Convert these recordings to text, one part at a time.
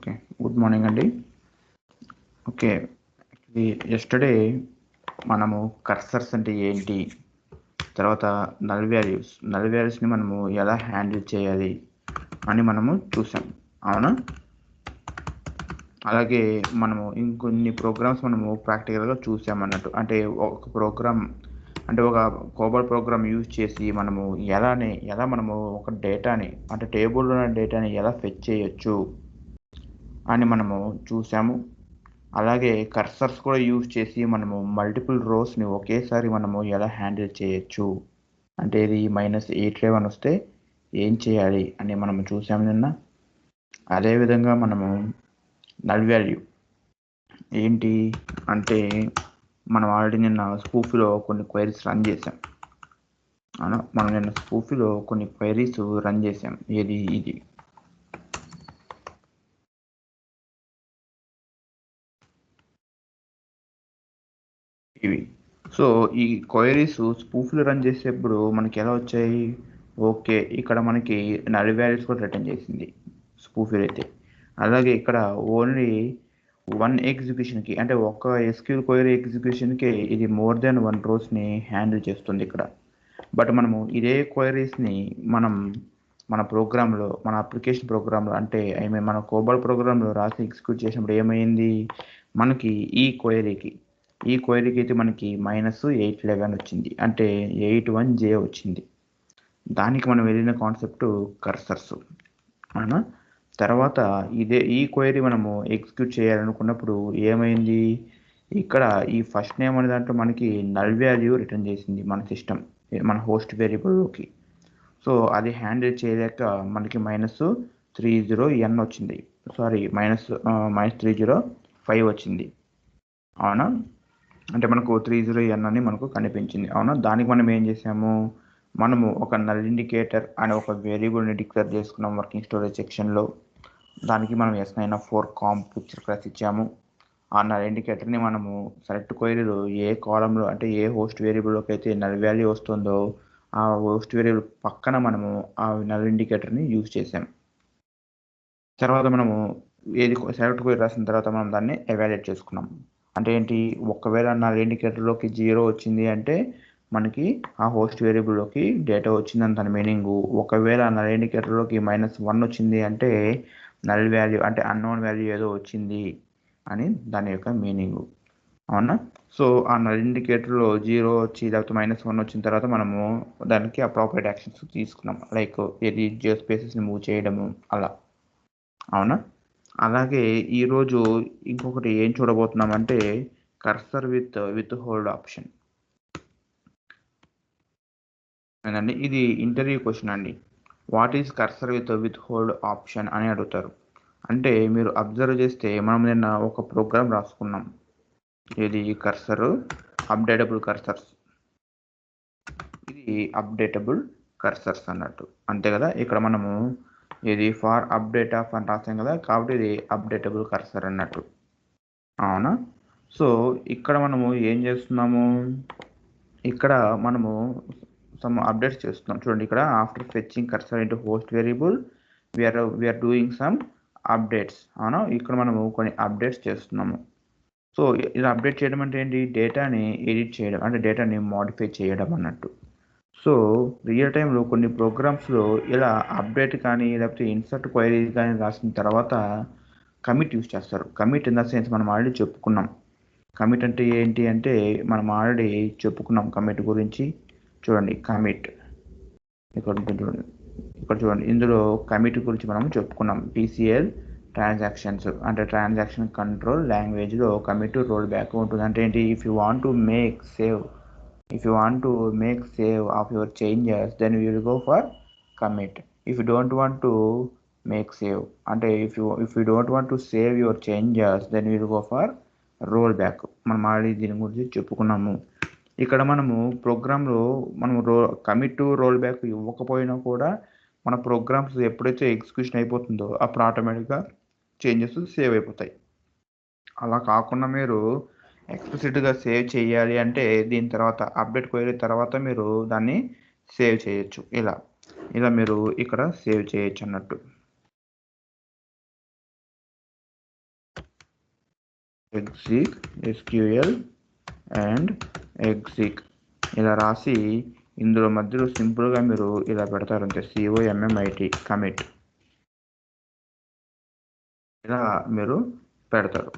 Okay. Good morning అండి. Okay. Yesterday మనము cursors అంటే ఏంటి? తర్వాత నల్ వాల్యూస్‌ని మనము ఎలా హ్యాండిల్ చేయాలి అని మనము చూసాం. అవునా? అలాగే మనము ఇంకొన్ని ప్రోగ్రామ్స్ మనము ప్రాక్టికల్‌గా చూసామన్నట్టు. అంటే ఒక ప్రోగ్రామ్ అంటే ఒక కోబాల్ ప్రోగ్రామ్ యూజ్ చేసి మనము ఎలా మనము ఒక డేటాని అంటే టేబుల్‌లో ఉన్న డేటాని ఎలా ఫెచ్ చేయొచ్చు అని మనము చూసాము. అలాగే కర్సర్స్ కూడా యూజ్ చేసి మనము మల్టిపుల్ రోస్‌ని ఒకేసారి మనము ఎలా హ్యాండిల్ చేయొచ్చు. అంటే ఇది -811 వస్తే ఏం చేయాలి అని మనము చూసాము నిన్న. అదేవిధంగా మనము నల్ వాల్యూ ఏంటి అంటే మనం ఆల్రెడీ నిన్న స్పూఫ్‌లో కొన్ని క్వెరీస్ రన్ చేసాం. అవునా? మనం నిన్న స్పూఫ్‌లో కొన్ని క్వెరీస్ రన్ చేసాం. ఇది. ఇవి. సో, ఈ క్వెరీస్ స్పూఫ్‌లో రన్ చేసేప్పుడు మనకి ఎలా వచ్చాయి? ఓకే. ఇక్కడ మనకి నల్ వాల్యూస్ కూడా రిటర్న్ చేసింది స్పూఫ్ అయితే. అలాగే ఇక్కడ ఓన్లీ 1 ఎగ్జిక్యూషన్‌కి అంటే ఒక ఎస్‌క్యూఎల్ క్వెరీ ఎగ్జిక్యూషన్‌కి ఇది మోర్ దాన్ 1 రోస్‌ని హ్యాండిల్ చేస్తుంది ఇక్కడ. బట్ మనము ఇదే క్వెరీస్‌ని మన ప్రోగ్రామ్‌లో మన అప్లికేషన్ ప్రోగ్రామ్‌లో అంటే మన కోబాల్ ప్రోగ్రామ్‌లో రాసి ఎగ్జిక్యూట్ చేసినప్పుడు ఏమైంది? మనకి ఈ క్వెరీకి అయితే మనకి -811 వచ్చింది. అంటే 81J వచ్చింది. దానికి మనం వెళ్ళిన కాన్సెప్ట్ కర్సర్స్. అవునా? తర్వాత ఈ క్వెరీ మనము ఎగ్జిక్యూట్ చేయాలనుకున్నప్పుడు ఏమైంది? ఇక్కడ ఈ ఫస్ట్ నేమ్ అనే దాంట్లో మనకి నల్ వాల్యూ రిటర్న్ చేసింది మన సిస్టమ్. మన హోస్ట్ వేరియబుల్‌లోకి. సో, అది హ్యాండిల్ చేయలేక మనకి -30n వచ్చింది. సారీ -305 వచ్చింది. అవునా? అంటే మనకు 30n అని మనకు కనిపించింది. అవునా? దానికి మనం ఏం చేసాము? మనము ఒక నల్ ఇండికేటర్ అనే ఒక వేరియబుల్‌ని డిక్లేర్ చేసుకున్నాం వర్కింగ్ స్టోరేజ్ సెక్షన్‌లో. దానికి మనం s9f4 కాంప్ పిక్చర్ క్లాస్ ఇచ్చాము. ఆ నల్ ఇండికేటర్‌ని మనము సెలెక్ట్ క్వెరీలో ఏ కాలమ్‌లో అంటే ఏ హోస్ట్ వేరియబుల్‌లోకి అయితే నల్ వాల్యూ వస్తుందో ఆ హోస్ట్ వేరియబుల్ పక్కన మనము ఆ నల్ ఇండికేటర్‌ని యూజ్ చేసాం. తర్వాత మనము సెలెక్ట్ క్వెరీ రాసిన తర్వాత మనం దాన్ని ఎవాల్యుయేట్ చేసుకున్నాం. అంటే ఏంటి? ఒకవేళ నల్ ఇండికేటర్‌లోకి 0 వచ్చింది అంటే మనకి ఆ హోస్ట్ వేరియబుల్‌లోకి డేటా వచ్చిందని దాని మీనింగు. ఒకవేళ నల్ ఇండికేటర్‌లోకి -1 వచ్చింది అంటే నల్ వాల్యూ అంటే అన్నోన్ వాల్యూ ఏదో వచ్చింది అని దాని యొక్క మీనింగు. అవునా? సో, ఆ నల్ ఇండికేటర్‌లో 0 వచ్చి లేకపోతే -1 వచ్చిన తర్వాత మనము దానికి అప్రోప్రియేట్ యాక్షన్స్ తీసుకున్నాం. లైక్ జియో స్పేసెస్‌ని మూవ్ చేయడము అలా. అవునా? అలాగే ఈరోజు ఇంకొకటి ఏం చూడబోతున్నామంటే కర్సర్ విత్ హోల్డ్ ఆప్షన్. ఏందండి? ఇది ఇంటర్వ్యూ క్వెషన్ అండి. What is cursor with hold option అని అడుగుతారు. అంటే మీరు అబ్జర్వ్ చేస్తే మనం నిన్న ఒక ప్రోగ్రామ్ రాసుకున్నాం. ఇది కర్సర్ అప్డేటబుల్ కర్సర్స్. ఇది అప్డేటబుల్ కర్సర్స్ అన్నట్టు. అంతే కదా? ఇక్కడ మనము ఇది ఫర్ అప్డేట్ ఆఫ్ అని రాసాం కదా! కాబట్టి ఇది అప్డేటబుల్ కర్సర్ అన్నట్టు. అవునా? సో, ఇక్కడ మనము ఏం చేస్తున్నాము? ఇక్కడ మనము సమ్ అప్డేట్స్ చేస్తున్నాం. చూడండి ఇక్కడ after fetching cursor into host variable we are doing some updates. అవునా? ఇక్కడ మనము కొన్ని అప్డేట్స్ చేస్తున్నాము. సో, ఇలా అప్డేట్ చేయడం అంటే ఏంటి? డేటాని ఎడిట్ చేయడం. అంటే డేటాని మోడిఫై చేయడం అన్నట్టు. సో, రియల్ టైమ్‌లో కొన్ని ప్రోగ్రామ్స్‌లో ఇలా అప్డేట్ కానీ, లేకపోతే ఇన్సర్ట్ క్వెరీ కానీ రాసిన తర్వాత కమిట్ యూజ్ చేస్తారు. కమిట్ ఇన్ ద సెన్స్ మనం ఆల్రెడీ చెప్పుకున్నాం. కమిట్ అంటే ఏంటి అంటే మనం ఆల్రెడీ చెప్పుకున్నాం కమిట్ గురించి. చూడండి కమిట్. ఇక్కడ ఉంటుంది చూడండి. ఇక్కడ చూడండి. ఇందులో కమిట్ గురించి మనం చెప్పుకున్నాం. టీసీఎల్ ట్రాన్సాక్షన్స్ అంటే ట్రాన్సాక్షన్ కంట్రోల్ లాంగ్వేజ్‌లో కమిట్ రోల్ బ్యాక్ ఉంటుంది. అంటే ఏంటి? If you want to make save of your changes, then we will go for commit. If you don't want to make save అంటే if you don't want to save your changes, then we will go for roll back. మనం already దీని గురించి చెప్పుకున్నాము. ఇక్కడ మనము ప్రోగ్రామ్‌లో మనం commit roll back ఇవ్వకపోయినా కూడా మన ప్రోగ్రామ్స్ ఎప్పుడైతే ఎగ్జిక్యూషన్ అయిపోతుందో అప్పుడు ఆటోమేటిక్‌గా చేంజెస్ సేవ్ అయిపోతాయి. అలా కాకుండా మీరు ఎక్స్‌ప్లిసిట్‌గా సేవ్ చేయాలి అంటే దీని తర్వాత అప్డేట్ క్వెరీ తర్వాత మీరు దాన్ని సేవ్ చేయొచ్చు. ఇలా మీరు ఇక్కడ సేవ్ చేయొచ్చన్నట్టు. exec SQL అండ్ exec ఇలా రాసి ఇందులో మధ్యలో సింపుల్గా మీరు ఇలా పెడతారు అంతే, COMMIT కమిట్ ఇలా మీరు పెడతారు.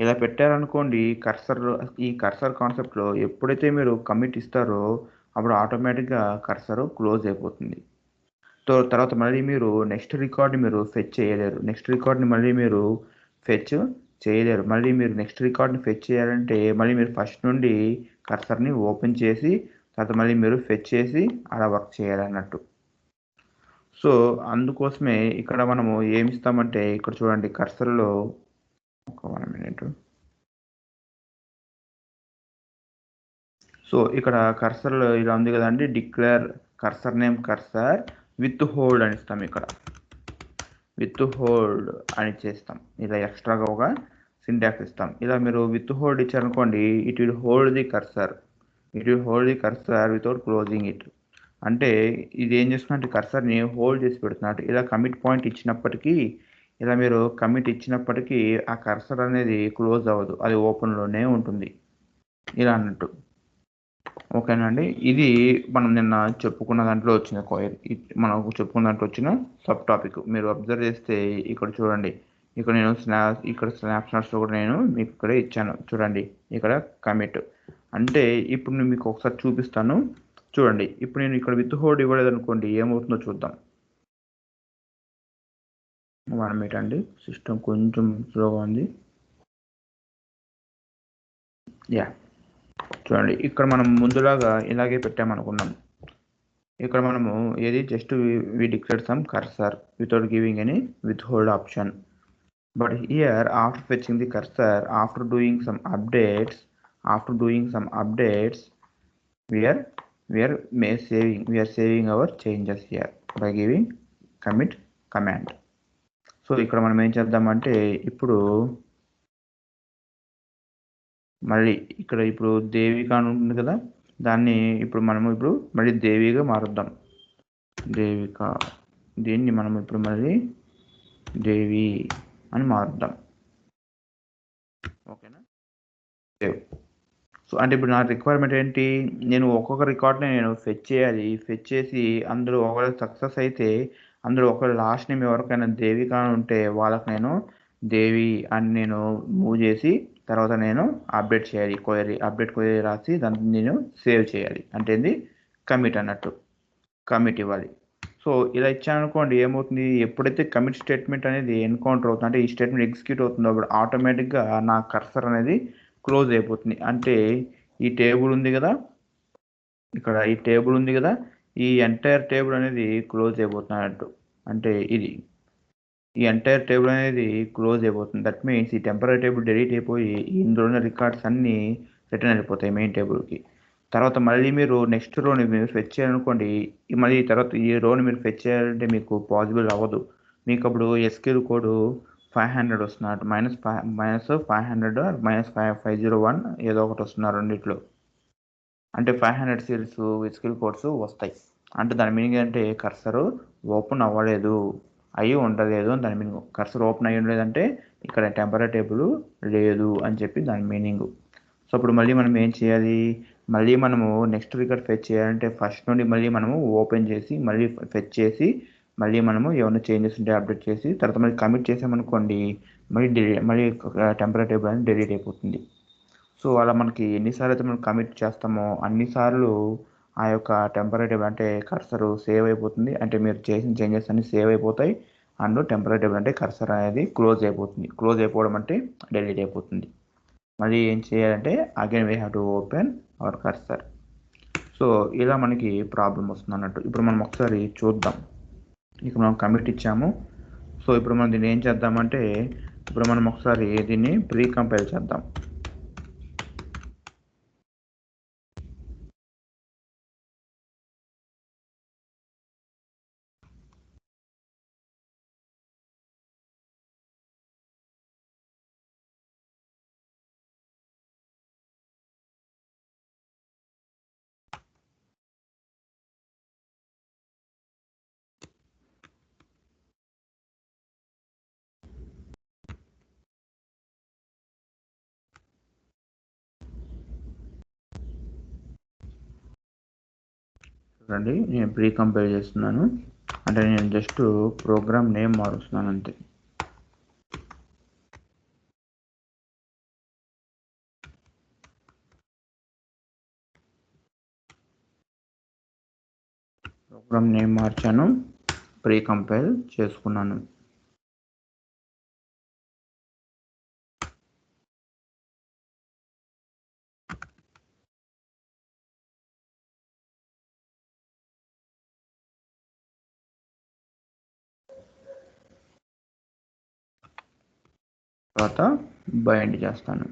ఇలా పెట్టారనుకోండి, ఈ కర్సర్ కాన్సెప్ట్లో ఎప్పుడైతే మీరు కమిట్ ఇస్తారో అప్పుడు ఆటోమేటిక్గా కర్సర్ క్లోజ్ అయిపోతుంది. తర్వాత మళ్ళీ మీరు నెక్స్ట్ రికార్డ్ని మీరు ఫెచ్ చేయలేరు. మళ్ళీ మీరు నెక్స్ట్ రికార్డ్ని ఫెచ్ చేయాలంటే మళ్ళీ మీరు ఫస్ట్ నుండి కర్సర్ని ఓపెన్ చేసి తర్వాత మళ్ళీ మీరు ఫెచ్ చేసి అలా వర్క్ చేయాలన్నట్టు. సో అందుకోసమే ఇక్కడ మనము ఏమి ఇస్తామంటే, ఇక్కడ చూడండి కర్సర్లో ఒక 1 minute. సో ఇక్కడ కర్సర్లో ఇలా ఉంది కదండి, declare cursor name cursor with hold అని ఇస్తాం. ఇక్కడ విత్ హోల్డ్ అని చేస్తాం. ఇలా ఎక్స్ట్రాగా ఒక సింటాక్స్ ఇస్తాం. ఇలా మీరు విత్ హోల్డ్ ఇచ్చారనుకోండి, it will hold the cursor without closing it. అంటే ఇది ఏం చేస్తున్నట్టు కర్సర్ని హోల్డ్ చేసి పెడుతున్నట్టు. ఇలా కమిట్ పాయింట్ ఇచ్చినప్పటికీ ఆ కర్సర్ అనేది క్లోజ్ అవ్వదు, అది ఓపెన్లోనే ఉంటుంది ఇలా అన్నట్టు. ఓకేనండి, ఇది మనం నిన్న చెప్పుకున్న దాంట్లో వచ్చిన సబ్ టాపిక్. మీరు అబ్జర్వ్ చేస్తే ఇక్కడ చూడండి, ఇక్కడ నేను స్నాప్షాట్స్లో కూడా నేను మీకు ఇక్కడ ఇచ్చాను చూడండి. ఇక్కడ కమిట్ అంటే ఇప్పుడు నేను మీకు ఒకసారి చూపిస్తాను చూడండి. ఇప్పుడు నేను ఇక్కడ విత్ హోల్డ్ ఇవ్వలేదు అనుకోండి, ఏమవుతుందో చూద్దాం. 1 minute అండి, సిస్టమ్ కొంచెం స్లోగా ఉంది. చూడండి, ఇక్కడ మనం ముందులాగా ఇలాగే పెట్టామనుకున్నాం. ఇక్కడ మనము ఏది just we declare some cursor without giving any with hold option. But here after fetching the cursor, after doing some updates we are saving our changes here by giving commit command. So ఇక్కడ మనం ఏం చేద్దామంటే, ఇప్పుడు మళ్ళీ ఇప్పుడు దేవిక అని ఉంటుంది కదా, దాన్ని ఇప్పుడు మళ్ళీ దేవిగా మారుద్దాం. దీన్ని మనం ఇప్పుడు మళ్ళీ దేవి అని మారుద్దాం. ఓకేనా? సో అంటే ఇప్పుడు నా రిక్వైర్మెంట్ ఏంటి, నేను ఒక్కొక్క రికార్డ్ని నేను ఫెచ్ చేసి అందులో ఒకవేళ సక్సెస్ అయితే అందులో ఒకవేళ లాస్ట్ నేమ్ ఎవరికైనా దేవిక ఉంటే వాళ్ళకి నేను దేవి అని నేను మూవ్ చేసి తర్వాత నేను అప్డేట్ చేయాలి. అప్డేట్ క్వైరీ రాసి దాన్ని నేను సేవ్ చేయాలి. అంటే ఏంది, కమిట్ అన్నట్టు, కమిట్ ఇవ్వాలి. సో ఇలా ఇచ్చాను అనుకోండి, ఏమవుతుంది, ఎప్పుడైతే కమిట్ స్టేట్మెంట్ అనేది ఎన్కౌంటర్ అవుతుంది, అంటే ఈ స్టేట్మెంట్ ఎగ్జిక్యూట్ అవుతుందో అప్పుడు ఆటోమేటిక్గా నా కర్సర్ అనేది క్లోజ్ అయిపోతుంది. అంటే ఈ టేబుల్ ఉంది కదా, ఈ ఎంటైర్ టేబుల్ అనేది క్లోజ్ అయిపోతున్నట్టు. అంటే ఈ ఎంటైర్ టేబుల్ అనేది క్లోజ్ అయిపోతుంది. దట్ మీన్స్ ఈ టెంపరీ టేబుల్ డిలీట్ అయిపోయి ఇందులో ఉన్న రికార్డ్స్ అన్నీ రిటర్న్ అయిపోతాయి మెయిన్ టేబుల్కి. తర్వాత మళ్ళీ మీరు నెక్స్ట్ రోని మీరు ఫెచ్ చేయాలనుకోండి, మళ్ళీ తర్వాత ఈ రోని మీరు ఫెచ్ చేయాలంటే మీకు పాసిబుల్ అవ్వదు. మీకు అప్పుడు SQL కోడ్ 500 వస్తున్నట్టు, -500 -501 ఏదో ఒకటి వస్తున్నారు రెండిట్లో. అంటే 500 సెల్స్ SQL కోడ్స్ వస్తాయి. అంటే దాని మీనింగ్ అంటే కర్సర్ ఓపెన్ అవ్వలేదు, అయ్యి ఉండలేదు అని దాని మీనింగ్. కర్సర్ ఓపెన్ అయ్యి ఉండలేదంటే ఇక్కడ టెంపరీ టేబుల్ లేదు అని చెప్పి దాని మీనింగ్. సో అప్పుడు మళ్ళీ మనం ఏం చేయాలి, మళ్ళీ మనము నెక్స్ట్ రికార్డ్ ఫెచ్ చేయాలంటే ఫస్ట్ నుండి మళ్ళీ మనము ఓపెన్ చేసి మళ్ళీ ఫెచ్ చేసి మళ్ళీ మనము ఏమైనా చేంజెస్ ఉంటే అప్డేట్ చేసి తర్వాత మళ్ళీ కమిట్ చేసామనుకోండి, మళ్ళీ టెంపరీ టేబుల్ అనేది డిలీట్ అయిపోతుంది. సో అలా మనకి ఎన్నిసార్లు అయితే మనం కమిట్ చేస్తామో అన్నిసార్లు ఆ యొక్క టెంపరీ టేబుల్ అంటే కర్సర్ సేవ్ అయిపోతుంది. అంటే మీరు చేసిన చేంజెస్ అన్ని సేవ్ అయిపోతాయి. అండ్ టెంపరీ టేబుల్ అంటే కర్సర్ అనేది క్లోజ్ అయిపోతుంది. క్లోజ్ అయిపోవడం అంటే డిలీట్ అయిపోతుంది. మళ్ళీ ఏం చేయాలంటే again we have to open hour cursor. So ఇలా మనకి ప్రాబ్లం వస్తుంది అన్నట్టు. ఇప్పుడు మనం ఒకసారి చూద్దాం. ఇక్కడ మనం కమిట్ ఇచ్చాము. సో ఇప్పుడు మనం దీన్ని ఏం చేద్దామంటే, ఇప్పుడు మనం ఒకసారి దీన్ని ప్రీ కంపైల్ చేద్దాం. చూడండి నేను ప్రీ కంపైల్ చేస్తున్నాను, అంటే నేను జస్ట్ ప్రోగ్రామ్ నేమ్ మారుస్తున్నాను అంతే. ప్రోగ్రామ్ నేమ్ మార్చాను, ప్రీ కంపైల్ చేసుకున్నాను. తర్వాత బైండ్ చేస్తాను.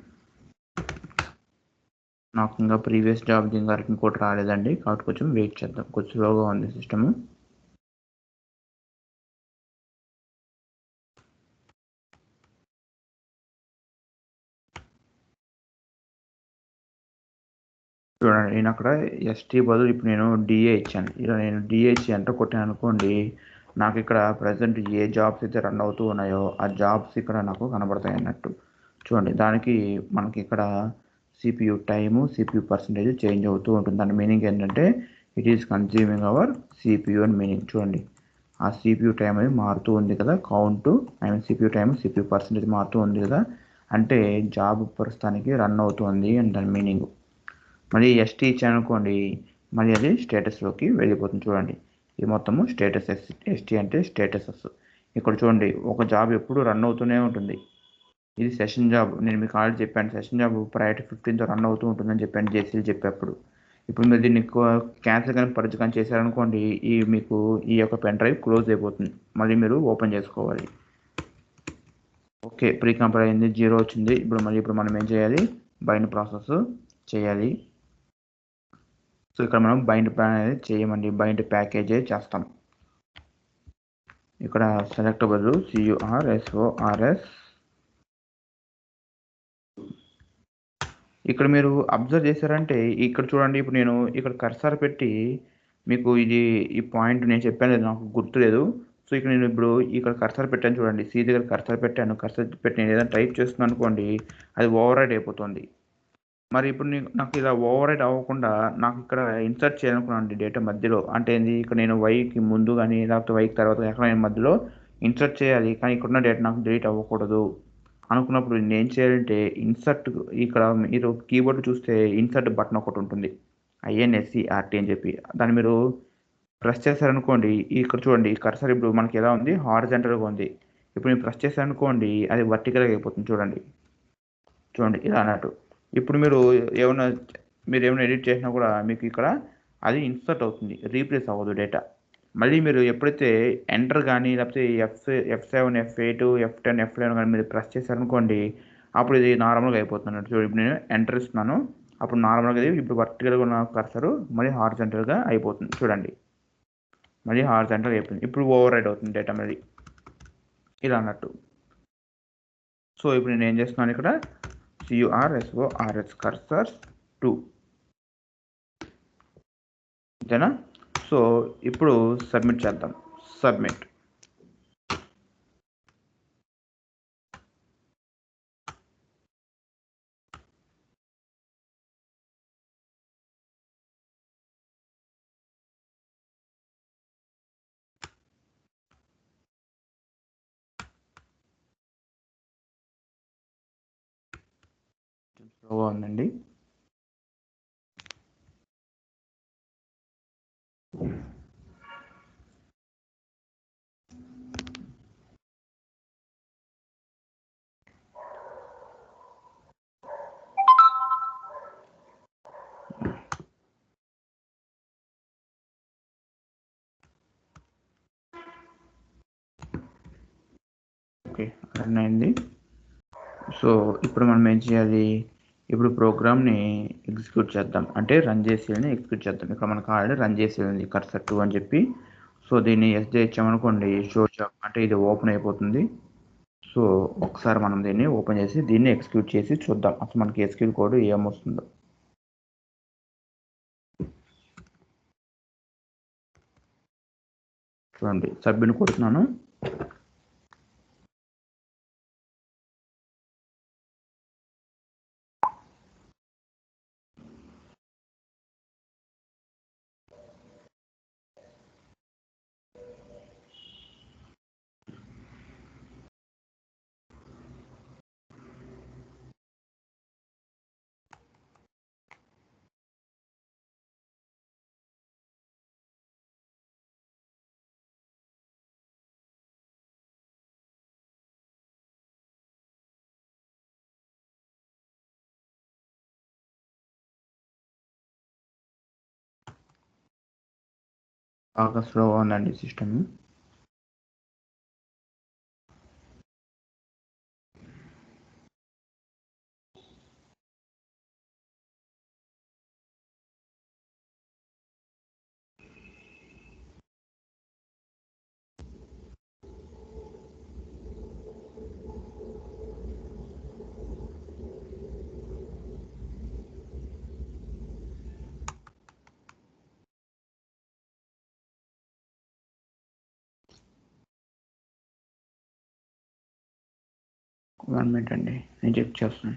నాకు ఇంకా ప్రీవియస్ జాబ్ ఇంకా ఇంకోటి రాలేదండి, కాబట్టి కొంచెం వెయిట్ చేద్దాం, కొంచెం స్లోగా ఉంది సిస్టమ్. చూడండి నేను అక్కడ ఎస్టీ బదులు ఇప్పుడు నేను డిఏ ఇచ్చాను. ఇలా నేను డిఏ ఇచ్చి ఎంటర్ కొట్టాను అనుకోండి, నాకు ఇక్కడ ప్రజెంట్ ఏ జాబ్స్ అయితే రన్ అవుతూ ఉన్నాయో ఆ జాబ్స్ ఇక్కడ నాకు కనబడతాయి అన్నట్టు. చూడండి దానికి మనకి ఇక్కడ CPU time, CPU percentage change అవుతూ ఉంటుంది. దాని మీనింగ్ ఏంటంటే it is consuming our CPU అని మీనింగ్. చూడండి ఆ సిపియు టైం అనేది మారుతూ ఉంది కదా, count I mean CPU time, CPU percentage మారుతూ ఉంది కదా, అంటే జాబ్ ప్రస్తుతానికి రన్ అవుతుంది అని దాని మీనింగ్. మళ్ళీ ఎస్టీ ఇచ్చాను అనుకోండి, మళ్ళీ అది స్టేటస్లోకి వెళ్ళిపోతుంది. చూడండి ఇది మొత్తము స్టేటస్, ఎస్టీ అంటే స్టేటసెస్. ఇక్కడ చూడండి ఒక జాబ్ ఎప్పుడు రన్ అవుతూనే ఉంటుంది. ఇది సెషన్ జాబ్, నేను మీకు ఆల్రెడీ చెప్పాను సెషన్ జాబ్ ప్రయారిటీ 15తో రన్ అవుతూ ఉంటుందని చెప్పాను జేసీలు చెప్పేప్పుడు. ఇప్పుడు మీరు దీన్ని క్యాన్సిల్ కానీ పర్జ్ కానీ చేశారనుకోండి, ఈ మీకు ఈ యొక్క పెన్ డ్రైవ్ క్లోజ్ అయిపోతుంది, మళ్ళీ మీరు ఓపెన్ చేసుకోవాలి. ఓకే ప్రీ కంపైల్ అయింది, 0 వచ్చింది. ఇప్పుడు మనం ఏం చేయాలి, బైండ్ ప్రాసెస్ చేయాలి. సో ఇక్కడ మనం బైండ్ ప్లాన్ అనేది చేయమండి, బైండ్ ప్యాకేజే చేస్తాం. ఇక్కడ సెలెక్ట్ బదులు CURSORS. ఇక్కడ మీరు అబ్జర్వ్ చేశారంటే ఇక్కడ చూడండి, ఇప్పుడు నేను ఇక్కడ కర్సర్ పెట్టి మీకు ఈ పాయింట్ నేను చెప్పాను నాకు గుర్తులేదు. సో ఇక్కడ నేను ఇప్పుడు ఇక్కడ కర్సర్ పెట్టాను చూడండి, సి దగ్గర కర్సర్ పెట్టాను. కర్సర్ పెట్టి నేను ఏదైనా టైప్ చేస్తున్నాను అనుకోండి, అది ఓవర్ రైడ్ అయిపోతుంది. మరి ఇప్పుడు నాకు ఇలా ఓవర్ రైడ్ అవ్వకుండా నాకు ఇక్కడ ఇన్సర్ట్ చేయాలనుకున్నాను డేటా మధ్యలో, అంటే ఏంది ఇక్కడ నేను వైకి ముందు కానీ లేకపోతే వైకి తర్వాత ఎక్కడ నేను మధ్యలో ఇన్సర్ట్ చేయాలి, కానీ ఇక్కడున్న డేటా నాకు డిలీట్ అవ్వకూడదు అనుకున్నప్పుడు నేను ఏం చేయాలంటే ఇన్సర్ట్, ఇక్కడ మీరు కీబోర్డ్ చూస్తే ఇన్సర్ట్ బటన్ ఒకటి ఉంటుంది, INSERT అని చెప్పి. దాన్ని మీరు ప్రెస్ చేశారనుకోండి, ఇక్కడ చూడండి కర్సర్ ఇప్పుడు మనకి ఎలా ఉంది, హారిజాంటల్గా ఉంది. ఇప్పుడు నేను ప్రెస్ చేశారనుకోండి అది వర్టికల్గా అయిపోతుంది. చూడండి ఇలా అన్నట్టు. ఇప్పుడు మీరు ఏమైనా ఎడిట్ చేసినా కూడా మీకు ఇక్కడ అది ఇన్సర్ట్ అవుతుంది, రీప్లేస్ అవ్వదు డేటా. మళ్ళీ మీరు ఎప్పుడైతే ఎంటర్ కానీ లేకపోతే F7, F8, F10, F11 కానీ మీరు ప్రెస్ చేశారనుకోండి, అప్పుడు ఇది నార్మల్గా అయిపోతుంది అన్నట్టు. చూడండి ఇప్పుడు నేను ఎంటర్ ఇస్తున్నాను, అప్పుడు నార్మల్గా ఇప్పుడు వర్టికల్గా ఉన్న కర్సర్ మళ్ళీ హారిజాంటల్గా అయిపోతుంది. చూడండి మళ్ళీ హారిజాంటల్గా అయిపోయింది. ఇప్పుడు ఓవర్ రైడ్ అవుతుంది డేటా మళ్ళీ ఇలా అన్నట్టు. సో ఇప్పుడు నేను ఏం చేస్తున్నాను, ఇక్కడ CURSORS కర్సర్ 2 అంతేనా. సో ఇప్పుడు సబ్మిట్ చేద్దాం, సబ్మిట్. స్లోగా ఉందండి. ఓకే రన్ అయింది. సో ఇప్పుడు మనం ఏం చేయాలి, ఇప్పుడు ప్రోగ్రామ్ని ఎగ్జిక్యూట్ చేద్దాం, అంటే రన్ చేసేయాలని ఎగ్జిక్యూట్ చేద్దాం. ఇక్కడ మనకు ఆల్రెడీ రన్ చేసేది కర్సర్ 2 అని చెప్పి. సో దీన్ని SJ ఇచ్చామనుకోండి, షో జాబ్ అంటే ఇది ఓపెన్ అయిపోతుంది. సో ఒకసారి మనం దీన్ని ఓపెన్ చేసి దీన్ని ఎగ్జిక్యూట్ చేసి చూద్దాం అసలు మనకి SQL కోడ్ ఏమొస్తుందో. చూడండి సబ్మిట్ కొడుతున్నాను. బాగా స్లోగా ఉందండి సిస్టమ్. వన్ మినిట్ అండి, నేను చెక్ చేస్తాను.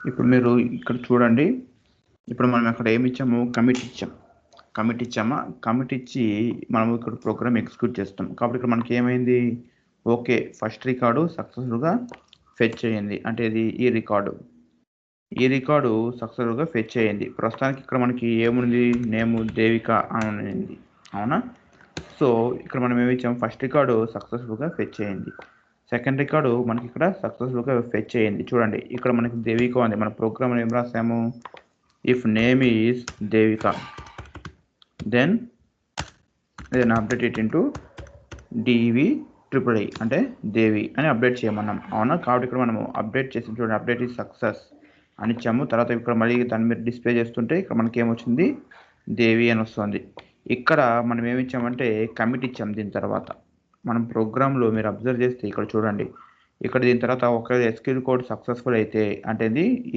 ఇప్పుడు మీరు ఇక్కడ చూడండి, ఇప్పుడు మనం అక్కడ ఏమి ఇచ్చాము, కమిట్ ఇచ్చామా, కమిట్ ఇచ్చి మనం ఇక్కడ ప్రోగ్రామ్ ఎగ్జిక్యూట్ చేస్తాం. కాబట్టి ఇక్కడ మనకి ఏమైంది, ఓకే ఫస్ట్ రికార్డు సక్సెస్ఫుల్గా ఫెచ్ అయ్యింది, అంటే ఇది ఈ రికార్డు సక్సెస్ఫుల్గా ఫెచ్ అయ్యింది. ప్రస్తుతానికి ఇక్కడ మనకి ఏముంది, నేము దేవిక అని ఉంది, అవునా. సో ఇక్కడ మనం ఏమి ఇచ్చాము, ఫస్ట్ రికార్డు సక్సెస్ఫుల్గా ఫెచ్ అయ్యింది, సెకండ్ రికార్డు మనకి ఇక్కడ సక్సెస్ఫుల్గా ఫెచ్ అయ్యింది. చూడండి ఇక్కడ మనకి దేవిక ఉంది, మన ప్రోగ్రామ్ ఏం రాసాము, if name is Devika then update it into DV triple అంటే దేవి అని అప్డేట్ చేయమన్నాం, అవునా. కాబట్టి ఇక్కడ మనము అప్డేట్ చేసి చూడండి, అప్డేట్ ఈజ్ సక్సెస్, అని ఇచ్చాము. తర్వాత ఇక్కడ మళ్ళీ దాన్ని మీరు డిస్ప్లే చేస్తుంటే ఇక్కడ మనకి ఏమొచ్చింది, దేవి అని వస్తుంది. ఇక్కడ మనం ఏమి ఇచ్చామంటే కమిట్ ఇచ్చాం. దీని తర్వాత మనం ప్రోగ్రామ్లో మీరు అబ్జర్వ్ చేస్తే ఇక్కడ చూడండి, ఇక్కడ దీని తర్వాత ఒకవేళ ఎస్క్యూఎల్ కోడ్ సక్సెస్ఫుల్ అయితే, అంటే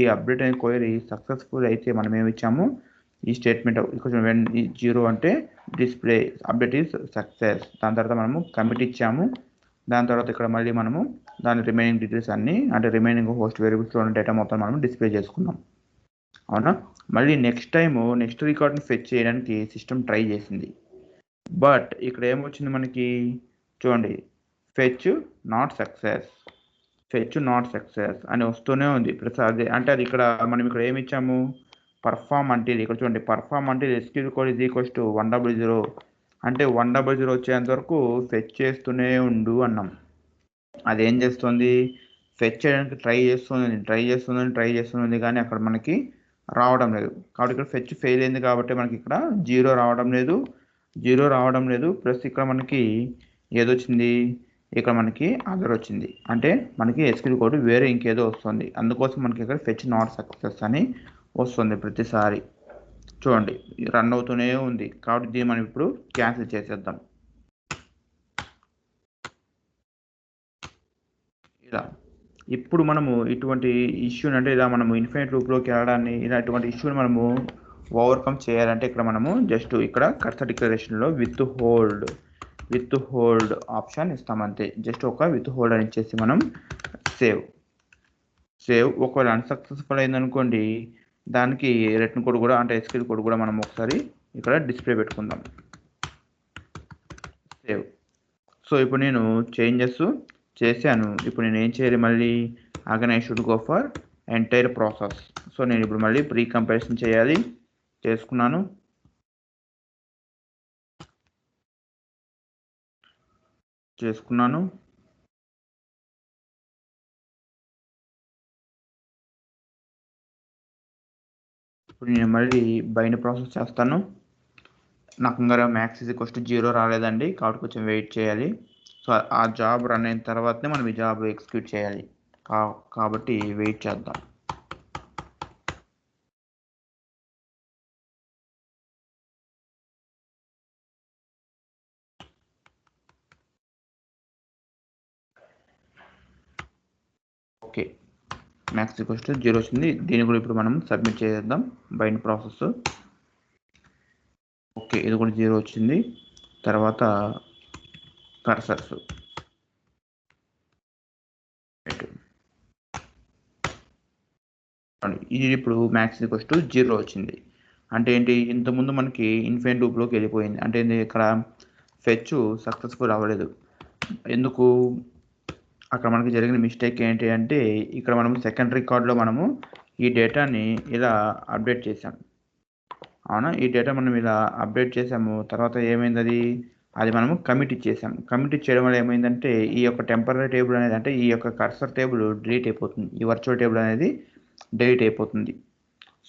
ఈ అప్డేట్ అనే క్వరీ సక్సెస్ఫుల్ అయితే మనం ఏమి ఇచ్చాము, ఈ స్టేట్మెంట్ ఇక్కడ వెన్ 0 అంటే డిస్ప్లే అప్డేట్ ఈజ్ సక్సెస్. దాని తర్వాత మనము కమిట్ ఇచ్చాము. దాని తర్వాత ఇక్కడ మళ్ళీ మనము దాని రిమైనింగ్ డీటెయిల్స్ అన్నీ, అంటే రిమైనింగ్ హోస్ట్ వేరియబుల్స్లో ఉన్న డేటా మొత్తం మనం డిస్ప్లే చేసుకున్నాం. అవునా? మళ్ళీ నెక్స్ట్ రికార్డ్ని ఫెచ్ చేయడానికి సిస్టమ్ ట్రై చేసింది. బట్ ఇక్కడ ఏమొచ్చింది మనకి చూడండి, ఫెచ్ నాట్ సక్సెస్ అని వస్తూనే ఉంది ప్రతిసారి. అంటే అది ఇక్కడ మనం ఇక్కడ ఏమి ఇచ్చాము, పర్ఫామ్ అంటిల్. ఇక్కడ చూడండి, perform until SQL code is equals to 100 అంటే 100 వచ్చేంత వరకు ఫెచ్ చేస్తూనే ఉండు అన్నాం. అదేం చేస్తుంది, ఫెచ్ చేయడానికి ట్రై చేస్తుంది కానీ అక్కడ మనకి రావడం లేదు. కాబట్టి ఇక్కడ ఫెచ్ ఫెయిల్ అయింది కాబట్టి మనకి ఇక్కడ 0 రావడం లేదు. ప్లస్ ఇక్కడ మనకి ఏదొచ్చింది, ఇక్కడ మనకి అదర్ వచ్చింది. అంటే మనకి ఎస్క్యూఎల్ కోడ్ వేరే ఇంకేదో వస్తుంది. అందుకోసం మనకి ఇక్కడ ఫెచ్ నాట్ సక్సెస్ అని వస్తుంది ప్రతిసారి. చూడండి రన్ అవుతూనే ఉంది. కాబట్టి దీన్ని మనం ఇప్పుడు క్యాన్సిల్ చేసేద్దాం. ఇలా ఇప్పుడు మనము ఇటువంటి ఇష్యూని, అంటే ఇలా మనము ఇన్ఫినిట్ లూప్లోకి వెళ్ళడాన్ని, ఇటువంటి ఇష్యూని మనము ఓవర్కమ్ చేయాలంటే ఇక్కడ మనము జస్ట్ ఇక్కడ కర్సర్ డిక్లరేషన్లో విత్ హోల్డ్ ఆప్షన్ ఇస్తామంతే. జస్ట్ ఒక విత్ హోల్డ్ అని ఇచ్చేసి మనం సేవ్. ఒకవేళ అన్సక్సెస్ఫుల్ అయిందనుకోండి, దానికి రిటర్న్ కోడ్ కూడా, అంటే ఎస్క్యూఎల్ కోడ్ కూడా మనం ఒకసారి ఇక్కడ డిస్ప్లే పెట్టుకుందాం. సేవ్. సో ఇప్పుడు నేను చేంజెస్ చేశాను. ఇప్పుడు నేను ఏం చేయాలి, మళ్ళీ again I should go for entire process. So నేను ఇప్పుడు మళ్ళీ ప్రీ కంపైలేషన్ చేసుకున్నాను. ఇప్పుడు నేను మళ్ళీ బైండ్ ప్రాసెస్ చేస్తాను. నాకు ఇంకా మ్యాక్స్ ఈజ్ ఈక్వల్స్ టు 0 రాలేదండి, కాబట్టి కొంచెం వెయిట్ చేయాలి. సో ఆ జాబ్ రన్ అయిన తర్వాతనే మనం ఈ జాబ్ ఎగ్జిక్యూట్ చేయాలి. కాబట్టి వెయిట్ చేద్దాం. ఓకే, మ్యాక్స్ ఈక్వల్స్ టు 0 వచ్చింది. దీన్ని కూడా ఇప్పుడు మనం సబ్మిట్ చేద్దాం బైండ్ ప్రాసెస్. ఓకే, ఇది కూడా 0 వచ్చింది. తర్వాత కర్సర్స్ ఇది ఇప్పుడు మ్యాక్స్ ఈక్వల్స్ టు 0 వచ్చింది. అంటే ఏంటి, ఇంతకుముందు మనకి ఇన్ఫినిట్ లూప్లోకి వెళ్ళిపోయింది. అంటే ఇక్కడ ఫెచ్ సక్సెస్ఫుల్ అవ్వలేదు. ఎందుకు, అక్కడ మనకి జరిగిన మిస్టేక్ ఏంటి అంటే, ఇక్కడ మనం సెకండ్ రికార్డ్లో మనము ఈ డేటాని ఇలా అప్డేట్ చేసాం. అవునా? ఈ డేటా మనం ఇలా అప్డేట్ చేసాము. తర్వాత ఏమైంది, అది మనము కమిట్ ఇచ్చేసాం. కమిట్ ఇచ్చేయడం వల్ల ఏమైందంటే, ఈ యొక్క టెంపరరీ టేబుల్ అనేది, అంటే ఈ యొక్క కర్సర్ టేబుల్ డిలీట్ అయిపోతుంది. ఈ వర్చువల్ టేబుల్ అనేది డిలీట్ అయిపోతుంది.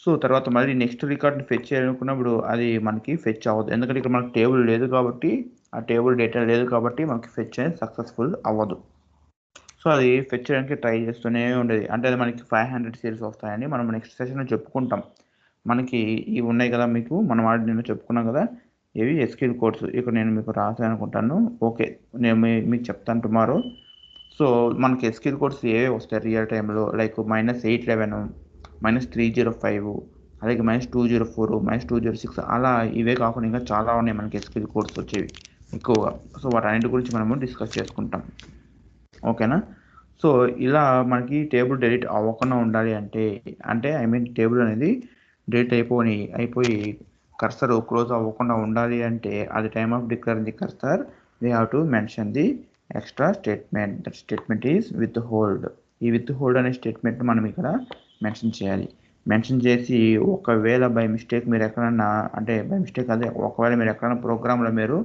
సో తర్వాత మళ్ళీ నెక్స్ట్ రికార్డ్ని ఫెచ్ చేయాలనుకున్నప్పుడు అది మనకి ఫెచ్ అవ్వదు. ఎందుకంటే ఇక్కడ మనకు టేబుల్ లేదు కాబట్టి, ఆ టేబుల్ డేటా లేదు కాబట్టి మనకి ఫెచ్ అనేది సక్సెస్ఫుల్ అవ్వదు. సో అది ఫెచ్ చేయడానికి ట్రై చేస్తూనే ఉండేది. అంటే అది మనకి 500 సిరీస్ వస్తాయని మనం నెక్స్ట్ సెషన్లో చెప్పుకుంటాం. మనకి ఇవి ఉన్నాయి కదా, మీకు మనం నిన్న చెప్పుకున్నాం కదా, ఇవి ఎస్క్యూఎల్ కోడ్స్. ఇక్కడ నేను మీకు రాసాను అనుకుంటాను. ఓకే, నేను మీకు చెప్తాను టుమారో. సో మనకి ఎస్క్యూఎల్ కోడ్స్ ఏవే వస్తాయి రియల్ టైంలో, లైక్ -811, -305, అలాగే -204, -206, అలా ఇవే కాకుండా ఇంకా చాలా ఉన్నాయి మనకి ఎస్క్యూఎల్ కోడ్స్ వచ్చేవి ఎక్కువగా. సో వాటన్నిటి గురించి మనము డిస్కస్ చేసుకుంటాం. ఓకేనా? సో ఇలా మనకి టేబుల్ డిలీట్ అవ్వకుండా ఉండాలి అంటే ఐ మీన్ టేబుల్ అనేది డిలీట్ అయిపోయి కర్సర్ క్లోజ్ అవ్వకుండా ఉండాలి అంటే, అది time of declaring the cursor we have to mention the extra statement. That statement is with hold. ఈ విత్ హోల్డ్ అనే స్టేట్మెంట్ మనం ఇక్కడ మెన్షన్ చేయాలి. మెన్షన్ చేసి ఒకవేళ బై మిస్టేక్ మీరు ఎక్కడన్నా, అంటే బై మిస్టేక్ అదే, ఒకవేళ మీరు ఎక్కడన్నా ప్రోగ్రాంలో మీరు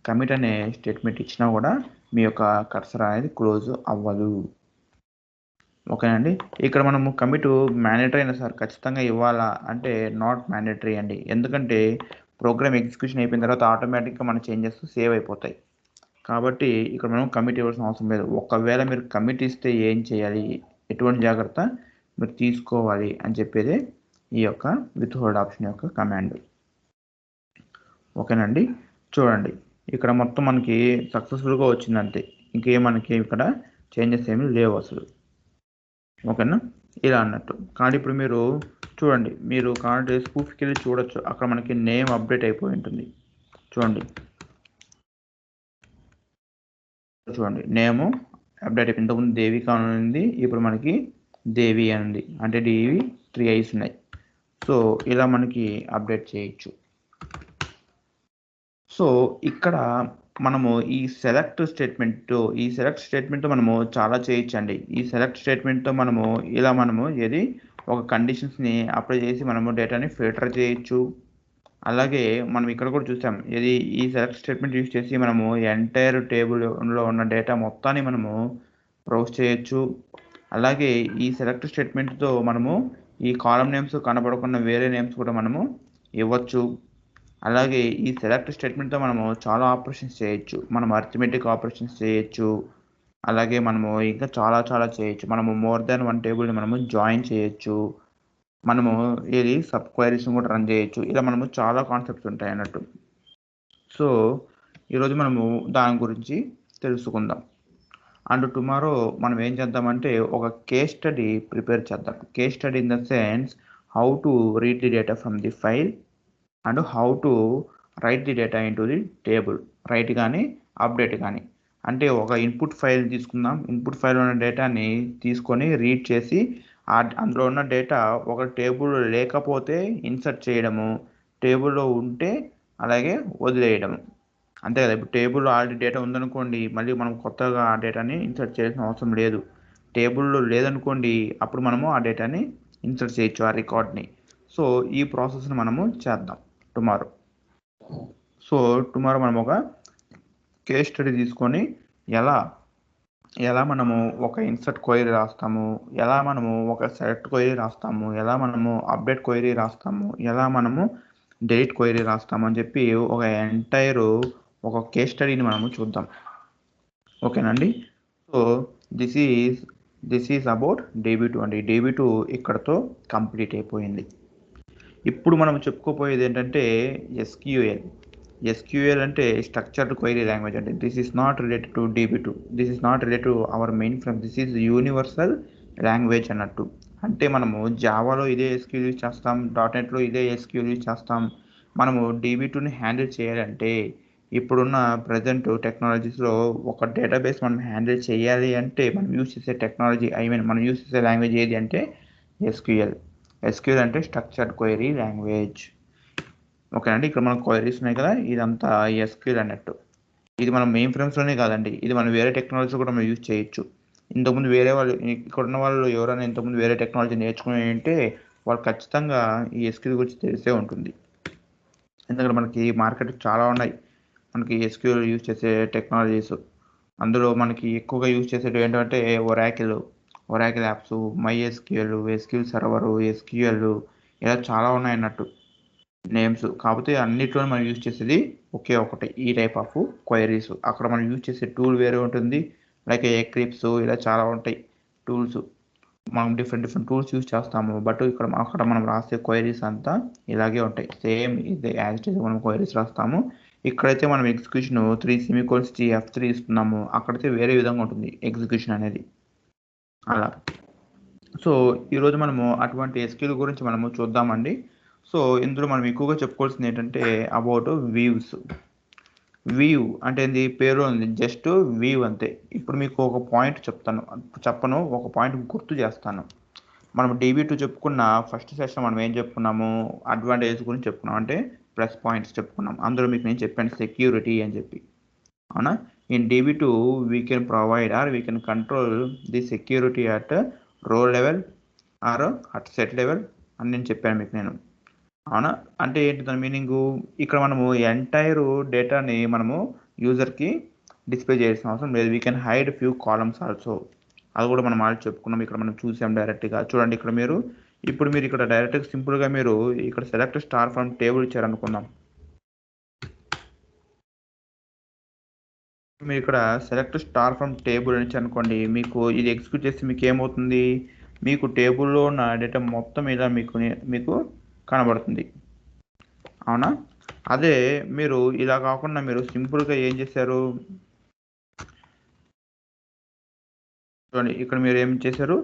కమిట్ అనే స్టేట్మెంట్ ఇచ్చినా కూడా మీ యొక్క కర్సర్ అనేది క్లోజ్ అవ్వదు. ఓకేనండి? ఇక్కడ మనము కమిట్ మ్యాండేటరీ అయినా సార్ ఖచ్చితంగా ఇవ్వాలా అంటే నాట్ మ్యాండేటరీ అండి. ఎందుకంటే ప్రోగ్రామ్ ఎగ్జిక్యూషన్ అయిపోయిన తర్వాత ఆటోమేటిక్గా మన చేంజెస్ సేవ్ అయిపోతాయి. కాబట్టి ఇక్కడ మనం కమిట్ ఇవ్వాల్సిన అవసరం లేదు. ఒకవేళ మీరు కమిట్ ఇస్తే ఏం చేయాలి, ఎటువంటి జాగ్రత్త, మీరు తీసుకోవాలి అని చెప్పేదే ఈ యొక్క విత్హోల్డ్ ఆప్షన్ యొక్క కమాండ్. ఓకేనండి. చూడండి ఇక్కడ మొత్తం మనకి సక్సెస్ఫుల్గా వచ్చిందంతే, ఇంకేం మనకి ఇక్కడ చేంజెస్ ఏమీ లేవు అసలు. ఓకేనా, ఇలా అన్నట్టు. కానీ ఇప్పుడు మీరు చూడండి, మీరు కావాలంటే స్పూఫ్కి వెళ్ళి చూడొచ్చు, అక్కడ మనకి నేమ్ అప్డేట్ అయిపోయి ఉంటుంది. చూడండి నేము అప్డేట్ అయిపోయి, ఇంతకుముందు దేవిక అని ఉంది, ఇప్పుడు మనకి దేవి అని ఉంది, అంటే డివి 3 ఐస్ ఉన్నాయి. సో ఇలా మనకి అప్డేట్ చేయొచ్చు. సో ఇక్కడ మనము ఈ సెలెక్ట్ స్టేట్మెంట్ మనము చాలా చేయొచ్చండి. ఈ సెలెక్ట్ స్టేట్మెంట్తో మనము ఇలా ఏది ఒక కండిషన్స్ని అప్లై చేసి మనము డేటాని ఫిల్టర్ చేయొచ్చు. అలాగే మనం ఇక్కడ కూడా చూసాం, ఏది ఈ సెలెక్ట్ స్టేట్మెంట్ యూజ్ చేసి మనము ఎంటైర్ టేబుల్లో ఉన్న డేటా మొత్తాన్ని మనము బ్రౌజ్ చేయొచ్చు. అలాగే ఈ సెలెక్ట్ స్టేట్మెంట్తో మనము ఈ కాలమ్ నేమ్స్ కనబడకుండా వేరే నేమ్స్ కూడా మనము ఇవ్వచ్చు. అలాగే ఈ సెలెక్ట్ స్టేట్మెంట్తో మనము చాలా ఆపరేషన్స్ చేయొచ్చు. మనం అర్థమెటిక్ ఆపరేషన్స్ చేయొచ్చు. అలాగే మనము ఇంకా చాలా చేయొచ్చు. మనము మోర్ దాన్ 1 టేబుల్ని మనము జాయిన్ చేయొచ్చు. మనము ఇది సబ్ క్వైరీస్ని కూడా రన్ చేయొచ్చు. ఇలా మనము చాలా కాన్సెప్ట్స్ ఉంటాయి అన్నట్టు. సో ఈరోజు మనము దాని గురించి తెలుసుకుందాం. అండ్ టుమారో మనం ఏం చేద్దామంటే ఒక కేస్ స్టడీ ప్రిపేర్ చేద్దాం. Case study in the sense how to read the data from the file and how to right the data into the table, right కానీ అప్డేట్ కానీ. అంటే ఒక ఇన్పుట్ ఫైల్ తీసుకుందాం, ఇన్పుట్ ఫైల్ ఉన్న డేటాని తీసుకొని read చేసి అందులో ఉన్న డేటా ఒక టేబుల్ లేకపోతే ఇన్సర్ట్ చేయడము, టేబుల్లో ఉంటే అలాగే వదిలేయడము, అంతే కదా. ఇప్పుడు టేబుల్లో ఆల్రెడీ డేటా ఉందనుకోండి, మళ్ళీ మనం కొత్తగా ఆ డేటాని ఇన్సర్ట్ చేయాల్సిన అవసరం లేదు. టేబుల్లో లేదనుకోండి, అప్పుడు మనము ఆ డేటాని ఇన్సర్ట్ చేయొచ్చు, ఆ రికార్డ్ని. సో ఈ ప్రాసెస్ని మనము చేద్దాం టుమారో. సో టుమారో మనం ఒక కేస్ స్టడీ తీసుకొని ఎలా మనము ఒక ఇన్సర్ట్ క్వైరీ రాస్తాము, ఎలా మనము ఒక సెలెక్ట్ క్వైరీ రాస్తాము, ఎలా మనము అప్డేట్ క్వైరీ రాస్తాము, ఎలా మనము డెలీట్ క్వైరీ రాస్తాము అని చెప్పి ఒక ఎంటైర్ ఒక కేస్ స్టడీని మనము చూద్దాం. ఓకేనండి. So this is about DB2 అండి. DB2 ఇక్కడతో కంప్లీట్ అయిపోయింది. ఇప్పుడు మనం చెప్పుకోపోయేది ఏంటంటే SQL అంటే స్ట్రక్చర్డ్ క్వైరీ లాంగ్వేజ్ అండి. This is not related to DB2. This is not related to our main frame. This is universal language అన్నట్టు. అంటే మనము జావాలో ఇదే SQL యూజ్ చేస్తాం, .NETలో ఇదే SQL యూజ్ చేస్తాం. మనము DB2ని హ్యాండిల్ చేయాలంటే ఇప్పుడున్న ప్రజెంట్ టెక్నాలజీస్లో ఒక డేటాబేస్ మనం హ్యాండిల్ చేయాలి అంటే మనం యూజ్ చేసే టెక్నాలజీ, మనం యూజ్ చేసే లాంగ్వేజ్ ఏది అంటే SQL అంటే స్ట్రక్చర్డ్ క్వైరీ లాంగ్వేజ్. ఓకేనండి. ఇక్కడ మనకు క్వైరీస్ ఉన్నాయి కదా, ఇదంతా SQL అన్నట్టు. ఇది మనం మెయిన్ ఫ్రేమ్స్లోనే కాదండి, ఇది మనం వేరే టెక్నాలజీ కూడా మనం యూజ్ చేయొచ్చు. ఇంతకుముందు వేరే వాళ్ళు, ఇక్కడ ఉన్న వాళ్ళు ఎవరైనా ఇంతకుముందు వేరే టెక్నాలజీ నేర్చుకుని ఉంటే వాళ్ళు ఖచ్చితంగా ఈ SQL గురించి తెలిసే ఉంటుంది. ఎందుకంటే మనకి మార్కెట్ చాలా ఉన్నాయి మనకి SQL యూజ్ చేసే టెక్నాలజీస్. అందులో మనకి ఎక్కువగా యూజ్ చేసేవి ఏంటంటే Oracle apps, MySQL, SQL server, SQL, ఇలా చాలా ఉన్నాయి అన్నట్టు నేమ్స్. కాకపోతే అన్నిట్లో మనం యూజ్ చేసేది ఒకే ఒకటి, ఈ టైప్ ఆఫ్ క్వైరీస్. అక్కడ మనం యూజ్ చేసే టూల్ వేరే ఉంటుంది, లైక్ ఎక్లిప్స్, ఇలా చాలా ఉంటాయి టూల్స్. మనం డిఫరెంట్ టూల్స్ యూజ్ చేస్తాము. బట్ అక్కడ మనం రాసే క్వైరీస్ అంతా ఇలాగే ఉంటాయి, సేమ్ ఇదే యాజ్ ఇట్ ఈజ్ మనం క్వైరీస్ రాస్తాము. ఇక్కడైతే మనం ఎగ్జిక్యూషన్ 3 సెమీకోల్స్ F3 ఇస్తున్నాము, అక్కడైతే వేరే విధంగా ఉంటుంది ఎగ్జిక్యూషన్ అనేది, అలా. సో ఈరోజు మనము అటువంటి SQL గురించి మనము చూద్దామండి. సో ఇందులో మనం ఎక్కువగా చెప్పుకోవాల్సింది ఏంటంటే అబౌట్ వీవ్స్. వీవ్ అంటే ఏంది, పేరు ఉంది, జస్ట్ వీవ్ అంతే. ఇప్పుడు మీకు ఒక పాయింట్ చెప్పను, ఒక పాయింట్ గుర్తు చేస్తాను. మనం DB2 చెప్పుకున్న ఫస్ట్ సెషన్ మనం ఏం చెప్పుకున్నాము, అడ్వాంటేజ్ గురించి చెప్పుకున్నాం, అంటే ప్లస్ పాయింట్స్ చెప్పుకున్నాం. అందులో మీకు నేను చెప్పాను సెక్యూరిటీ అని చెప్పి, అవునా. In DB2 we can provide or we can control the security at row level or at set level అని నేను చెప్పాను మీకు నేను, అవునా. అంటే ఏంటి దాని మీనింగు, ఇక్కడ మనము ఎంటైర్ డేటాని మనము యూజర్కి డిస్ప్లే చేయాల్సిన అవసరం లేదు. We can hide few columns also, అది కూడా మనం ఆల్రెడీ చెప్పుకున్నాం. ఇక్కడ మనం చూసాం డైరెక్ట్గా. చూడండి ఇక్కడ ఇప్పుడు మీరు ఇక్కడ డైరెక్ట్గా సింపుల్గా మీరు ఇక్కడ సెలెక్ట్ స్టార్ ఫ్రమ్ టేబుల్ ఇచ్చారనుకుందాం. మీరు ఇక్కడ సెలెక్ట్ స్టార్ ఫ్రమ్ టేబుల్ అని అనుకోండి, మీకు ఇది ఎగ్జిక్యూట్ చేస్తే మీకు ఏమవుతుంది, మీకు టేబుల్లో ఉన్న డేటా మొత్తం ఇలా మీకు కనబడుతుంది. అవునా? అదే మీరు ఇలా కాకుండా మీరు సింపుల్గా ఏం చేశారు చూడండి, ఇక్కడ మీరు ఏం చేశారు,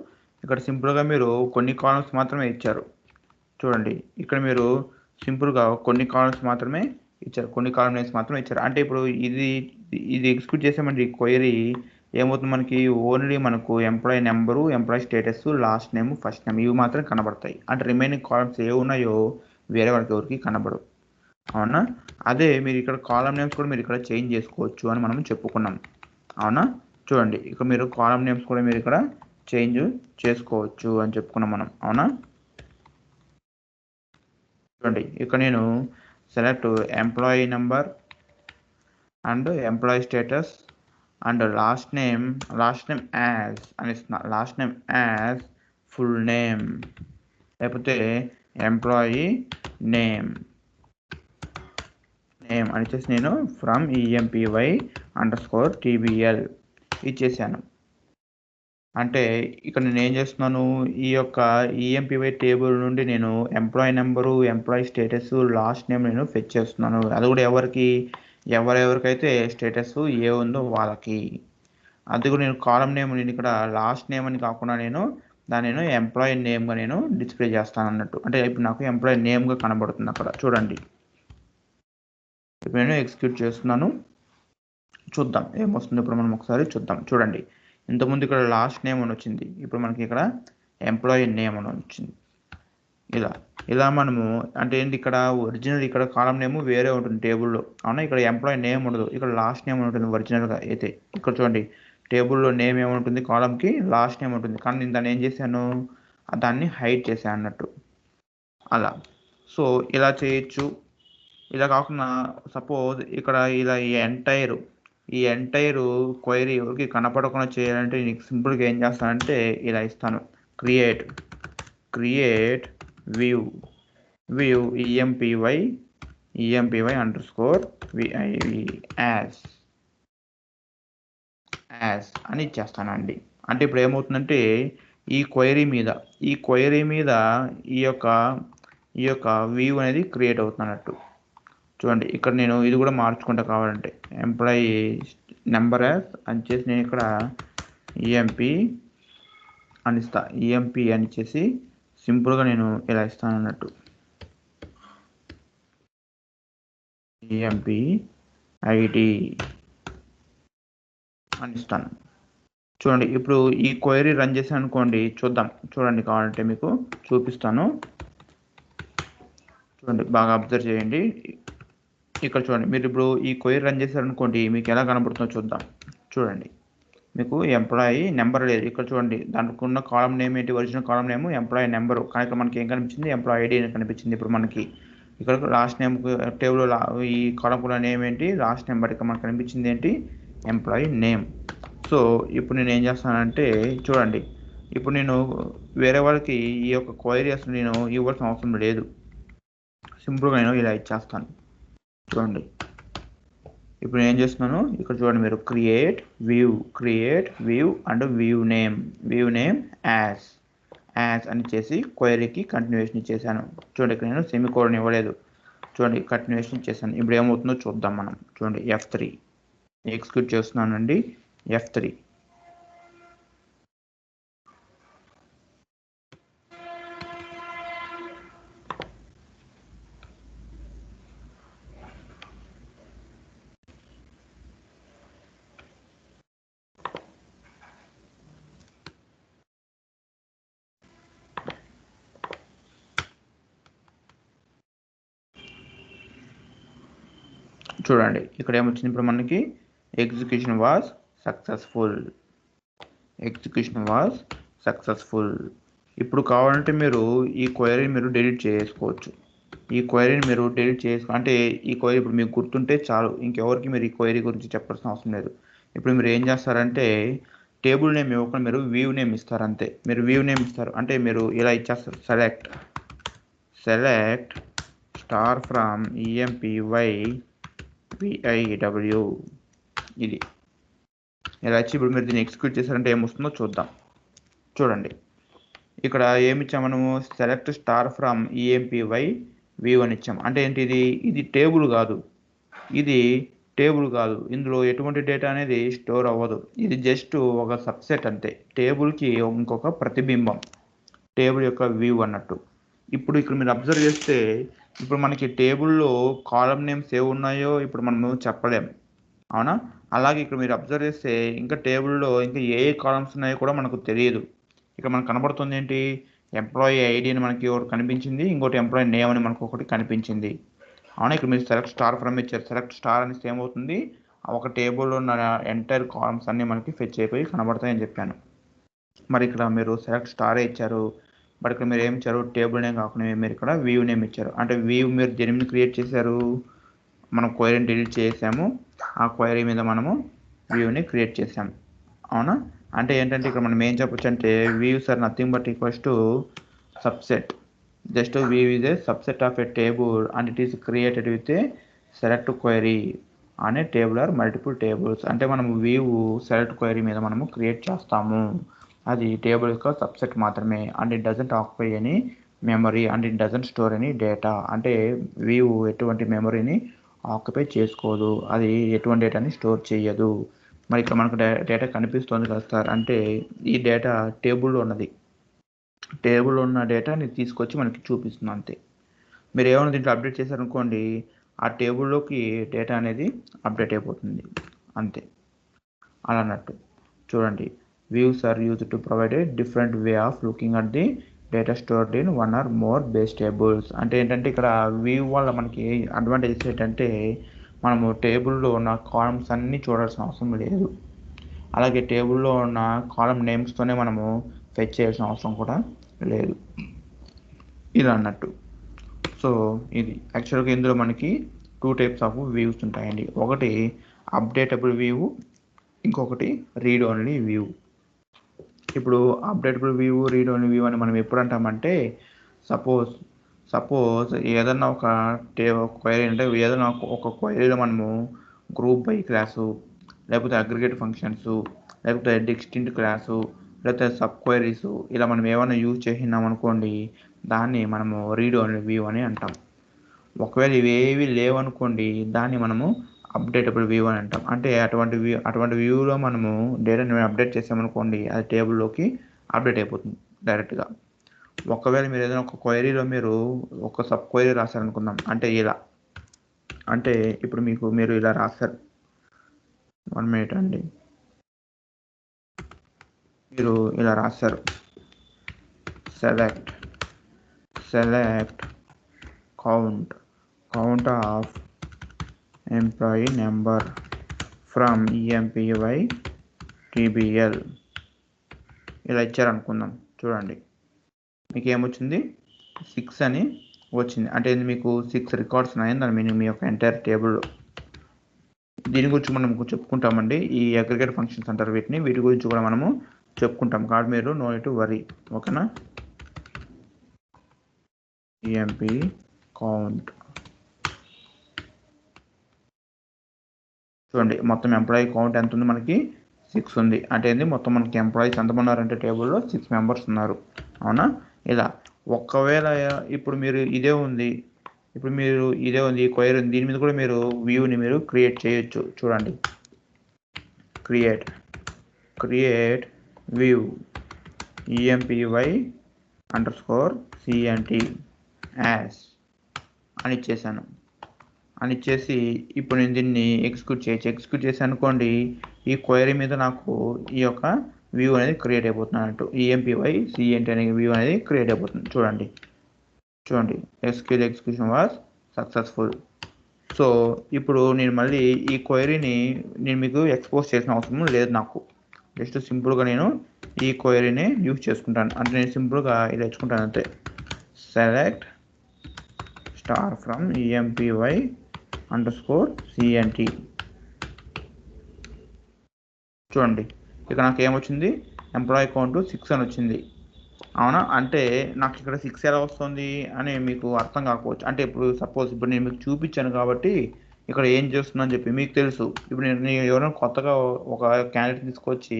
ఇక్కడ సింపుల్గా మీరు కొన్ని కాలమ్స్ మాత్రమే ఇచ్చారు. చూడండి, ఇక్కడ మీరు సింపుల్గా కొన్ని కాలమ్స్ మాత్రమే ఇచ్చారు, కొన్ని కాలమ్ నేమ్స్ మాత్రమే ఇచ్చారు. అంటే ఇప్పుడు ఇది ఎగ్జిక్యూట్ చేసామంటే ఈ క్వైరీ ఏమవుతుంది, మనకి ఓన్లీ మనకు employee number, employee status, last name, first name ఇవి మాత్రం కనబడతాయి. అంటే రిమైనింగ్ కాలమ్స్ ఏ ఉన్నాయో వేరే వాళ్ళకి ఎవరికి కనబడవు. అవునా? అదే మీరు ఇక్కడ కాలమ్ నేమ్స్ కూడా మీరు ఇక్కడ చేంజ్ చేసుకోవచ్చు అని మనం చెప్పుకున్నాం. అవునా? చూడండి, ఇక మీరు కాలమ్ నేమ్స్ కూడా మీరు ఇక్కడ చేంజ్ చేసుకోవచ్చు అని చెప్పుకున్నాం మనం. అవునా? చూడండి, ఇక్కడ నేను select employee number and employee status and last name as అని ఇస్తున్నా. Last name as full name, లేకపోతే ఎంప్లాయీ నేమ్ అని వచ్చేసి నేను ఫ్రమ్ EMPY_TBL ఇచ్చేసాను. అంటే ఇక్కడ నేను ఏం చేస్తున్నాను, ఈ యొక్క EMPY టేబుల్ నుండి నేను employee number, employee status, last name నేను ఫెచ్ చేస్తున్నాను. అది కూడా ఎవరెవరికైతే స్టేటస్ ఏ ఉందో వాళ్ళకి. అది కూడా నేను కాలమ్ నేమ్ నేను ఇక్కడ లాస్ట్ నేమ్ అని కాకుండా నేను ఎంప్లాయీ నేమ్గా నేను డిస్ప్లే చేస్తాను అన్నట్టు. అంటే ఇప్పుడు నాకు ఎంప్లాయీ నేమ్గా కనబడుతుంది అక్కడ. చూడండి, ఇప్పుడు నేను ఎగ్జిక్యూట్ చేస్తున్నాను, చూద్దాం ఏమొస్తుంది. ఇప్పుడు మనం ఒకసారి చూద్దాం. చూడండి, ఇంతకుముందు ఇక్కడ లాస్ట్ నేమ్ అని వచ్చింది, ఇప్పుడు మనకి ఇక్కడ ఎంప్లాయీ నేమ్ అని వచ్చింది. ఇలా మనము అంటే ఏంటి, ఇక్కడ ఒరిజినల్ ఇక్కడ కాలమ్ నేమ్ వేరే ఉంటుంది టేబుల్లో. అవునా? ఇక్కడ ఎంప్లాయీ నేమ్ ఉండదు, ఇక్కడ లాస్ట్ నేమ్ ఉంటుంది ఒరిజినల్గా అయితే. ఇక్కడ చూడండి, టేబుల్లో నేమ్ ఏముంటుంది, కాలమ్కి లాస్ట్ నేమ్ ఉంటుంది. కానీ నేను దాన్ని ఏం చేశాను, దాన్ని హైడ్ చేశాను అన్నట్టు. అలా సో ఇలా చేయొచ్చు. ఇలా కాకుండా సపోజ్ ఇక్కడ ఇలా ఈ ఎంటైర్ క్వైరీ ఎవరికి కనపడకుండా చేయాలంటే నీకు సింపుల్గా ఏం చేస్తానంటే ఇలా ఇస్తాను, క్రియేట్ వ్యూ EMPY యాజ్ అని ఇచ్చేస్తానండి. అంటే ఇప్పుడు ఏమవుతుందంటే ఈ క్వైరీ మీద ఈ యొక్క వ్యూ అనేది క్రియేట్ అవుతున్నట్టు. చూడండి, ఇక్కడ నేను ఇది కూడా మార్చుకుంటా కావాలంటే, ఎంప్లాయీ నెంబర్ యాజ్ అని చేసి నేను ఇక్కడ EMP అని ఇస్తా. EMP అని చేసి సింపుల్గా నేను ఇలా ఇస్తాను అన్నట్టు, EMPID అని ఇస్తాను. చూడండి, ఇప్పుడు ఈ క్వైరీ రన్ చేశాను అనుకోండి, చూడండి కావాలంటే మీకు చూపిస్తాను. చూడండి, బాగా అబ్జర్వ్ చేయండి. ఇక్కడ చూడండి, మీరు ఇప్పుడు ఈ క్వైరీ రన్ చేశారనుకోండి, మీకు ఎలా కనబడుతుందో చూద్దాం. చూడండి, మీకు ఎంప్లాయీ నెంబర్ లేదు. ఇక్కడ చూడండి, దానికి ఉన్న కాలమ్ నేమ్ ఏంటి, original column name employee number, కానీ ఇక్కడ మనకి ఏం కనిపించింది, ఎంప్లాయీ ID అని కనిపించింది. ఇప్పుడు మనకి ఇక్కడ లాస్ట్ నేమ్ టేబుల్లో ఈ కాలమ్ కూడా నేమ్ ఏంటి, లాస్ట్ నేమ్, బట్ ఇక్కడ మనకు కనిపించింది ఏంటి, ఎంప్లాయీ నేమ్. సో ఇప్పుడు నేను ఏం చేస్తానంటే చూడండి, ఇప్పుడు నేను వేరే వాళ్ళకి ఈ యొక్క క్వైరీ అసలు నేను ఇవ్వాల్సిన అవసరం లేదు. సింపుల్గా నేను ఇలా ఇచ్చేస్తాను. చూడండి, ఇప్పుడు నేను ఏం చేస్తున్నాను, ఇక్కడ చూడండి మీరు create view and view name as అని చేసి క్వైరీకి కంటిన్యూషన్ ఇచ్చేసాను. చూడండి, ఇక్కడ నేను సెమీకోలన్ ఇవ్వలేదు. చూడండి, కంటిన్యూషన్ ఇచ్చేసాను. ఇప్పుడు ఏమవుతుందో చూద్దాం మనం. చూడండి, F3 ఎగ్జిక్యూట్ చేస్తున్నానండి. F3 చూడండి, ఇక్కడ ఏమొచ్చింది, ఇప్పుడు మనకి ఎగ్జిక్యూషన్ వాజ్ సక్సెస్ఫుల్. ఇప్పుడు కావాలంటే మీరు ఈ క్వైరీని మీరు డిలీట్ చేసుకోవచ్చు. అంటే ఈ క్వైరీ ఇప్పుడు మీకు గుర్తుంటే చాలు, ఇంకెవరికి మీరు ఈ క్వైరీ గురించి చెప్పాల్సిన అవసరం లేదు. ఇప్పుడు మీరు ఏం చేస్తారంటే టేబుల్ నేమ్ ఇవ్వకుండా మీరు వ్యూ నేమ్ ఇస్తారు అంతే. మీరు వ్యూ నేమ్ ఇస్తారు అంటే మీరు ఇలా ఇచ్చేస్తారు, సెలెక్ట్ స్టార్ ఫ్రమ్ EMPY_VIW ఇది ఇలా వచ్చి ఇప్పుడు మీరు దీన్ని ఎగ్జిక్యూట్ చేశారంటే ఏమొస్తుందో చూద్దాం. చూడండి, ఇక్కడ ఏమి ఇచ్చాము మనము సెలెక్ట్ స్టార్ ఫ్రమ్ ఈఎంపీవై వ్యూ అని ఇచ్చాము. అంటే ఏంటి ఇది టేబుల్ కాదు, ఇందులో ఎటువంటి డేటా అనేది స్టోర్ అవ్వదు. ఇది జస్ట్ ఒక సబ్సెట్ అంతే, టేబుల్కి ఇంకొక ప్రతిబింబం, టేబుల్ యొక్క వ్యూ అన్నట్టు. ఇప్పుడు ఇక్కడ మీరు అబ్జర్వ్ చేస్తే ఇప్పుడు మనకి టేబుల్లో కాలం నేమ్స్ ఏ ఉన్నాయో ఇప్పుడు మనము చెప్పలేము, అవునా? అలాగే ఇక్కడ మీరు అబ్జర్వ్ చేస్తే ఇంకా టేబుల్లో ఇంకా ఏ కాలమ్స్ ఉన్నాయో కూడా మనకు తెలియదు. ఇక్కడ మనకు కనబడుతుంది ఏంటి, ఎంప్లాయీ ఐడి అని మనకి ఒకటి కనిపించింది, ఇంకోటి ఎంప్లాయీ నేమ్ అని మనకు ఒకటి కనిపించింది, అవునా? ఇక్కడ మీరు సెలెక్ట్ స్టార్ ఫ్రమ్ ఇచ్చారు, సెలెక్ట్ స్టార్ అని ఏమవుతుంది, ఒక టేబుల్లో ఉన్న ఎంటైర్ కాలమ్స్ అన్నీ మనకి ఫెచ్ అయిపోయి కనబడతాయని చెప్పాను. మరి ఇక్కడ మీరు సెలెక్ట్ స్టారే ఇచ్చారు, బట్ ఇక్కడ మీరు ఏమి ఇచ్చారు, టేబుల్ నేమ్ కాకుండా మీరు ఇక్కడ వ్యూ నేమ్ ఇచ్చారు. అంటే వ్యూ మీరు దేని క్రియేట్ చేశారు, మనం క్వైరీని డిలీట్ చేసాము, ఆ క్వైరీ మీద మనము వ్యూని క్రియేట్ చేసాము, అవునా? అంటే ఏంటంటే ఇక్కడ మనం ఏం చెప్పొచ్చు అంటే views are nothing but equals to subset, just view is a subset of a table and it is created with a select query అనే టేబుల్ ఆర్ మల్టిపుల్ టేబుల్స్. అంటే మనం వ్యూ సెలెక్ట్ క్వైరీ మీద మనము క్రియేట్ చేస్తాము, అది table యొక్క subset మాత్రమే. And it doesn't occupy any memory and it doesn't store any data. అంటే వ్యూ ఎటువంటి మెమరీని ఆక్యుపై చేసుకోదు, అది ఎటువంటి డేటాని స్టోర్ చేయదు. మరి ఇక్కడ మనకు డేటా కనిపిస్తుంది కదా సార్, అంటే ఈ డేటా టేబుల్లో ఉన్నది, టేబుల్లో ఉన్న డేటాని తీసుకొచ్చి మనకి చూపిస్తుంది అంతే. మీరు ఏమైనా దీంట్లో అప్డేట్ చేశారనుకోండి, ఆ టేబుల్లోకి డేటా అనేది అప్డేట్ అయిపోతుంది అంతే, అలా అన్నట్టు. చూడండి, views are used to provide a different way of looking at the data stored in one or more base tables. అంటే ఏంటంటే ఇక్కడ వ్యూ వల్ల మనకి అడ్వాంటేజెస్ ఏంటంటే మనము టేబుల్లో ఉన్న కాలమ్స్ అన్నీ చూడాల్సిన అవసరం లేదు, అలాగే టేబుల్లో ఉన్న కాలమ్ నేమ్స్తోనే మనము ఫెచ్ చేయాల్సిన అవసరం కూడా లేదు, ఇలా అన్నట్టు. సో ఇది యాక్చువల్గా ఇందులో మనకి 2 టైప్స్ ఆఫ్ వ్యూస్ ఉంటాయండి, ఒకటి అప్డేటబుల్ వ్యూ, ఇంకొకటి రీడ్ ఓన్లీ వ్యూ. ఇప్పుడు అప్డేటబుల్ వ్యూ, రీడ్ ఓన్లీ వ్యూ అని మనం ఎప్పుడు అంటామంటే సపోజ్ ఏదన్నా ఒక క్వైరీ అంటే ఏదైనా ఒక క్వైరీలో మనము గ్రూప్ బై క్లాసు, లేకపోతే అగ్రిగేట్ ఫంక్షన్స్, లేకపోతే డిస్టింక్ట్ క్లాసు, లేకపోతే సబ్ క్వైరీస్, ఇలా మనం ఏమైనా యూజ్ చేసినాం అనుకోండి, దాన్ని మనము రీడ్ ఓన్లీ వ్యూ అని అంటాం. ఒకవేళ ఇవేవి లేవనుకోండి, దాన్ని మనము అప్డేటబుల్ వ్యూ అని అంటాం. అంటే అటువంటి వ్యూలో మనము డేటాని అప్డేట్ చేసామనుకోండి, అది టేబుల్లోకి అప్డేట్ అయిపోతుంది డైరెక్ట్గా. ఒకవేళ మీరు ఏదైనా ఒక క్వైరీలో మీరు ఒక సబ్ క్వైరీ రాశారనుకుందాం, అంటే ఇలా, అంటే ఇప్పుడు మీరు ఇలా రాశారు, 1 minute అండి, మీరు ఇలా రాశారు, select count of employee number from EMPY TBL, ఇలా ఇచ్చారనుకుందాం. చూడండి, మీకు ఏమొచ్చింది, 6 అని వచ్చింది. అంటే మీకు 6 రికార్డ్స్ ఉన్నాయని దాని మీనింగ్ మీ యొక్క ఎంటైర్ టేబుల్. దీని గురించి మనం చెప్పుకుంటామండి, ఈ అగ్రిగేట్ ఫంక్షన్స్ అంటారు వీటి గురించి కూడా మనము చెప్పుకుంటాం, కాబట్టి మీరు నో నీడ్ టు వరీ, ఓకేనా? ఈఎంపీ కౌంట్, చూడండి మొత్తం ఎంప్లాయీ కౌంట్ ఎంత ఉంది, మనకి 6 ఉంది. అంటే ఏంది, మొత్తం మనకి ఎంప్లాయీస్ ఎంతమంది ఉన్నారంటే టేబుల్లో 6 మెంబర్స్ ఉన్నారు, అవునా? ఇలా ఒకవేళ ఇప్పుడు మీరు ఇదే ఉంది ఈ క్వైరీ ఉంది, దీని మీద కూడా మీరు వ్యూని మీరు క్రియేట్ చేయొచ్చు. చూడండి, క్రియేట్ వ్యూ EMPY_CNT యాజ్ అని ఇచ్చేసాను. అని ఇచ్చేసి ఇప్పుడు నేను దీన్ని ఎగ్జిక్యూట్ చేసి అనుకోండి, ఈ క్వైరీ మీద నాకు ఈ యొక్క వ్యూ అనేది క్రియేట్ అయిపోతుంది అన్నట్టు, EMPY_CNT అనే వ్యూ అనేది క్రియేట్ అయిపోతుంది. చూడండి SQL execution was successful. So ఇప్పుడు నేను మళ్ళీ ఈ క్వైరీని నేను మీకు ఎక్స్పోజ్ చేసిన అవసరం లేదు, నాకు జస్ట్ సింపుల్గా నేను ఈ క్వైరీని యూజ్ చేసుకుంటాను. అంటే నేను సింపుల్గా ఇలా తెచ్చుకుంటాను అంతే, సెలెక్ట్ స్టార్ ఫ్రమ్ EMPY_CNT. చూడండి, ఇక నాకు ఏమొచ్చింది, ఎంప్లాయీ కౌంట్ 6 అని వచ్చింది, అవునా? అంటే నాకు ఇక్కడ 6 ఎలా వస్తుంది అని మీకు అర్థం కాకపోవచ్చు. అంటే ఇప్పుడు సపోజ్ ఇప్పుడు నేను మీకు చూపించాను కాబట్టి ఇక్కడ ఏం చేస్తుందని చెప్పి మీకు తెలుసు. ఇప్పుడు నేను ఎవరైనా కొత్తగా ఒక క్యాండిడేట్ తీసుకొచ్చి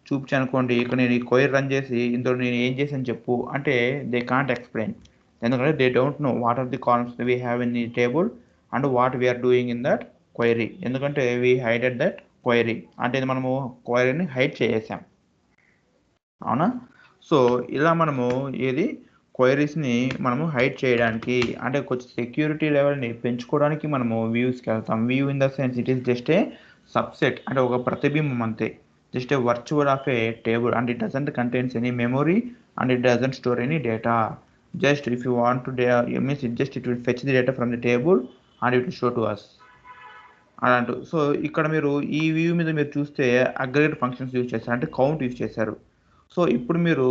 చూపించనుకోండి, ఇక్కడ నేను ఈ క్వైరీ రన్ చేసి ఇందులో నేను ఏం చేశాను చెప్పు అంటే దే కాంట్ ఎక్స్ప్లెయిన్. ఎందుకంటే they don't know what are the columns we have in the table and what we are doing in that query. ఎందుకంటే వీ హైడెడ్ దట్ క్వైరీ అంటే మనము క్వైరీని హైడ్ చేసాం, అవునా? సో ఇలా మనము ఏది క్వైరీస్ని మనము హైడ్ చేయడానికి అంటే కొంచెం సెక్యూరిటీ లెవెల్ని పెంచుకోవడానికి మనము వ్యూస్కి వెళ్తాం. View in the sense it is just a subset అంటే ఒక ప్రతిబింబం అంతే, just a virtual of a table and it doesn't contains any memory and it doesn't store any data. Just if you want to means it will fetch the data from the table and it will show to us అన్నట్టు. So ఇక్కడ మీరు ఈ view మీద మీరు చూస్తే aggregate functions use చేశారు అంటే count use చేశారు. సో ఇప్పుడు మీరు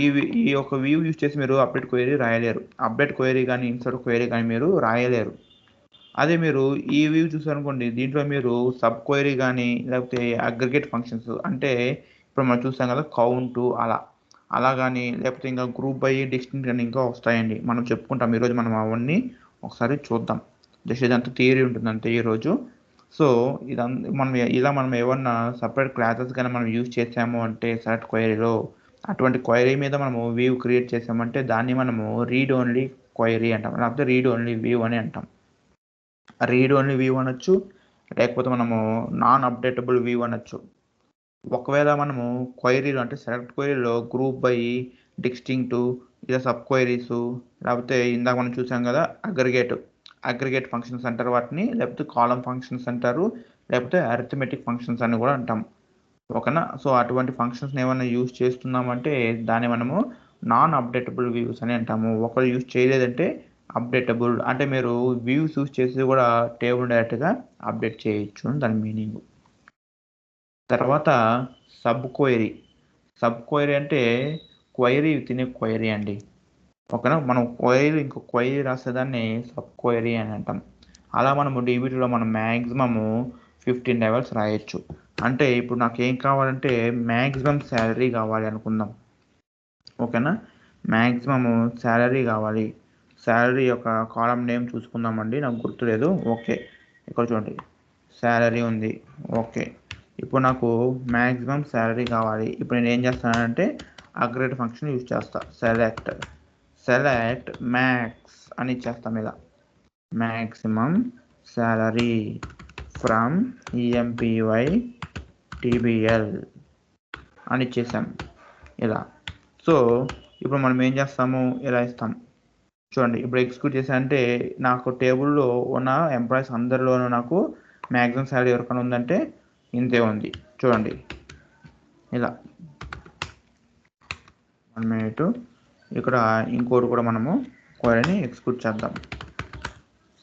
ఈ యొక్క వ్యూ యూజ్ చేసి మీరు అప్డేట్ క్వైరీ రాయలేరు, అప్డేట్ క్వైరీ కానీ ఇన్సర్ట్ క్వైరీ కానీ మీరు రాయలేరు. అదే మీరు ఈ వ్యూ చూసారనుకోండి, దీంట్లో మీరు సబ్ క్వైరీ కానీ లేకపోతే అగ్రిగేట్ ఫంక్షన్స్ అంటే ఇప్పుడు మనం చూసాం కదా కౌంటు అలా కానీ లేకపోతే ఇంకా గ్రూప్ బై డిస్టింక్ట్ కానీ ఇంకా వస్తాయండి. మనం చెప్పుకుంటాం ఈరోజు, మనం అవన్నీ ఒకసారి చూద్దాం. జస్ట్ ఇదంతా థియరీ ఉంటుంది అంతే ఈరోజు. సో మనం ఏమన్నా సపరేట్ క్లాసెస్ కానీ మనం యూజ్ చేసాము అంటే సెలెక్ట్ క్వైరీలో అటువంటి క్వైరీ మీద మనము వ్యూ క్రియేట్ చేసామంటే దాన్ని మనము రీడ్ ఓన్లీ క్వైరీ అంటాం, లేకపోతే రీడ్ ఓన్లీ వ్యూ అని అంటాం. రీడ్ ఓన్లీ వ్యూ అనొచ్చు, లేకపోతే మనము నాన్ అప్డేటబుల్ వ్యూ అనొచ్చు. ఒకవేళ మనము క్వైరీలో అంటే సెలెక్ట్ క్వైరీలో గ్రూప్ బై డిస్టింక్ట్ ఇలా సబ్ క్వైరీస్ లేకపోతే ఇందాక మనం చూసాం కదా అగ్రిగేట్ ఫంక్షన్స్ అంటారు వాటిని, లేకపోతే కాలమ్ ఫంక్షన్స్ అంటారు, లేకపోతే అరిథమెటిక్ ఫంక్షన్స్ అని కూడా అంటాం, ఓకేనా? సో అటువంటి ఫంక్షన్స్ని ఏమైనా యూజ్ చేస్తున్నామంటే దాన్ని మనము నాన్ అప్డేటబుల్ వ్యూస్ అని అంటాము. ఒకరు యూజ్ చేయలేదంటే అప్డేటబుల్ అంటే మీరు వ్యూస్ యూజ్ చేసి కూడా టేబుల్ డైరెక్ట్గా అప్డేట్ చేయొచ్చు అని దాని మీనింగ్. తర్వాత సబ్ క్వైరీ అంటే క్వైరీ విత్ క్వైరీ అండి, ఓకేనా? మనం ఇంకో క్వైరీ రాసేదాన్ని సబ్ క్వైరీ అని అంటాం. అలా మనము డీబీటీలో మనం మ్యాక్సిమము 15 లెవెల్స్ రాయొచ్చు. అంటే ఇప్పుడు నాకు ఏం కావాలంటే మ్యాక్సిమం శాలరీ కావాలి అనుకుందాం, ఓకేనా? మ్యాక్సిమము శాలరీ కావాలి. శాలరీ యొక్క కాలం నేమ్ చూసుకుందామండి, నాకు గుర్తులేదు. ఓకే, ఇక్కడ చూడండి శాలరీ ఉంది. ఓకే, ఇప్పుడు నాకు మ్యాక్సిమం శాలరీ కావాలి. ఇప్పుడు నేను ఏం చేస్తానంటే అగ్రిగేట్ ఫంక్షన్ యూజ్ చేస్తా. సెలెక్ట్ మ్యాక్స్ అని ఇచ్చేస్తాం. ఇలా maximum salary from EMPY TBL అని ఇచ్చేసాం ఇలా. సో ఇప్పుడు మనం ఏం చేస్తాము, ఇలా ఇస్తాం. చూడండి ఇప్పుడు ఎగ్జిక్యూట్ చేశానంటే నాకు టేబుల్లో ఉన్న ఎంప్లాయీస్ అందరిలోనూ నాకు మ్యాక్సిమం శాలరీ ఎవరికైనా ఉందంటే ఇంతే ఉంది. చూడండి ఇలా 1 minute. ఇక్కడ ఇంకోటి కూడా మనము క్వైరీని ఎగ్జిక్యూట్ చేద్దాం.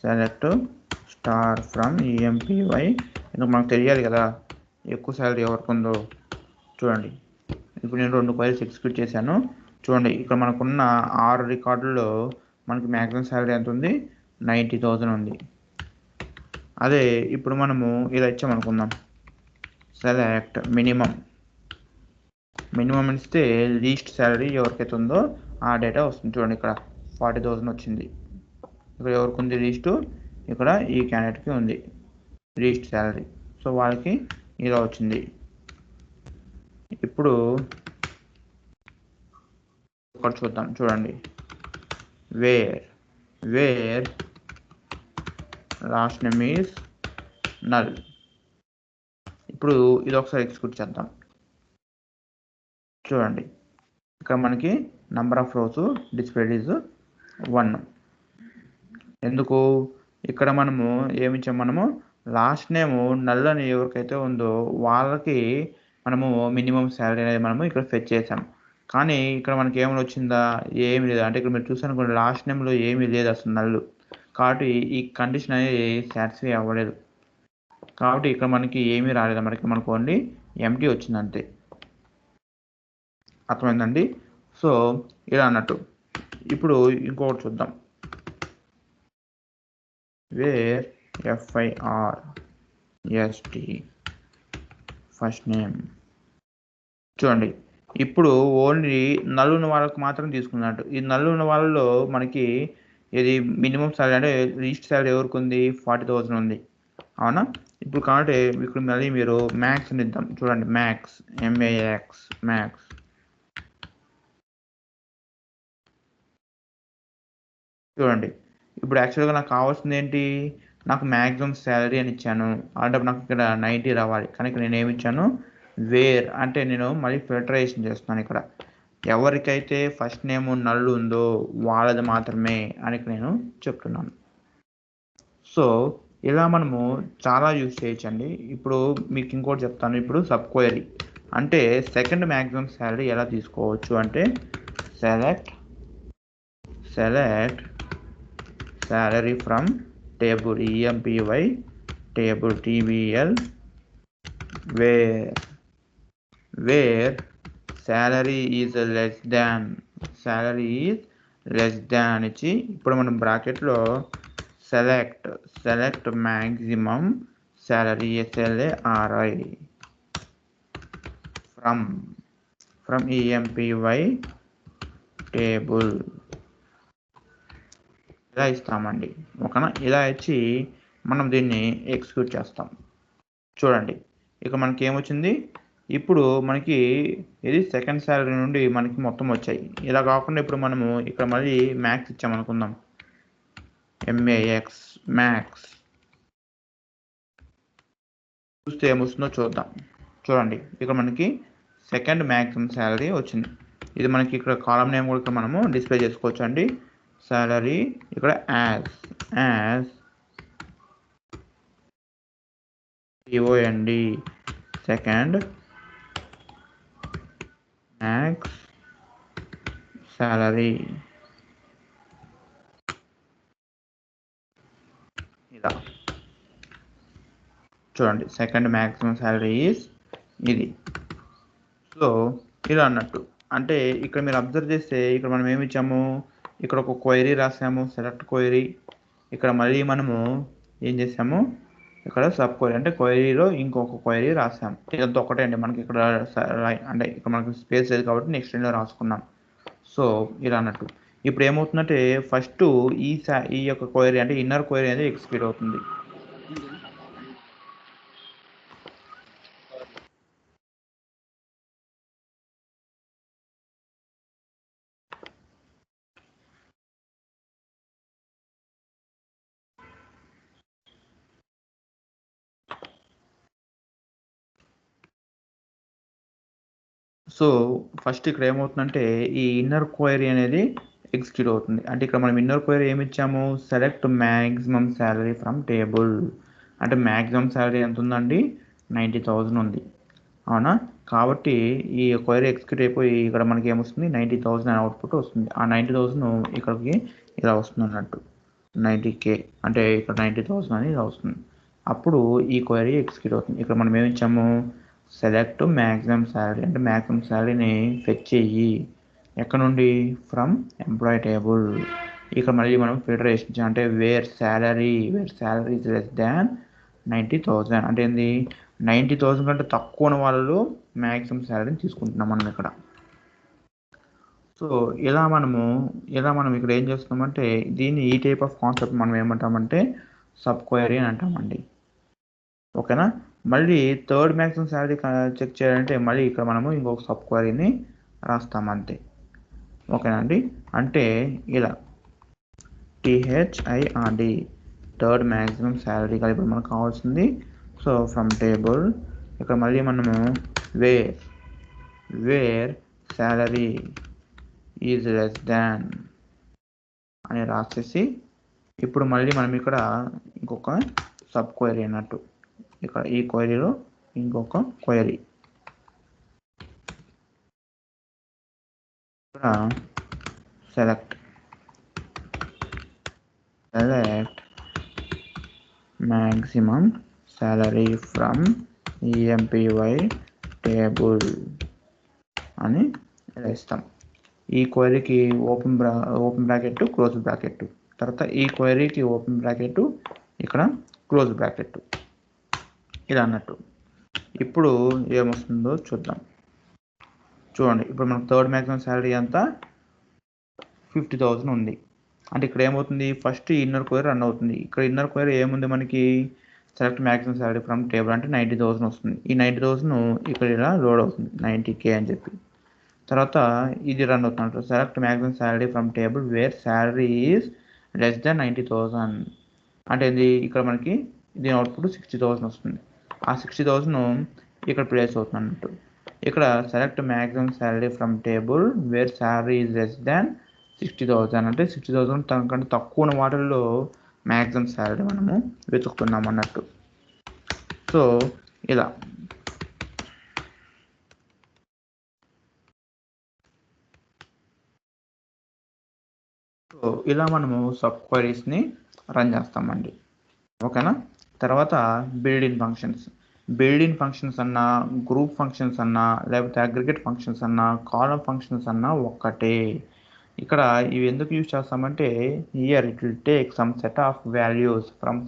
Select star from EMPY. ఎందుకు మనకు తెలియాలి కదా ఎక్కువ శాలరీ ఎవరికి ఉందో. చూడండి ఇప్పుడు నేను 2 క్వైరీస్ ఎగ్జిక్యూట్ చేశాను. చూడండి ఇక్కడ మనకున్న 6 రికార్డుల్లో మనకి మ్యాక్సిమం శాలరీ ఎంత ఉంది, 90,000 ఉంది. అదే ఇప్పుడు మనము ఇలా ఇచ్చామనుకుందాం, సెలెక్ట్ మినిమం ఇస్తే లీస్ట్ శాలరీ ఎవరికైతే ఉందో ఆ డేటా వస్తుంది. చూడండి ఇక్కడ 40,000 వచ్చింది. ఇక్కడ ఎవరికి ఉంది లీస్టు, ఇక్కడ ఈ క్యాండిడేట్కి ఉంది లీస్ట్ శాలరీ. సో వాళ్ళకి ఇలా వచ్చింది. ఇప్పుడు ఇక్కడ చూద్దాం. చూడండి where last name is null. ఇప్పుడు ఇది ఒకసారి ఎగ్జిక్యూట్ చేద్దాం. చూడండి ఇక్కడ మనకి number of rows displayed is 1. ఎందుకు ఇక్కడ మనము ఏమిచ్చాము, మనము లాస్ట్ నేమ్ నల్ అని ఎవరికైతే ఉందో వాళ్ళకి మనము మినిమం శాలరీ అనేది మనము ఇక్కడ ఫెచ్ చేసాం. కానీ ఇక్కడ మనకి ఏమైనా వచ్చిందా, ఏమి లేదు. అంటే ఇక్కడ మీరు చూసాను అనుకోండి లాస్ట్ నేమ్లో ఏమీ లేదు అసలు నల్లు, కాబట్టి ఈ కండిషన్ అనేది సాటిస్ఫై అవ్వలేదు. కాబట్టి ఇక్కడ మనకి ఏమీ రాలేదు, మనకు ఓన్లీ ఎంటీ వచ్చింది అంతే. అర్థమైందండి? సో ఇలా అన్నట్టు. ఇప్పుడు ఇంకొకటి చూద్దాం, వేర్ FIRST ఫస్ట్ నేమ్. చూడంండి ఇప్పుడు ఓన్లీ నల్ ఉన్న వాళ్ళకి మాత్రం తీసుకున్నట్టు. ఈ నల్ ఉన్న వాళ్ళలో మనకి ఇది మినిమం శాలరీ అంటే లీస్ట్ శాలరీ ఎవరికి ఉంది, 40,000 ఉంది, అవునా? ఇప్పుడు కాబట్టి ఇక్కడ మళ్ళీ మీరు మ్యాక్స్ అని ఇద్దాం. చూడండి మ్యాక్స్, MAX మ్యాక్స్. చూడండి ఇప్పుడు యాక్చువల్గా నాకు కావాల్సింది ఏంటి, నాకు మ్యాక్సిమం శాలరీ అని ఇచ్చాను. అంటే నాకు ఇక్కడ 90 రావాలి, కానీ ఇక్కడ నేను ఏమి ఇచ్చాను, వేర్ అంటే నేను మళ్ళీ ఫిల్టరేషన్ చేస్తున్నాను. ఇక్కడ ఎవరికైతే ఫస్ట్ నేమ్ నల్ ఉందో వాళ్ళది మాత్రమే అని నేను చెప్తున్నాను. సో ఇలా మనము చాలా యూజ్ చేయొచ్చండి. ఇప్పుడు మీకు ఇంకోటి చెప్తాను. ఇప్పుడు సబ్ క్వైరీ అంటే సెకండ్ మ్యాక్సిమం శాలరీ ఎలా తీసుకోవచ్చు అంటే select salary from table EMPY table TBL where salary is less than ఇచ్చి ఇప్పుడు మనం బ్రాకెట్లో select maximum salary SLARI from EMPY table ఇలా ఇస్తామండి. ఓకేనా, ఇలా ఇచ్చి మనం దీన్ని ఎగ్జిక్యూట్ చేస్తాం. చూడండి ఇక మనకి ఏమొచ్చింది, ఇప్పుడు మనకి ఇది సెకండ్ శాలరీ నుండి మనకి మొత్తం వచ్చాయి. ఇలా కాకుండా ఇప్పుడు మనము ఇక్కడ మళ్ళీ మ్యాక్స్ ఇచ్చామనుకుందాం, MAX మ్యాక్స్ చూస్తే ఏమొస్తుందో చూద్దాం. చూడండి ఇక్కడ మనకి సెకండ్ మ్యాక్సిమం శాలరీ వచ్చింది. ఇది మనకి ఇక్కడ కాలం నేమ్ కూడా మనము డిస్ప్లే చేసుకోవచ్చు అండి. salary ఇక్కడ as TOND second max salary ఇలా చూడండి సెకండ్ మ్యాక్సిమం శాలరీ ఈజ్ ఇది. సో ఇలా అన్నట్టు అంటే ఇక్కడ మీరు అబ్జర్వ్ చేస్తే ఇక్కడ మనం ఏమి ఇచ్చాము, ఇక్కడ ఒక క్వైరీ రాసాము సెలెక్ట్ క్వైరీ. ఇక్కడ మళ్ళీ మనము ఏం చేసాము, ఇక్కడ సబ్ క్వైరీ అంటే క్వైరీలో ఇంకొక క్వైరీ రాసాము. ఇదంతా ఒకటే అండి, మనకి ఇక్కడ అంటే ఇక్కడ మనకి స్పేస్ లేదు కాబట్టి నెక్స్ట్ లైన్లో రాసుకున్నాం. సో ఇలా అన్నట్టు ఇప్పుడు ఏమవుతుందంటే ఫస్ట్ ఈ యొక్క క్వైరీ అంటే ఇన్నర్ క్వైరీ అనేది ఎగ్జిక్యూట్ అవుతుంది. సో ఫస్ట్ ఇక్కడ ఏమవుతుందంటే ఈ ఇన్నర్ క్వైరీ అనేది ఎగ్జిక్యూట్ అవుతుంది. అంటే ఇక్కడ మనం ఇన్నర్ క్వైరీ ఏమి ఇచ్చాము, select maximum salary from table. అంటే మ్యాక్సిమం శాలరీ ఎంత ఉందండి, 90,000 ఉంది, అవునా. కాబట్టి ఈ క్వైరీ ఎగ్జిక్యూట్ అయిపోయి ఇక్కడ మనకి ఏమొస్తుంది, 90,000 అనే అవుట్పుట్ వస్తుంది. ఆ 90,000 ఇక్కడికి ఇలా వస్తుంది అన్నట్టు, 90K అంటే ఇక్కడ 90,000 అని ఇలా వస్తుంది. అప్పుడు ఈ క్వైరీ ఎగ్జిక్యూట్ అవుతుంది. ఇక్కడ మనం ఏమి ఇచ్చాము, సెలెక్ట్ మ్యాక్సిమం శాలరీ అంటే మ్యాక్సిమం శాలరీని ఫెచ్ చెయ్యి ఎక్కడ నుండి, ఫ్రమ్ ఎంప్లాయీ టేబుల్. ఇక్కడ మళ్ళీ మనం ఫిల్టరేషన్ అంటే wear salary is less than 90,000 అంటే ఏంది, 90,000 కంటే తక్కువ ఉన్న వాళ్ళు మ్యాక్సిమం శాలరీని తీసుకుంటున్నాం మనం ఇక్కడ. సో ఇలా మనం ఇక్కడ ఏం చేస్తున్నామంటే దీన్ని ఈ టైప్ ఆఫ్ కాన్సెప్ట్ మనం ఏమంటామంటే సబ్ క్వైరీ అని అంటామండి. ఓకేనా, మళ్ళీ థర్డ్ మ్యాక్సిమం శాలరీ చెక్ చేయాలంటే మళ్ళీ ఇక్కడ మనము ఇంకొక సబ్ క్వైరీని రాస్తాం అంతే. ఓకేనా అండి, అంటే ఇలా THIRD థర్డ్ మ్యాక్సిమం శాలరీ కలిపి మనకు కావాల్సింది. సో ఫ్రమ్ టేబుల్ ఇక్కడ మళ్ళీ మనము wear salary is less than అని రాసేసి ఇప్పుడు మళ్ళీ మనం ఇక్కడ ఇంకొక సబ్ క్వైరీ అన్నట్టు, ఇక్కడ ఈ క్వైరీలో ఇంకొక క్వైరీ ఇక్కడ select maximum salary from EMPY table అని ఇస్తాం. ఈ క్వైరీకి ఓపెన్ బ్రాకెట్ క్లోజ్ బ్రాకెట్, తర్వాత ఈ క్వైరీకి ఓపెన్ బ్రాకెట్ ఇక్కడ క్లోజ్ బ్రాకెట్ ఇలా అన్నట్టు. ఇప్పుడు ఏమొస్తుందో చూద్దాం. చూడండి ఇప్పుడు మనకు థర్డ్ మ్యాక్సిమం శాలరీ అంతా 50,000 ఉంది. అంటే ఇక్కడ ఏమవుతుంది, ఫస్ట్ ఇన్నర్ క్వైరీ రన్ అవుతుంది. ఇక్కడ ఇన్నర్ క్వైరీ ఏముంది మనకి, select maximum salary from table అంటే 90,000 వస్తుంది. ఈ 90,000 ఇక్కడ ఇలా లోడ్ అవుతుంది 90K అని చెప్పి. తర్వాత ఇది రన్ అవుతున్నట్టు select maximum salary from table wear salary is less than 90,000 అంటే ఇది ఇక్కడ మనకి దీని అవుట్పుట్ 60,000 వస్తుంది. ఆ 60,000 ఇక్కడ ప్లేస్ అవుతుంది అన్నట్టు. ఇక్కడ select maximum salary from table wear salary is less than 60,000 అంటే 60,000 కంటే తక్కువ ఉన్న వాటిల్లో మ్యాక్సిమం సాలరీ మనము వెతుకుతున్నాం అన్నట్టు. సో ఇలా మనము సబ్ క్వైరీస్ని రన్ చేస్తామండి. ఓకేనా. తర్వాత బిల్డ్ ఇన్ ఫంక్షన్స్ అన్నా, గ్రూప్ ఫంక్షన్స్ అన్నా, లేకపోతే అగ్రిగేట్ ఫంక్షన్స్ అన్నా, కాలమ్ ఫంక్షన్స్ అన్నా ఒక్కటే. ఇక్కడ ఇవి ఎందుకు యూజ్ చేస్తామంటే here it will take some set of values from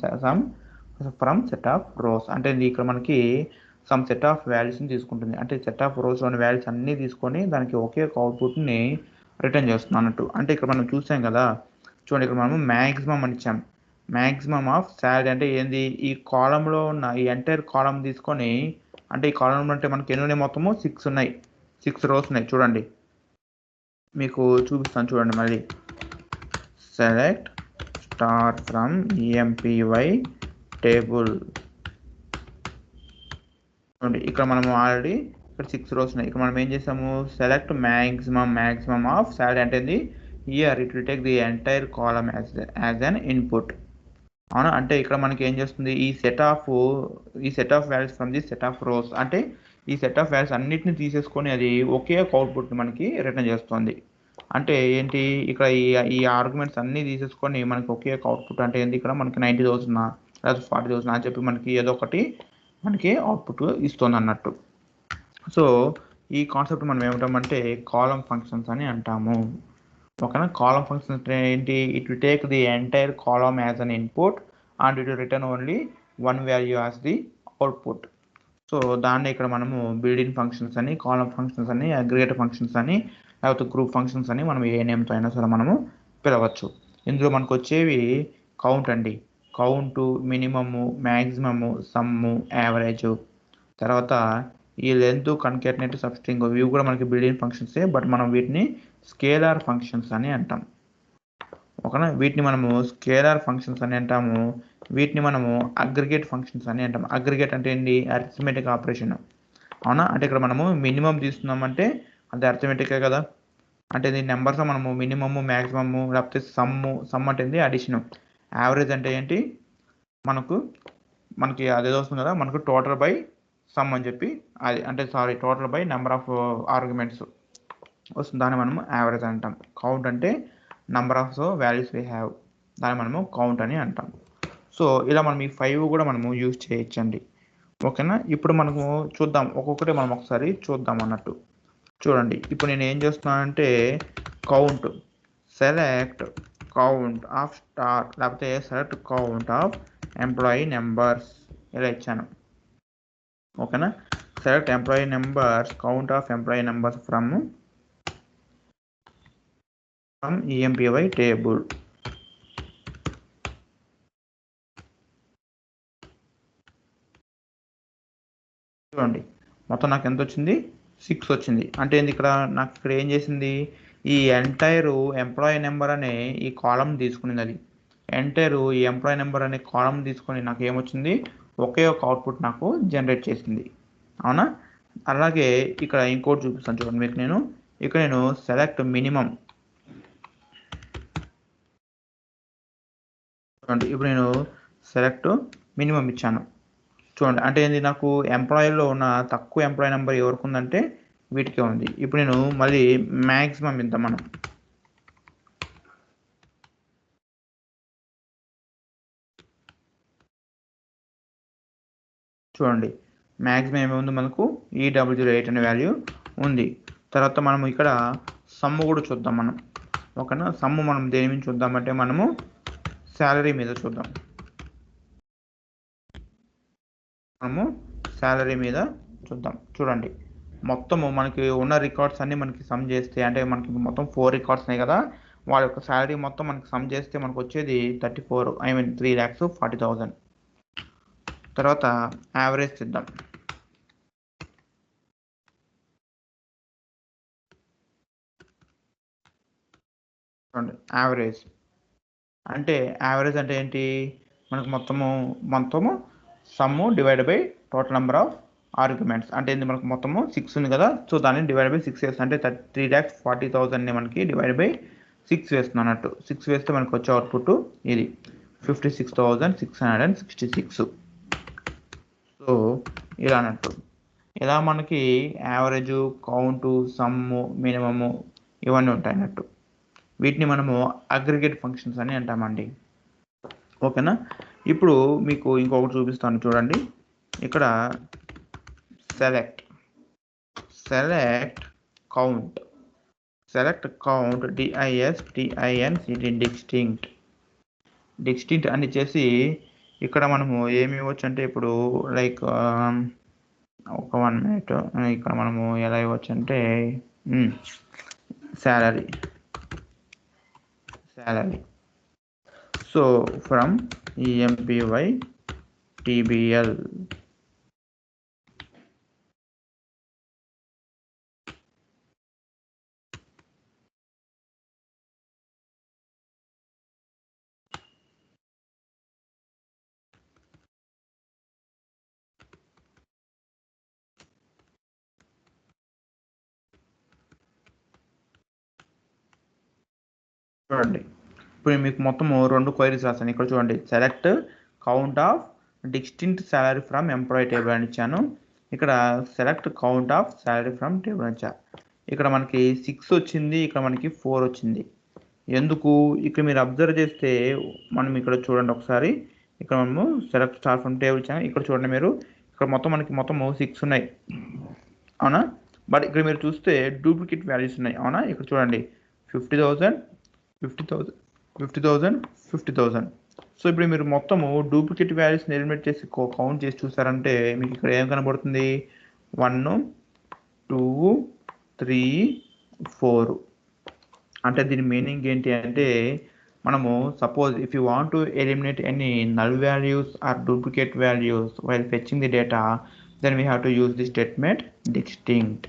set of rose అంటే ఇక్కడ మనకి సమ్ సెట్ ఆఫ్ వాల్యూస్ని తీసుకుంటుంది. అంటే సెట్ ఆఫ్ రోస్లోని వాల్యూస్ అన్నీ తీసుకొని దానికి ఒకే అవుట్పుట్ని రిటర్న్ చేస్తున్నాం అన్నట్టు. అంటే ఇక్కడ మనం చూసాం కదా, చూడండి ఇక్కడ మనము మ్యాక్సిమం అని ఇచ్చాం. మ్యాక్సిమం ఆఫ్ సాలరీ అంటే ఏంది, ఈ కాలంలో ఉన్న ఈ ఎంటైర్ కాలం తీసుకొని, అంటే ఈ కాలంలో అంటే మనకి ఎన్ని ఉన్నాయి, మొత్తము 6 ఉన్నాయి, 6 రోస్ ఉన్నాయి. చూడండి మీకు చూపిస్తాను చూడండి మళ్ళీ. Select star from EMPY table. చూడండి ఇక్కడ మనము ఆల్రెడీ ఇక్కడ 6 రోస్ ఉన్నాయి. ఇక్కడ మనం ఏం చేసాము, సెలెక్ట్ మ్యాక్సిమం ఆఫ్ సాలరీ అంటే here it will take the entire column as an input. అవునా. అంటే ఇక్కడ మనకి ఏం చేస్తుంది, ఈ set of values from the set of rose అంటే ఈ సెట్ ఆఫ్ వాల్యూస్ అన్నిటిని తీసేసుకొని అది ఒకే అవుట్పుట్ మనకి రిటర్న్ చేస్తుంది. అంటే ఏంటి, ఇక్కడ ఈ ఆర్గ్యుమెంట్స్ అన్నీ తీసేసుకొని మనకి ఒకే అవుట్పుట్ అంటే ఏంటి, ఇక్కడ మనకి 90,000 లేదా 40,000 అని చెప్పి మనకి ఏదో ఒకటి మనకి అవుట్పుట్ ఇస్తుంది అన్నట్టు. సో ఈ కాన్సెప్ట్ మనం ఏమంటామంటే కాలమ్ ఫంక్షన్స్ అని అంటాము. ఓకేనా. కాలమ్ ఫంక్షన్స్ ఏంటి, it will take the entire column as an input and it will return only one value as the output. So దాన్ని ఇక్కడ మనము బిల్డ్ ఇన్ ఫంక్షన్స్ అని, కాలమ్ ఫంక్షన్స్ అని, అగ్రిగేట్ ఫంక్షన్స్ అని, లేకపోతే గ్రూప్ ఫంక్షన్స్ అని మనం ఏ నేమ్తో అయినా సరే మనము పిలవచ్చు. ఇందులో మనకు వచ్చేవి కౌంట్ అండి, count, minimum, maximum, sum, average. తర్వాత ఈ లెంత్, కన్కాటినేట్, సబ్స్ట్రింగ్ ఇవి కూడా మనకి బిల్డ్ ఇన్ ఫంక్షన్సే, బట్ మనం వీటిని స్కేలార్ ఫంక్షన్స్ అని అంటాం. ఓకేనా. వీటిని మనము స్కేలార్ ఫంక్షన్స్ అని అంటాము. వీటిని మనము అగ్రిగేట్ ఫంక్షన్స్ అని అంటాం. అగ్రిగేట్ అంటే ఏంటి, అరిథమెటిక్ ఆపరేషన్. అవునా. అంటే ఇక్కడ మనము మినిమం తీస్తున్నామంటే అది అరిథమెటికే కదా. అంటే దీని నెంబర్స్ మనము మినిమము, మ్యాక్సిమము, లేకపోతే సమ్ అంటే ఏంటి, అడిషన్. యావరేజ్ అంటే ఏంటి, మనకి అదే వస్తుంది కదా, మనకు టోటల్ బై సమ్ అని చెప్పి అది అంటే total by number of arguments వస్తుంది, దాన్ని మనము యావరేజ్ అంటాం. కౌంట్ అంటే number of values we have, దాన్ని మనము కౌంట్ అని అంటాం. సో ఇలా మనం ఈ 5 కూడా మనము యూజ్ చేయొచ్చండి. ఓకేనా. ఇప్పుడు మనము చూద్దాం, ఒక్కొక్కటి మనం ఒకసారి చూద్దాం అన్నట్టు. చూడండి ఇప్పుడు నేను ఏం చేస్తున్నానంటే count, select count of star లేకపోతే select count of employee numbers ఇలా ఇచ్చాను. ఓకేనా. Select employee numbers, count of employee numbers from EMPY table. చూడండి మొత్తం నాకు ఎంత వచ్చింది, 6 వచ్చింది. అంటే ఇక్కడ నాకు ఇక్కడ ఏం చేసింది, ఈ ఎంటైర్ ఎంప్లాయీ నెంబర్ అనే ఈ కాలం తీసుకునింది. అది ఎంటైర్ ఈ ఎంప్లాయీ నెంబర్ అనే కాలం తీసుకొని నాకు ఏమొచ్చింది, ఒకే ఒక అవుట్పుట్ నాకు జనరేట్ చేసింది. అవునా. అలాగే ఇక్కడ ఇంకోటి చూపిస్తాను చూడండి మీకు. నేను సెలెక్ట్ మినిమం, చూడండి ఇప్పుడు నేను సెలెక్ట్ మినిమం ఇచ్చాను. చూడండి అంటే ఏంది, నాకు ఎంప్లాయీలో ఉన్న తక్కువ ఎంప్లాయీ నెంబర్ ఎవరికి ఉందంటే వీటికే ఉంది. ఇప్పుడు నేను మళ్ళీ మ్యాక్సిమం ఇద్దాం మనం. చూడండి మ్యాక్సిమం ఏముంది, మనకు EW08 అనే వాల్యూ ఉంది. తర్వాత మనము ఇక్కడ సమ్ము కూడా చూద్దాం మనం. ఓకేనా. సమ్ము మనం దేని మీద చూద్దామంటే మనము శాలరీ మీద చూద్దాం. చూడండి మొత్తము మనకి ఉన్న రికార్డ్స్ అన్నీ మనకి సమ్ చేస్తే, అంటే మనకి మొత్తం 4 రికార్డ్స్ ఉన్నాయి కదా, వాళ్ళ యొక్క శాలరీ మొత్తం మనకి సమ్ చేస్తే మనకు వచ్చేది 3,40,000. తర్వాత యావరేజ్ తీద్దాం. చూడండి యావరేజ్ అంటే ఏంటి, మనకు మొత్తము some divide by total number of arguments. అంటే ఇది మనకు మొత్తము 6 ఉంది కదా, సో దాన్ని డివైడ్ బై 6 వేస్తాం. అంటే 3,40,000ని మనకి డివైడ్ బై 6 వేస్తున్నాం అన్నట్టు. 6 వేస్తే మనకు వచ్చే అవుట్పుట్ ఇది 56,666. సో ఇలా అన్నట్టు. ఇలా మనకి యావరేజ్, కౌంటు, సమ్ము, మినిమము ఇవన్నీ ఉంటాయి అన్నట్టు. వీటిని మనము అగ్రిగేట్ ఫంక్షన్స్ అని అంటామండి. ఓకేనా. ఇప్పుడు మీకు ఇంకొకటి చూపిస్తాను చూడండి. ఇక్కడ సెలెక్ట్ కౌంట్ డిస్టింక్ట్ అని చేసి ఇక్కడ మనము ఏమి ఇవ్వచ్చు అంటే ఇప్పుడు లైక్ ఒక 1 minute ఇక్కడ మనము ఎలా ఇవ్వచ్చు అంటే salary. So from EMPY TBL చూడండి. ఇప్పుడు మీకు మొత్తము 2 క్వైరీస్ రాస్తాను. ఇక్కడ చూడండి, select count of distinct salary from employee table అని ఇచ్చాను. ఇక్కడ select count of salary from table అని ఇచ్చా. ఇక్కడ మనకి 6 వచ్చింది, ఇక్కడ మనకి 4 వచ్చింది. ఎందుకు? ఇక్కడ మీరు అబ్జర్వ్ చేస్తే మనం ఇక్కడ చూడండి ఒకసారి, ఇక్కడ మనము సెలెక్ట్ స్టార్ ఫ్రమ్ టేబుల్ ఇచ్చాము. ఇక్కడ చూడండి మీరు, ఇక్కడ మనకి మొత్తము 6 ఉన్నాయి, అవునా. బట్ ఇక్కడ మీరు చూస్తే డూప్లికేట్ వాల్యూస్ ఉన్నాయి, అవునా. ఇక్కడ చూడండి 50,000, 50,000. సో ఇప్పుడు మీరు మొత్తము డూప్లికేట్ వాల్యూస్ని ఎలిమినేట్ చేసి కౌంట్ చేసి చూసారంటే మీకు ఇక్కడ ఏం కనబడుతుంది, 1, 2, 3, 4. అంటే దీని మీనింగ్ ఏంటి అంటే, మనము suppose if you want to eliminate any null values or duplicate values while fetching the data, then we have to use the statement distinct.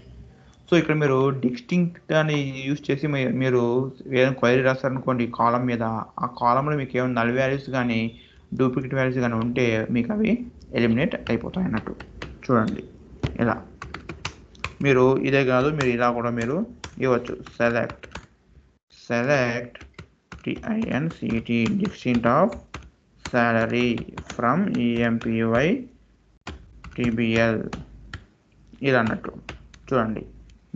So ఇక్కడ మీరు డిస్టింక్ట్ అని యూజ్ చేసి మీరు ఏదైనా క్వైరీ రాస్తారనుకోండి కాలం మీద, ఆ కాలంలో మీకు ఏమైనా నల్ వాల్యూస్ కానీ డూప్లికేట్ వాల్యూస్ కానీ ఉంటే మీకు అవి ఎలిమినేట్ అయిపోతాయి అన్నట్టు. చూడండి ఇలా మీరు ఇదే కాదు, మీరు ఇలా కూడా మీరు ఇవ్వచ్చు. Select TINCT distinct of salary from EMPY TBL ఇలా అన్నట్టు. చూడండి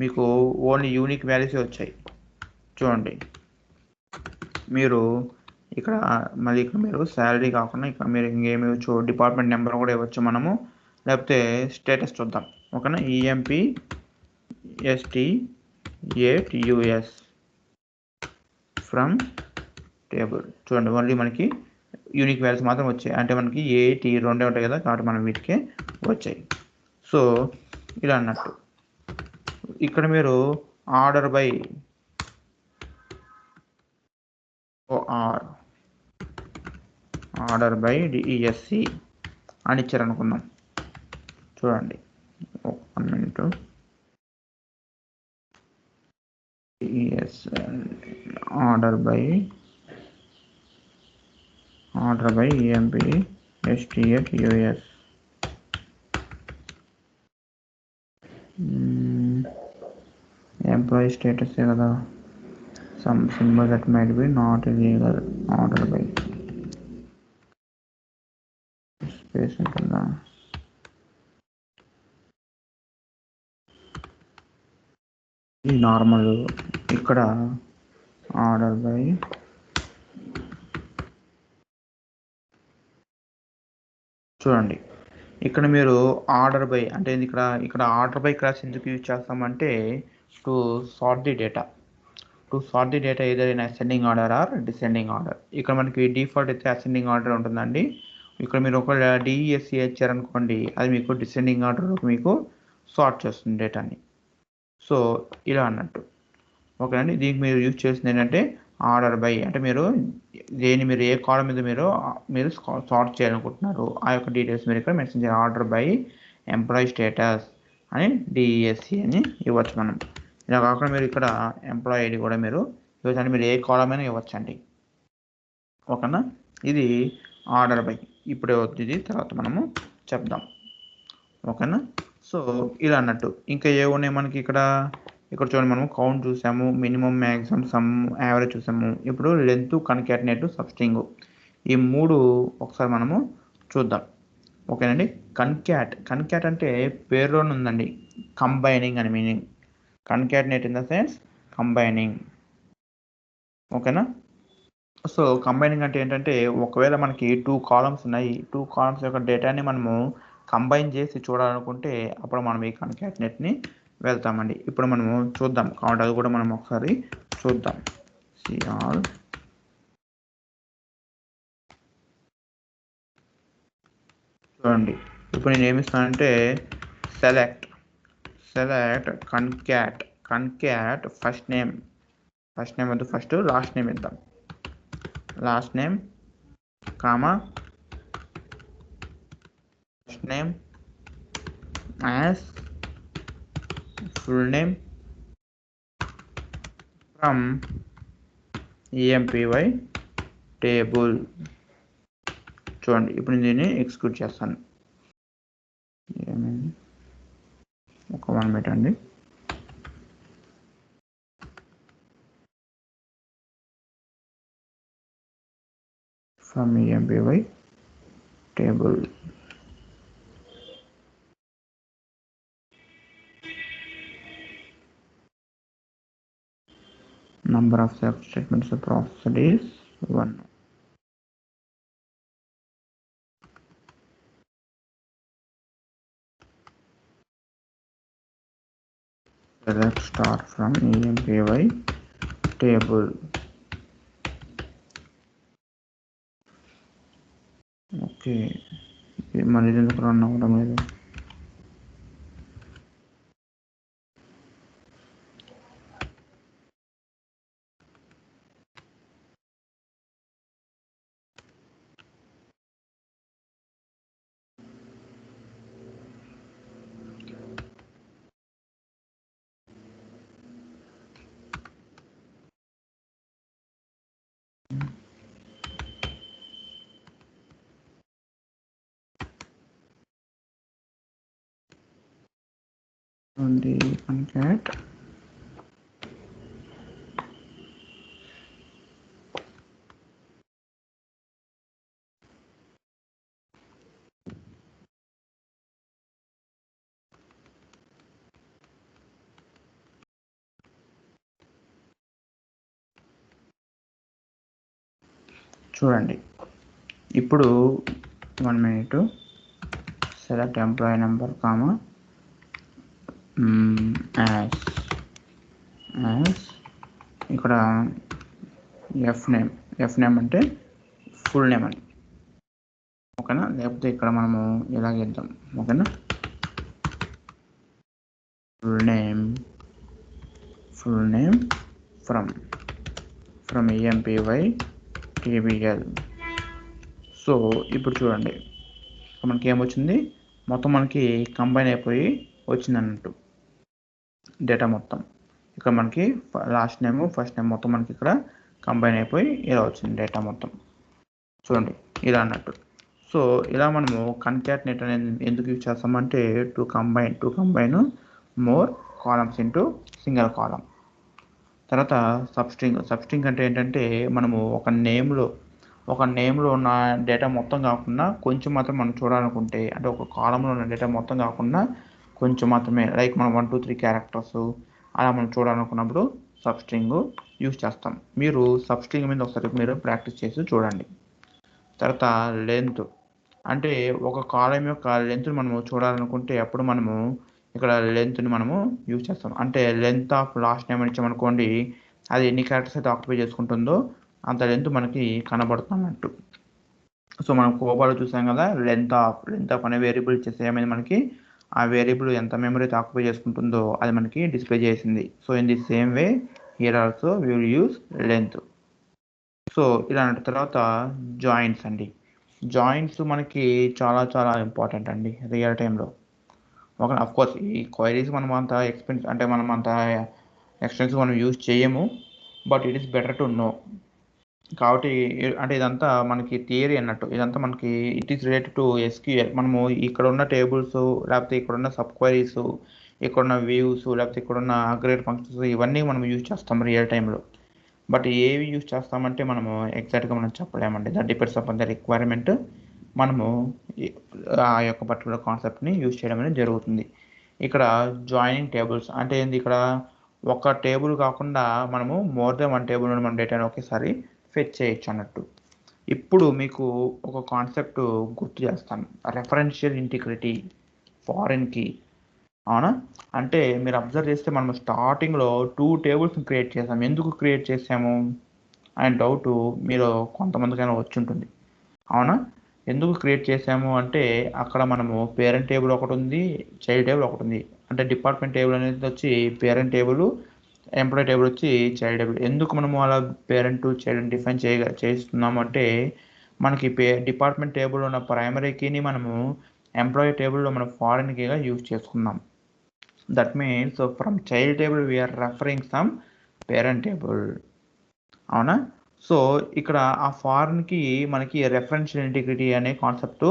మీకు ఓన్లీ యూనిక్ వాల్యూసే వచ్చాయి. చూడండి మీరు ఇక్కడ మళ్ళీ ఇక్కడ మీరు శాలరీ కాకుండా ఇక్కడ మీరు ఇంకేమి ఇవ్వచ్చు, డిపార్ట్మెంట్ నెంబర్ కూడా ఇవ్వచ్చు మనము, లేకపోతే స్టేటస్ చూద్దాం. ఓకేనా. EMPSTATUS from table. చూడండి ఓన్లీ మనకి యూనిక్ వాల్యూస్ మాత్రం వచ్చాయి. అంటే మనకి AT రెండే ఉంటాయి కదా, కాబట్టి మనం వీటికే వచ్చాయి. సో ఇలా అన్నట్టు. ఇక్కడ మీరు ఆర్డర్ బై DESC అని ఇచ్చారనుకుందాం. చూడండి 1 minute. Order by EMPSTATUS employee status కదా, some symbol that might be not illegal. Order by space ఉంటుందా, ఈ నార్మల్. ఇక్కడ ఆర్డర్ బై చూడండి, ఇక్కడ మీరు ఆర్డర్ బై అంటే ఇక్కడ ఆర్డర్ బై క్లాస్ ఎందుకు యూజ్ చేస్తామంటే to sort the data either in ascending order or descending order. ఇక్కడ మనకి డిఫాల్ట్ అయితే అసెండింగ్ ఆర్డర్ ఉంటుందండి. ఇక్కడ మీరు ఒక DESC ఇచ్చారనుకోండి, అది మీకు డిసెండింగ్ ఆర్డర్ మీకు సార్ట్ చేస్తుంది డేటాని. సో ఇలా అన్నట్టు. ఓకేనండి. దీనికి మీరు యూజ్ చేసింది ఏంటంటే ఆర్డర్ బై అంటే మీరు ఏ కాలం మీద మీరు సార్ట్ చేయాలనుకుంటున్నారు ఆ యొక్క డీటెయిల్స్ మీరు ఇక్కడ మెన్షన్ చేయాలి. ఆర్డర్ బై ఎంప్లాయీ స్టేటస్ అని డిఎస్సి అని ఇవ్వచ్చు మనం. ఇలా కాకుండా మీరు ఇక్కడ ఎంప్లాయీ ఐడి కూడా మీరు ఇవ్వచ్చు, అంటే మీరు ఏ కాలం అయినా ఇవ్వచ్చండి. ఓకేనా, ఇది ఆర్డర్ బై. ఇప్పుడే ఇది తర్వాత మనము చెప్దాం. ఓకేనా, సో ఇలా అన్నట్టు. ఇంకా ఏమున్నాయి మనకి ఇక్కడ చూడండి, మనం కౌంట్ చూసాము, మినిమం, మ్యాక్సిమం, సమ్, యావరేజ్ చూసాము. ఇప్పుడు లెంత్, కన్కాటినేట్, సబ్స్ట్రింగ్, ఈ 3 ఒకసారి మనము చూద్దాం. ఓకేనండి. కన్కాట్ అంటే పేరులోనే ఉందండి, కంబైనింగ్ అని meaning. Concatenate in the sense combining. ఓకేనా, సో కంబైనింగ్ అంటే ఏంటంటే ఒకవేళ మనకి 2 కాలమ్స్ ఉన్నాయి, 2 కాలమ్స్ యొక్క డేటాని మనము కంబైన్ చేసి చూడాలనుకుంటే అప్పుడు మనం ఈ కన్కాటినేట్ని వెళ్తామండి. ఇప్పుడు మనము చూద్దాం కాబట్టి అది కూడా మనం ఒకసారి చూద్దాం. సిఆర్ చూడండి, ఇప్పుడు నేను ఏమిస్తానంటే సెలెక్ట్ కన్కాట్ ఫస్ట్ నేమ్ వద్దు, ఫస్ట్ లాస్ట్ నేమ్ ఇద్దాం. Last name comma first name as full name from EMPY table. చూడండి, ఇప్పుడు నేను దీన్ని ఎగ్జిక్యూట్ చేస్తాను. ఒక 1 మినిట్ అండి. From EMPY table. Number of select statements processed is 1. Select star from EMPY table. Okay, మళ్ళీ ఎందుకు రన్ అవ్వడం లేదు? ఉంది కన్కాట్ చూడండి. ఇప్పుడు 1 minute. Select employee number comma as ఇక్కడ ఎఫ్ నేమ్ అంటే ఫుల్ నేమ్ అని. ఓకేనా, లేకపోతే ఇక్కడ మనము ఇలాగేద్దాం. ఓకేనా, full name from EMPY TBL. So ఇప్పుడు చూడండి, మనకి ఏమొచ్చింది, మొత్తం మనకి కంబైన్ అయిపోయి వచ్చింది అన్నట్టు డేటా మొత్తం. ఇక్కడ మనకి లాస్ట్ నేమ్ ఫస్ట్ నేమ్ మొత్తం మనకి ఇక్కడ కంబైన్ అయిపోయి ఇలా వచ్చింది డేటా మొత్తం. చూడండి, ఇలా అన్నట్టు. సో ఇలా మనము కన్కాటినేట్ అనేది ఎందుకు యూజ్ చేస్తామంటే to combine more columns into single column. తర్వాత సబ్స్ట్రింగ్ అంటే ఏంటంటే మనము ఒక నేమ్లో ఉన్న డేటా మొత్తం కాకుండా కొంచెం మాత్రం మనం చూడాలనుకుంటే, అంటే ఒక కాలంలో ఉన్న డేటా మొత్తం కాకుండా కొంచెం మాత్రమే, లైక్ మనం 1 2 3 క్యారెక్టర్స్ అలా మనం చూడాలనుకున్నప్పుడు సబ్స్ట్రింగ్ యూజ్ చేస్తాం. మీరు సబ్స్ట్రింగ్ మీద ఒకసారి మీరు ప్రాక్టీస్ చేసి చూడండి. తర్వాత లెంత్ అంటే ఒక కాలం యొక్క లెంత్ని మనము చూడాలనుకుంటే అప్పుడు మనము ఇక్కడ లెంత్ని మనము యూజ్ చేస్తాం. అంటే లెంత్ ఆఫ్ లాస్ట్ నేమ్ ఇచ్చామనుకోండి, అది ఎన్ని క్యారెక్టర్స్ అయితే ఆక్యుపై చేసుకుంటుందో అంత లెంత్ మనకి కనబడుతున్నట్టు. సో మనం కోబాలో చూసాం కదా, లెంత్ ఆఫ్ అనే వేరియబుల్ ఇచ్చేసి ఏమైంది మనకి ఆ వేరియబుల్ ఎంత మెమరీ అయితే ఆక్యుపై చేసుకుంటుందో అది మనకి డిస్ప్లే చేసింది. So in the same way here also we will use length. So ఇలాంటి తర్వాత జాయింట్స్ అండి. జాయింట్స్ మనకి చాలా ఇంపార్టెంట్ అండి రియల్ టైంలో. కోర్స్ ఈ క్వైరీస్ మనం అంత అంటే మనం అంత ఎక్స్టెన్సివ్ మనం యూజ్ చేయము. But it is better to know. కాబట్టి అంటే ఇదంతా మనకి థియరీ అన్నట్టు. ఇదంతా మనకి it is related to SQL. మనము ఇక్కడున్న టేబుల్స్, లేకపోతే ఇక్కడున్న సబ్ క్వైరీస్, ఇక్కడున్న వ్యూస్, లేకపోతే ఇక్కడున్న అగ్రిగేట్ ఫంక్షన్స్ ఇవన్నీ మనం యూజ్ చేస్తాం రియల్ టైంలో. బట్ ఏవి యూజ్ చేస్తామంటే మనము ఎగ్జాక్ట్‌గా మనం చెప్పలేమండి. That depends upon the requirement. మనము ఆ యొక్క పర్టిక్యులర్ కాన్సెప్ట్‌ని యూజ్ చేయడం అనేది జరుగుతుంది. ఇక్కడ జాయినింగ్ టేబుల్స్ అంటే ఏంది, ఇక్కడ ఒక టేబుల్ కాకుండా మనము మోర్ దెన్ వన్ టేబుల్ నుండి మన డేటాను ఒకేసారి ఫెచ్ చేయొచ్చు అన్నట్టు. ఇప్పుడు మీకు ఒక కాన్సెప్ట్ గుర్తు చేస్తాను. Referential integrity, foreign key. అవునా? అంటే మీరు అబ్జర్వ్ చేస్తే మనం స్టార్టింగ్‌లో 2 టేబుల్స్‌ని క్రియేట్ చేసాం. ఎందుకు క్రియేట్ చేసాము అనే డౌట్ మీరు కొంతమందికైనా వచ్చుంటుంది. అవునా? ఎందుకు క్రియేట్ చేసాము అంటే అక్కడ మనము పేరెంట్ టేబుల్ ఒకటుంది, చైల్డ్ టేబుల్ ఒకటుంది. అంటే డిపార్ట్మెంట్ టేబుల్ అనేది వచ్చి పేరెంట్ టేబుల్, ఎంప్లాయీ టేబుల్ వచ్చి చైల్డ్ టేబుల్. ఎందుకు మనము అలా పేరెంట్, చైల్డ్ డిఫైన్ చేస్తున్నాము అంటే మనకి డిపార్ట్మెంట్ టేబుల్ ఉన్న ప్రైమరీ కీని మనము ఎంప్లాయీ టేబుల్‌లో మనం ఫారెన్ కీగా యూజ్ చేసుకున్నాం. That means from child table we are referring some parent table. అవునా? సో ఇక్కడ ఆ ఫారెన్‌కి మనకి రెఫరెన్షియల్ ఇంటిగ్రిటీ అనే కాన్సెప్ట్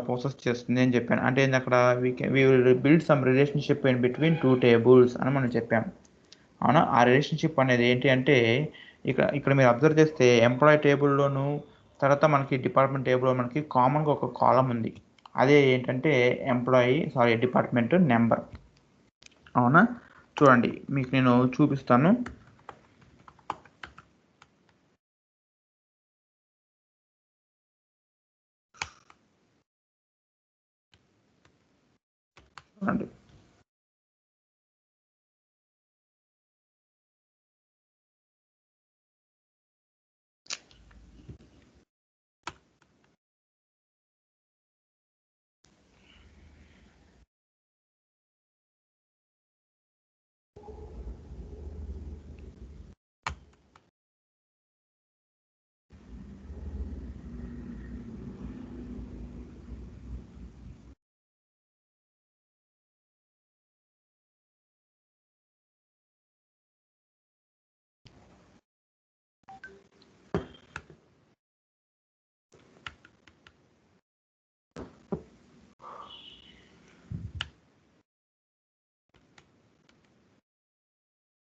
పొసెస్ చేస్తుంది అని చెప్పాను. అంటే ఏంది అక్కడ we will build some relationship in between 2 tables అని మనం చెప్పాం. అవునా? ఆ రిలేషన్‌షిప్ అనేది ఏంటి అంటే ఇక్కడ మీరు అబ్జర్వ్ చేస్తే ఎంప్లాయీ టేబుల్‌లోను, తర్వాత మనకి డిపార్ట్మెంట్ టేబుల్‌లో మనకి కామన్‌గా ఒక కాలమ్ ఉంది. అదే ఏంటంటే డిపార్ట్మెంట్ నంబర్. అవునా? చూడండి మీకు నేను చూపిస్తాను. చూడండి.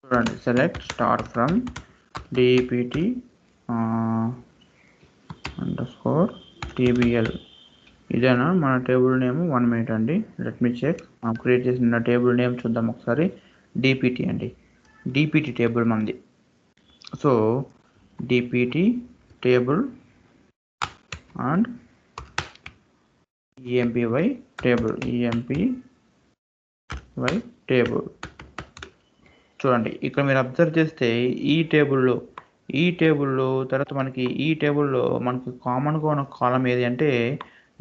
చూడండి, select star from DPT underscore TBL. ఇదేనా మన టేబుల్ నేమ్? 1 మినిట్ అండి, లెట్ మీ చెక్. మనం క్రియేట్ చేసిన టేబుల్ నేమ్ చూద్దాం ఒకసారి. DPT అండి. DPT టేబుల్ మనది. So DPT table and EMPY table. EMPY table. చూడండి ఇక్కడ మీరు అబ్జర్వ్ చేస్తే ఈ టేబుల్లో తర్వాత మనకి ఈ టేబుల్లో మనకి కామన్గా ఉన్న కాలం ఏది అంటే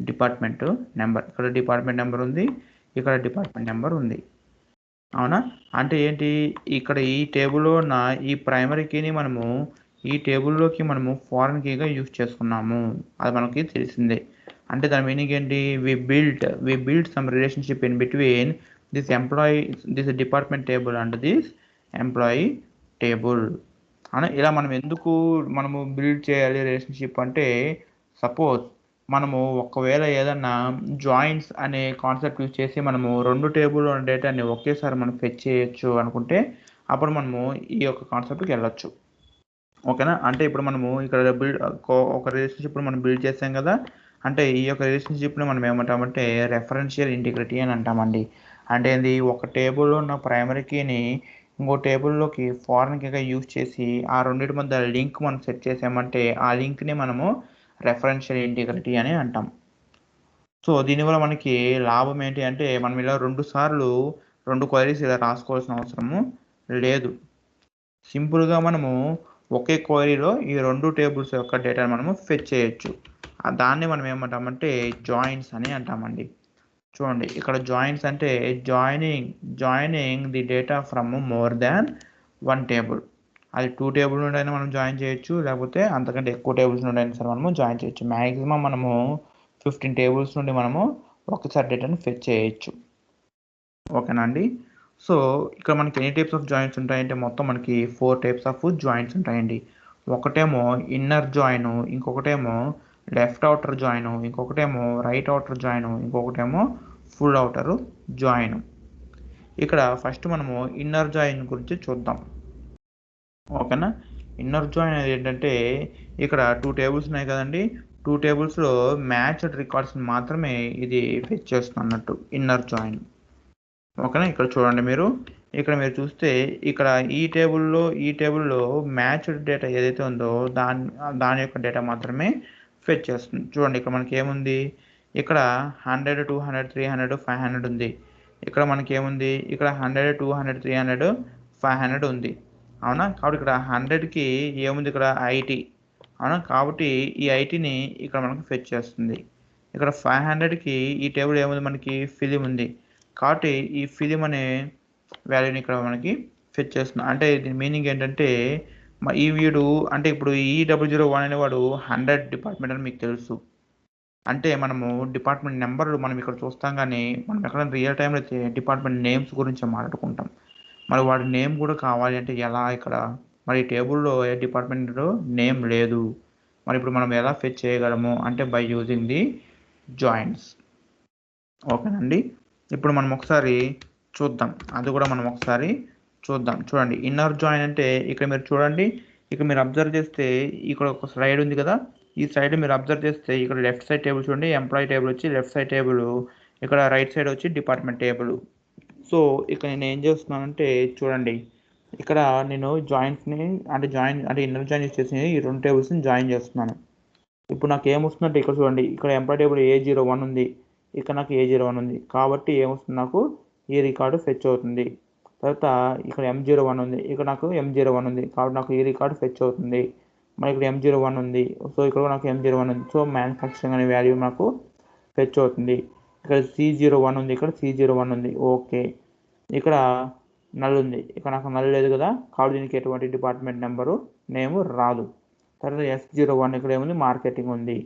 డిపార్ట్మెంట్ నెంబర్. ఇక్కడ డిపార్ట్మెంట్ నెంబర్ ఉంది, ఇక్కడ డిపార్ట్మెంట్ నెంబర్ ఉంది. అవునా? అంటే ఏంటి, ఇక్కడ ఈ టేబుల్లో ఉన్న ఈ ప్రైమరీ కీని మనము ఈ టేబుల్లోకి మనము ఫారెన్ కీగా యూజ్ చేసుకున్నాము. అది మనకి తెలిసిందే. అంటే దాని మీనింగ్ ఏంటి, we build some relationship in between this department table and this employee table. అని ఇలా మనము బిల్డ్ చేయాలి రిలేషన్షిప్ అంటే, సపోజ్ మనము ఒకవేళ ఏదన్నా జాయింట్స్ అనే కాన్సెప్ట్ యూజ్ చేసి మనము 2 టేబుల్‌లో ఉన్న డేటాని ఒకేసారి మనం ఫెచ్ చేయొచ్చు అనుకుంటే అప్పుడు మనము ఈ యొక్క కాన్సెప్ట్‌కి వెళ్ళొచ్చు. ఓకేనా? అంటే ఇప్పుడు మనము ఇక్కడ ఒక రిలేషన్‌షిప్‌ని మనం బిల్డ్ చేసాం కదా! అంటే ఈ యొక్క రిలేషన్‌షిప్‌ని మనం ఏమంటామంటే రెఫరెన్షియల్ ఇంటిగ్రిటీ అని అంటామండి. అంటే ఏంది, ఒక టేబుల్‌లో ఉన్న ప్రైమరీ కీని ఇంకో టేబుల్‌లోకి ఫారెన్ కీగా యూజ్ చేసి ఆ రెండిటి మధ్య లింక్ మనం సెట్ చేసామంటే ఆ లింక్‌ని మనము రెఫరెన్షియల్ ఇంటిగ్రిటీ అని అంటాం. సో దీనివల్ల మనకి లాభం ఏంటి అంటే మనం ఇలా 2 సార్లు 2 క్వెరీస్ ఇలా రాసుకోవాల్సిన అవసరము లేదు. సింపుల్‌గా మనము ఒకే క్వెరీలో ఈ 2 టేబుల్స్ యొక్క డేటాను మనము ఫెచ్ చేయొచ్చు. దాన్ని మనం ఏమంటామంటే జాయిన్స్ అని అంటామండి. చూడండి ఇక్కడ జాయిన్స్ అంటే joining the data from more than 1 table. అది 2 టేబుల్ నుండి అయినా మనం జాయిన్ చేయొచ్చు, లేకపోతే అంతకంటే ఎక్కువ టేబుల్స్ నుండి అయినా సరే మనము జాయిన్ చేయొచ్చు. మ్యాక్సిమం మనము 15 టేబుల్స్ నుండి మనము ఒకసారి డేటాను ఫెచ్ చేయొచ్చు. ఓకేనా అండి. సో ఇక్కడ మనకి ఎన్ని టైప్స్ ఆఫ్ జాయిన్స్ ఉంటాయంటే మొత్తం మనకి 4 టైప్స్ ఆఫ్ జాయిన్స్ ఉంటాయండి. ఒకటేమో ఇన్నర్ జాయిన్, ఇంకొకటేమో లెఫ్ట్ ఔటర్ జాయిన్, ఇంకొకటేమో రైట్ ఔటర్ జాయిన్, ఇంకొకటేమో ఫుల్ ఔటర్ జాయిన్. ఇక్కడ ఫస్ట్ మనము ఇన్నర్ జాయిన్ గురించి చూద్దాం. ఓకేనా. ఇన్నర్ జాయిన్ అనేది ఏంటంటే ఇక్కడ 2 టేబుల్స్ ఉన్నాయి కదండి. 2 టేబుల్స్లో మ్యాచ్డ్ రికార్డ్స్ మాత్రమే ఇది ఫెచ్ చేస్తున్నట్టు ఇన్నర్ జాయిన్. ఓకేనా. ఇక్కడ చూడండి మీరు, ఇక్కడ మీరు చూస్తే ఇక్కడ ఈ టేబుల్లో మ్యాచ్డ్ డేటా ఏదైతే ఉందో దాని యొక్క డేటా మాత్రమే ఫెచ్ చేస్తుంది. చూడండి ఇక్కడ మనకి ఏముంది, ఇక్కడ 100, 200, 300, 500 ఉంది. ఇక్కడ మనకి ఏముంది, ఇక్కడ 100, 200, 300, 500 ఉంది. అవునా. కాబట్టి ఇక్కడ 100కి ఏముంది, ఇక్కడ ఐటీ. అవునా. కాబట్టి ఈ ఐటీని ఇక్కడ మనకు ఫెచ్ చేస్తుంది. ఇక్కడ 500కి ఈ టేబుల్ ఏముంది, మనకి ఫిలిం ఉంది. కాబట్టి ఈ ఫిలిం అనే వాల్యూని ఇక్కడ మనకి ఫెచ్ చేస్తుంది. అంటే దీని మీనింగ్ ఏంటంటే ఈ వీడు అంటే ఇప్పుడు E001 అనేవాడు 100 డిపార్ట్మెంట్ అని మీకు తెలుసు. అంటే మనము డిపార్ట్మెంట్ నెంబర్లు మనం ఇక్కడ చూస్తాం, కానీ మనం ఎక్కడైనా రియల్ టైంలో అయితే డిపార్ట్మెంట్ నేమ్స్ గురించి మాట్లాడుకుంటాం. మరి వాడి నేమ్ కూడా కావాలి అంటే ఎలా, ఇక్కడ మరి టేబుల్లో ఏ డిపార్ట్మెంట్ నేమ్ లేదు. మరి ఇప్పుడు మనం ఎలా ఫెచ్ చేయగలము అంటే బై యూజింగ్ ది జాయిన్స్. ఓకేనండి. ఇప్పుడు మనం ఒకసారి చూద్దాం, అది కూడా మనం ఒకసారి చూద్దాం. చూడండి ఇన్నర్ జాయిన్ అంటే ఇక్కడ మీరు చూడండి, ఇక్కడ మీరు అబ్జర్వ్ చేస్తే ఇక్కడ ఒక స్లైడ్ ఉంది కదా. ఈ సైడ్ మీరు అబ్జర్వ్ చేస్తే ఇక్కడ లెఫ్ట్ సైడ్ టేబుల్ చూడండి, ఎంప్లాయీ టేబుల్ వచ్చి లెఫ్ట్ సైడ్ టేబుల్, ఇక్కడ రైట్ సైడ్ వచ్చి డిపార్ట్మెంట్ టేబుల్. సో ఇక్కడ నేను ఏం చేస్తున్నానంటే చూడండి, ఇక్కడ నేను జాయిన్స్ని అంటే ఇన్నర్ జాయిన్ చేసి ఈ 2 టేబుల్స్ని జాయిన్ చేస్తున్నాను. ఇప్పుడు నాకు ఏమొస్తుందంటే ఇక్కడ చూడండి, ఇక్కడ ఎంప్లాయీ టేబుల్ A01 ఉంది, ఇక్కడ నాకు A01 ఉంది. కాబట్టి ఏమొస్తుంది, నాకు ఈ రికార్డు ఫెచ్ అవుతుంది. తర్వాత ఇక్కడ M01 ఉంది, ఇక్కడ నాకు M01 ఉంది. కాబట్టి నాకు ఈ రికార్డు ఫెచ్ అవుతుంది. మరి ఇక్కడ M01 ఉంది, సో ఇక్కడ నాకు M01 ఉంది. సో మ్యానుఫ్యాక్చరింగ్ అనే వాల్యూ నాకు ఫెచ్ అవుతుంది. ఇక్కడ C01 ఉంది, ఇక్కడ C01 ఉంది. ఓకే. ఇక్కడ నల్ ఉంది, ఇక్కడ నాకు నల్ లేదు కదా. కాబట్టి దీనికి ఎటువంటి డిపార్ట్మెంట్ నెంబరు నేము రాదు. తర్వాత S01 ఇక్కడ ఏముంది, మార్కెటింగ్ ఉంది.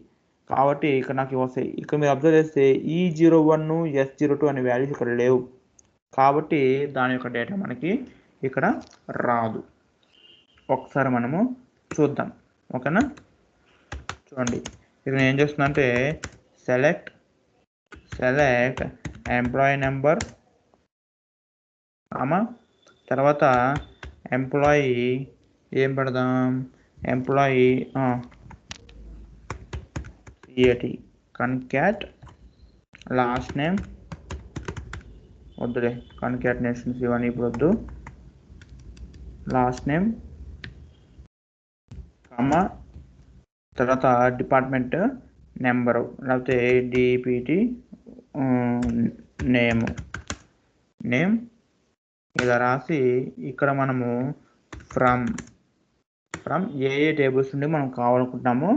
కాబట్టి ఇక్కడ నాకు వస్తాయి. ఇక్కడ మీరు అబ్జర్వ్ చేస్తే E01, S02 అనే వాల్యూస్ ఇక్కడ లేవు. కాబట్టి దాని యొక్క డేటా మనకి ఇక్కడ రాదు. ఒకసారి మనము చూద్దాం. ఓకేనా. చూడండి ఇక్కడ నేను ఏం చేస్తున్నా అంటే సెలెక్ట్ ఎంప్లాయీ నెంబర్, తర్వాత ఎంప్లాయీ ఏం పెడదాం, ఎంప్లాయీ CAT కన్క్యాట్ లాస్ట్ నేమ్ వద్దులే, కన్క్యాటినేషన్స్ ఇవన్నీ ఇప్పుడు వద్దు. లాస్ట్ నేమ్ తర్వాత డిపార్ట్మెంట్ నెంబరు లేకపోతే DPT నేమ్ ఇలా రాసి ఇక్కడ మనము ఫ్రమ్ ఏ టేబుల్స్ నుండి మనం కావాలనుకుంటున్నామో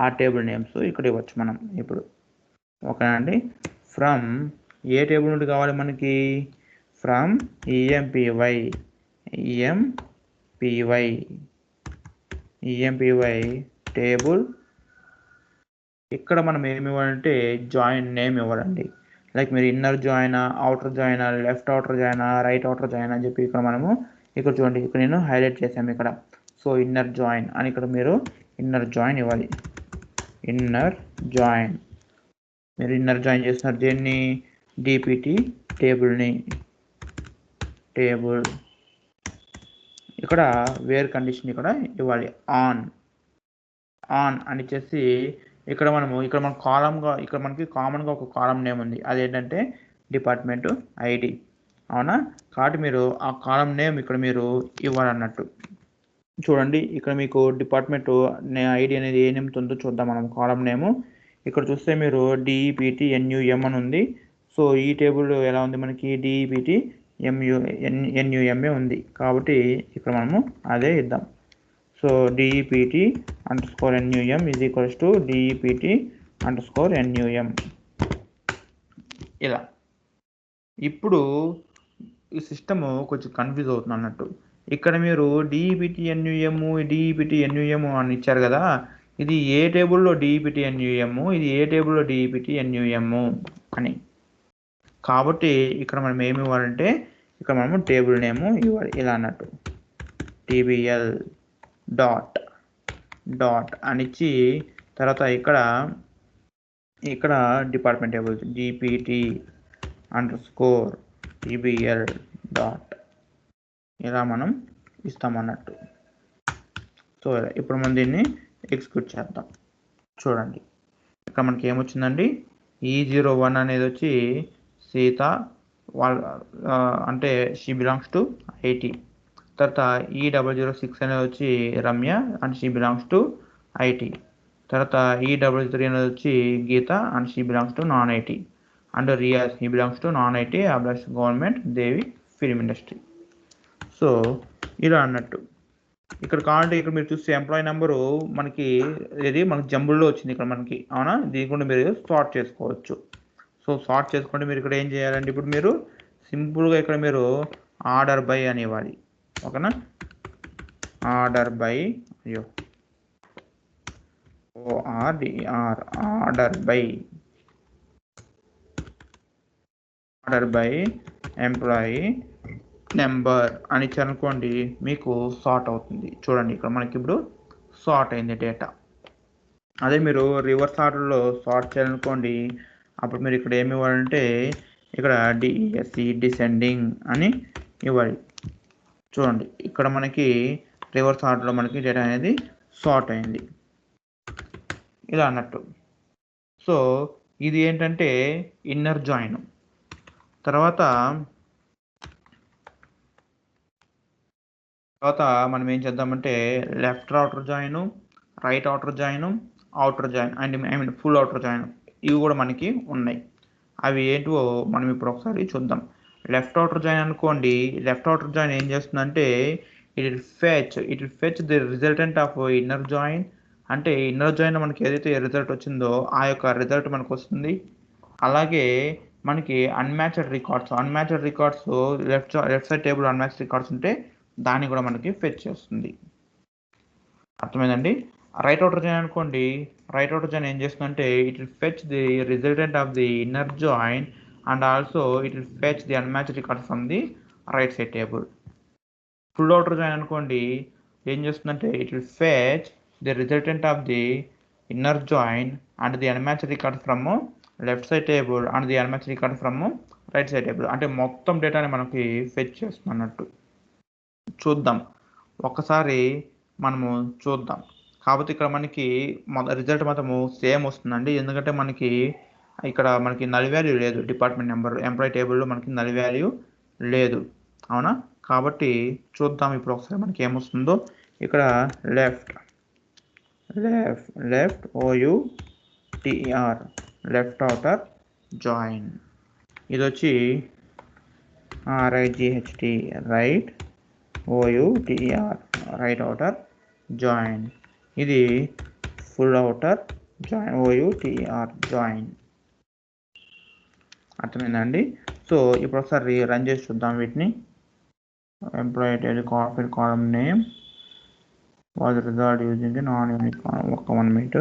ఆ టేబుల్ నేమ్స్ ఇక్కడ ఇవ్వచ్చు మనం ఇప్పుడు. ఓకేనండి. ఫ్రమ్ ఏ టేబుల్ నుండి కావాలి మనకి, ఫ్రమ్ EMPY టేబుల్. ఇక్కడ మనం ఏమి ఇవ్వాలంటే జాయిన్ నేమ్ ఇవ్వాలండి. లైక్ మీరు inner join, outer join, left outer join, right outer join అని చెప్పి ఇక్కడ మనము ఇక్కడ చూడండి, ఇక్కడ నేను హైలైట్ చేశాము ఇక్కడ. సో ఇన్నర్ జాయిన్ అని ఇక్కడ మీరు ఇన్నర్ జాయిన్ ఇవ్వాలి. ఇన్నర్ జాయిన్ మీరు ఇన్నర్ జాయిన్ చేస్తున్నారు దేన్ని, DPT టేబుల్ని. ఇక్కడ వేర్ కండిషన్ ఇక్కడ ఇవ్వాలి, ఆన్ అని ఇచ్చేసి ఇక్కడ మన కాలంగా ఇక్కడ మనకి కామన్గా ఒక కాలం నేమ్ ఉంది, అదేంటంటే డిపార్ట్మెంట్ ID. అవునా. కాబట్టి మీరు ఆ కాలం నేమ్ ఇక్కడ మీరు ఇవ్వాలన్నట్టు. చూడండి ఇక్కడ మీకు డిపార్ట్మెంట్ ID అనేది ఏ నేమ్తో ఉందో చూద్దాం మనం. కాలం నేము ఇక్కడ చూస్తే మీరు DEPT NUM అని ఉంది. సో ఈ టేబుల్ ఎలా ఉంది, మనకి DEPT NUM ఉంది. కాబట్టి ఇక్కడ మనము అదే ఇద్దాం. So DEPT_NUM is equals to DEPT_NUM ఇలా. ఇప్పుడు ఈ సిస్టము కొంచెం కన్ఫ్యూజ్ అవుతుంది అన్నట్టు. ఇక్కడ మీరు DEPT-NUM, DEPT-NUM అని ఇచ్చారు కదా, ఇది ఏ టేబుల్లో DEPT-NUM, ఇది ఏ టేబుల్లో DEPT-NUM అని. కాబట్టి ఇక్కడ మనం ఏమి ఇవ్వాలంటే ఇక్కడ మనము టేబుల్ నేమ్ ఇవ్వాలి, ఇలా అన్నట్టు TBL డాట్ అని ఇచ్చి తర్వాత ఇక్కడ డిపార్ట్మెంట్ టేబుల్ GPT_TBL డాట్ ఇలా మనం ఇస్తామన్నట్టు. సో ఇప్పుడు మనం దీన్ని ఎగ్జిక్యూట్ చేద్దాం. చూడండి ఇక్కడ మనకి ఏమొచ్చిందండి, E01 అనేది వచ్చి సీత వాళ్ళ అంటే షీ బిలాంగ్స్ టు IT. తర్వాత E006 అనేది వచ్చి Ramya and she belongs to IT. తర్వాత E003 అనేది వచ్చి Geetha and she belongs to non IT. And Riya she belongs to non IT అబ్లాస్ గవర్నమెంట్ దేవి ఫిలిం ఇండస్ట్రీ. సో ఇలా అన్నట్టు. ఇక్కడ కావాలంటే ఇక్కడ మీరు చూస్తే ఎంప్లాయీ నెంబరు మనకి జంబుల్లో వచ్చింది ఇక్కడ మనకి, అవునా? దీని కూడా మీరు సార్ట్ చేసుకోవచ్చు. సో సార్ట్ చేసుకుంటే మీరు ఇక్కడ ఏం చేయాలంటే ఇప్పుడు మీరు సింపుల్గా ఇక్కడ మీరు ఆర్డర్ బై అని ఇవ్వాలి, ఓకేనా? Order by order by employee number అని ఇచ్చారనుకోండి, మీకు సార్ట్ అవుతుంది. చూడండి ఇక్కడ మనకి ఇప్పుడు సార్ట్ అయింది డేటా. అదే మీరు రివర్స్ ఆర్డర్లో సార్ట్ చేయాలనుకోండి, అప్పుడు మీరు ఇక్కడ ఏమి ఇవ్వాలంటే ఇక్కడ DESC డిసెండింగ్ అని ఇవ్వాలి. చూడండి ఇక్కడ మనకి రివర్స్ ఆర్డర్లో మనకి డేటా అనేది సార్ట్ అయింది, ఇలా అన్నట్టు. సో ఇది ఏంటంటే ఇన్నర్ జాయిన్. తర్వాత మనం ఏం చేద్దామంటే left outer join, right outer join, outer join and full outer join ఇవి కూడా మనకి ఉన్నాయి. అవి ఏంటో మనం ఇప్పుడు ఒకసారి చూద్దాం. లెఫ్ట్ అవుటర్ జాయిన్ అనుకోండి, లెఫ్ట్ అవుటర్ జాయిన్ ఏం చేస్తుందంటే it will fetch the resultant of inner join. అంటే ఇన్నర్ జాయిన్ మనకి ఏదైతే రిజల్ట్ వచ్చిందో ఆ యొక్క రిజల్ట్ మనకు వస్తుంది. అలాగే మనకి unmatched records left side table unmatched records ఉంటే దాన్ని కూడా మనకి ఫెచ్ చేస్తుంది. అర్థమైందండి? రైట్ అవుటర్ జాయిన్ అనుకోండి, రైట్ అవుటర్ జాయిన్ ఏం చేస్తుందంటే it will fetch the resultant of the inner join and also it will fetch the unmatched record from the right side table. Full outer join అనుకోండి ఏం చేస్తుందంటే it will fetch the resultant of the inner join and the unmatched record from left side table and the unmatched record from right side table. అంటే మొత్తం డేటాని మనకి fetch చేస్తుంది అన్నట్టు. చూద్దాం ఒకసారి మనము చూద్దాం. కాకపోతే ఇక్కడ మనకి రిజల్ట్ మాత్రము సేమ్ వస్తుందండి, ఎందుకంటే మనకి ఇక్కడ మనకి నల్ వాల్యూ లేదు. డిపార్ట్మెంట్ నెంబర్ ఎంప్లాయీ టేబుల్లో మనకి నల్ వాల్యూ లేదు, అవునా? కాబట్టి చూద్దాం ఇప్పుడు ఒకసారి మనకి ఏమొస్తుందో. ఇక్కడ left OUTER left outer join, ఇది వచ్చి RIGHT right OUTER right outer join, ఇది full outer join OUTER join. అర్థమైందండి? సో ఇప్పుడు ఒకసారి రన్ చేసి చూద్దాం వీటిని. Employee table column name was result using non unique column. 1 minute.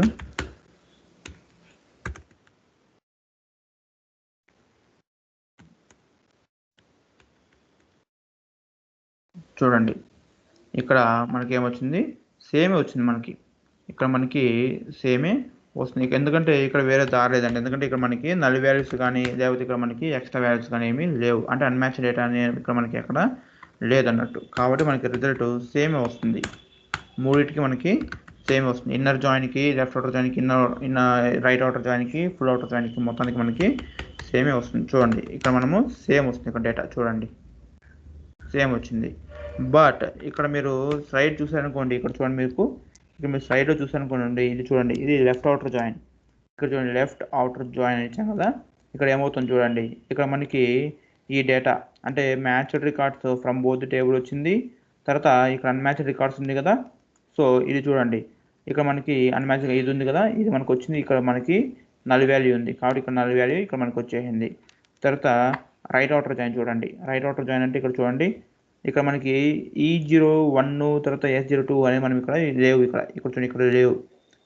చూడండి ఇక్కడ మనకి ఏమొచ్చింది, సేమే వచ్చింది మనకి. ఇక్కడ మనకి సేమే వస్తుంది, ఎందుకంటే ఇక్కడ వేరే దారలేదండి. ఎందుకంటే ఇక్కడ మనకి నల్ వాల్యూస్ కానీ లేకపోతే ఇక్కడ మనకి ఎక్స్ట్రా వాల్యూస్ కానీ ఏమీ లేవు. అంటే అన్మ్యాచ్ డేటా అనేది ఇక్కడ మనకి ఎక్కడ లేదన్నట్టు. కాబట్టి మనకి రిజల్ట్ సేమే వస్తుంది, మూడింటికి మనకి సేమ్ వస్తుంది. ఇన్నర్ జాయిన్కి, లెఫ్ట్ అవుటర్ జాయిన్కి, ఇన్నర్ రైట్ అవుటర్ జాయిన్కి, ఫుల్ అవుటర్ జాయిన్కి మొత్తానికి మనకి సేమే వస్తుంది. చూడండి ఇక్కడ మనము సేమ్ వస్తుంది, ఇక్కడ డేటా చూడండి సేమ్ వచ్చింది. బట్ ఇక్కడ మీరు సైడ్ చూసారనుకోండి, ఇక్కడ చూడండి మీకు ఇక్కడ మీరు సైడ్లో చూసారనుకోండి, ఇది చూడండి, ఇది లెఫ్ట్ అవుటర్ జాయిన్. ఇక్కడ చూడండి లెఫ్ట్ అవుటర్ జాయిన్ ఇచ్చాం కదా, ఇక్కడ ఏమవుతుంది చూడండి. ఇక్కడ మనకి ఈ డేటా అంటే matched records from both table వచ్చింది. తర్వాత ఇక్కడ అన్మ్యాచ్డ్ రికార్డ్స్ ఉంది కదా, సో ఇది చూడండి ఇక్కడ మనకి అన్మ్యాచ్డ్ ఇది ఉంది కదా, ఇది మనకు వచ్చింది. ఇక్కడ మనకి నల్ వాల్యూ ఉంది కాబట్టి ఇక్కడ నల్ వాల్యూ ఇక్కడ మనకు వచ్చేసింది. తర్వాత రైట్ అవుటర్ జాయిన్ చూడండి, రైట్ అవుటర్ జాయిన్ అంటే ఇక్కడ చూడండి ఇక్కడ మనకి E01 తర్వాత S02 అనేవి మనం ఇక్కడ లేవు. ఇక్కడ చూడండి, ఇక్కడ లేవు.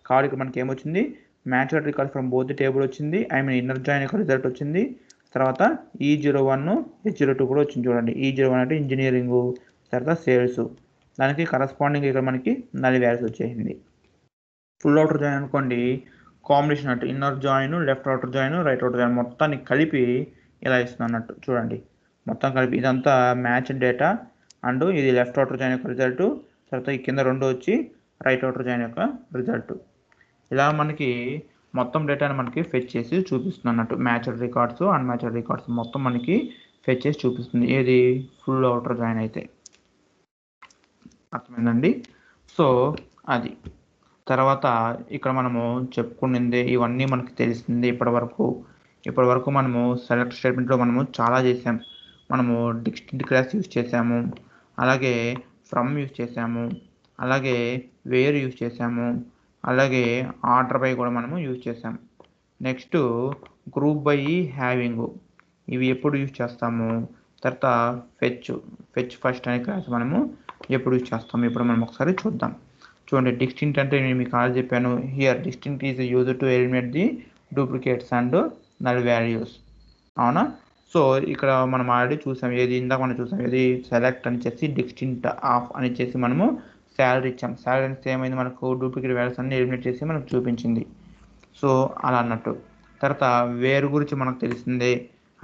కాబట్టి ఇక్కడ మనకి ఏమొచ్చింది, matched record from both table వచ్చింది. ఇన్నర్ జాయిన్ యొక్క రిజల్ట్ వచ్చింది. తర్వాత E01 S02 కూడా వచ్చింది. చూడండి, E01 అంటే ఇంజనీరింగ్, తర్వాత సేల్స్, దానికి కరస్పాండింగ్ ఇక్కడ మనకి నల్ వాల్యూస్ వచ్చేసింది. ఫుల్ అవుటర్ జాయిన్ అనుకోండి, కాంబినేషన్ అంటే inner join, left outer join, right outer join మొత్తాన్ని కలిపి ఇలా ఇస్తుంది అన్నట్టు. చూడండి, మొత్తం కలిపి ఇదంతా మ్యాచ్ డేటా, అండ్ ఇది లెఫ్ట్ అవుటర్ జాయిన్ యొక్క రిజల్ట్, తర్వాత ఈ కింద రెండు వచ్చి రైట్ అవుటర్ జాయిన్ యొక్క రిజల్ట్. ఇలా మనకి మొత్తం డేటాని మనకి ఫెచ్ చేసి చూపిస్తుంది అన్నట్టు. మ్యాచ్డ్ రికార్డ్స్, అన్మ్యాచ్డ్ రికార్డ్స్ మొత్తం మనకి ఫెచ్ చేసి చూపిస్తుంది. ఏది ఫుల్ అవుటర్ జాయిన్ అయితే. అర్థమైందండి? సో అది తర్వాత ఇక్కడ మనము చెప్పుకునింది ఇవన్నీ మనకి తెలిసింది. ఇప్పటి వరకు మనము సెలెక్ట్ స్టేట్మెంట్లో మనము చాలా చేసాం. మనము డిస్టింక్ట్ క్లాస్ యూజ్ చేసాము, అలాగే ఫ్రమ్ యూజ్ చేసాము, అలాగే వేర్ యూజ్ చేసాము, అలాగే ఆర్డర్ బై కూడా మనము యూజ్ చేసాము. నెక్స్ట్ గ్రూప్ బై, హ్యావింగ్, ఇవి ఎప్పుడు యూజ్ చేస్తాము. తర్వాత ఫెచ్ ఫస్ట్ అనే క్లాస్ మనము ఎప్పుడు యూజ్ చేస్తాము, ఇప్పుడు మనం ఒకసారి చూద్దాం. చూడండి, డిస్టింక్ట్ అంటే నేను మీకు ఆల్రెడీ చెప్పాను. Here distinct is use to eliminate the duplicates and null values. అవునా? సో ఇక్కడ మనం ఆల్రెడీ చూసాం, ఇందాక మనం చూసాం, సెలెక్ట్ అని చేసి డిస్టింక్ట్ ఆఫ్ అని చేసి మనము శాలరీ ఇచ్చాం. శాలరీ అంటే ఏమైంది, మనకు డూప్లికేట్ వాల్యూస్ అన్ని ఎలిమినేట్ చేసి మనకు చూపించింది. సో అలా అన్నట్టు. తర్వాత వేర్ గురించి మనకు తెలిసిందే.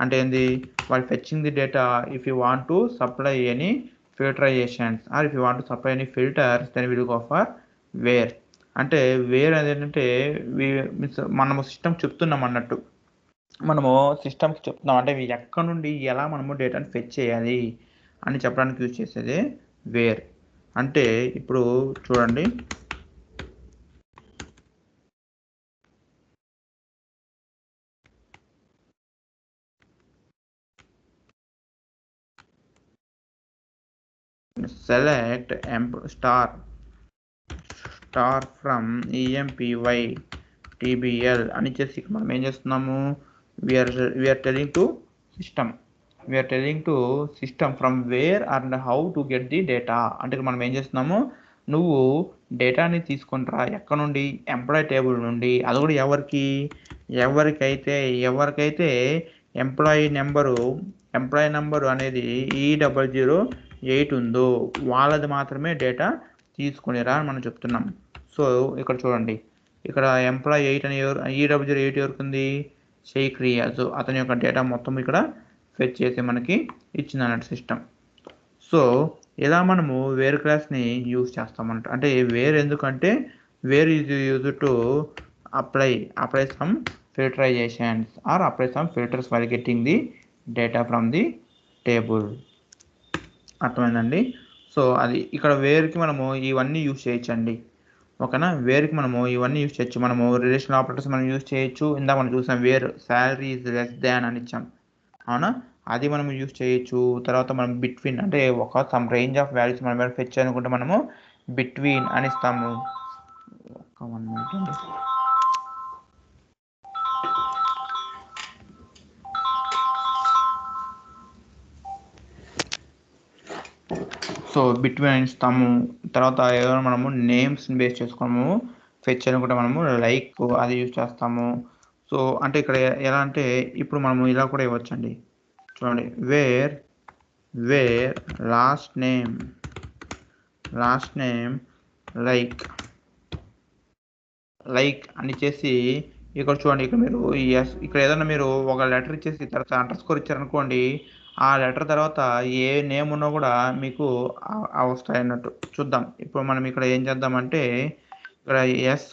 అంటే ఏంది, వాళ్ళు fetching the data if you want to supply any filterizations or if you want to supply any filters then will go for where. అంటే వేర్ అనేది ఏంటంటే మనము సిస్టమ్ చెప్తున్నాం అన్నట్టు. మనము సిస్టమ్కి చెప్తున్నాం అంటే ఎక్కడ నుండి ఎలా మనము డేటాను ఫెచ్ చేయాలి అని చెప్పడానికి యూజ్ చేసేది వేర్. అంటే ఇప్పుడు చూడండి, select star from EMPY TBL అని చేసి మనం ఏం చేస్తున్నాము, we are telling to system from where and how to get the data. అంటే మనం ఏం చేస్తున్నాము, నువ్వు డేటాని తీసుకుంటారా ఎక్కడ నుండి, ఎంప్లాయ్ టేబుల్ నుండి. అది కూడా ఎవరికైతే ఎంప్లాయీ నెంబరు అనేది E008 ఉందో వాళ్ళది మాత్రమే డేటా తీసుకునేరా అని మనం చెప్తున్నాం. సో ఇక్కడ చూడండి, ఇక్కడ ఎంప్లాయీ 8 అని E008 ఎవరికి ఉంది, షేక్ రియాజ్. అతని యొక్క డేటా మొత్తం ఇక్కడ ఫెచ్ చేసి మనకి ఇచ్చింది అన్నట్టు సిస్టమ్. సో ఇలా మనము వేర్ క్లాస్ని యూజ్ చేస్తామన్నట్టు. అంటే వేర్ ఎందుకంటే where is use to apply some filterizations or apply some filters while getting the data from the table. అర్థమైందండి? సో అది ఇక్కడ వేర్కి మనము ఇవన్నీ యూజ్ చేయొచ్చండి. ఓకేనా? వేర్కి మనము ఇవన్నీ యూజ్ చేయొచ్చు. మనము రిలేషనల్ ఆపరేటర్స్ మనం యూజ్ చేయొచ్చు. ఇందాక మనం చూసాం wear salary is less than అని ఇచ్చాం. అవునా? అది మనం యూజ్ చేయొచ్చు. తర్వాత మనం బిట్వీన్ అంటే సమ్ రేంజ్ ఆఫ్ వాల్యూస్ మనం ఫెచ్ అనుకుంటే మనము బిట్వీన్ అని ఇస్తాము. ఒక 1 minute అండి. సో బిట్వీన్ అని ఇస్తాము. తర్వాత ఏదైనా మనము నేమ్స్ని బేస్ చేసుకున్నాము ఫెచ్ అనుకుంటే మనము లైక్ అది యూజ్ చేస్తాము. సో అంటే ఇక్కడ ఎలా అంటే ఇప్పుడు మనము ఇలా కూడా ఇవ్వచ్చండి. చూడండి, వేర్ లాస్ట్ నేమ్ లైక్ అని చేసి ఇక్కడ చూడండి, ఇక్కడ మీరు ఇక్కడ ఏదైనా మీరు ఒక లెటర్ ఇచ్చేసి తర్వాత అండర్స్కోర్ ఇచ్చారనుకోండి, ఆ లెటర్ తర్వాత ఏ నేమ్ ఉన్నా కూడా మీకు వస్తాయి అన్నట్టు. చూద్దాం, ఇప్పుడు మనం ఇక్కడ ఏం చేద్దామంటే ఇక్కడ ఎస్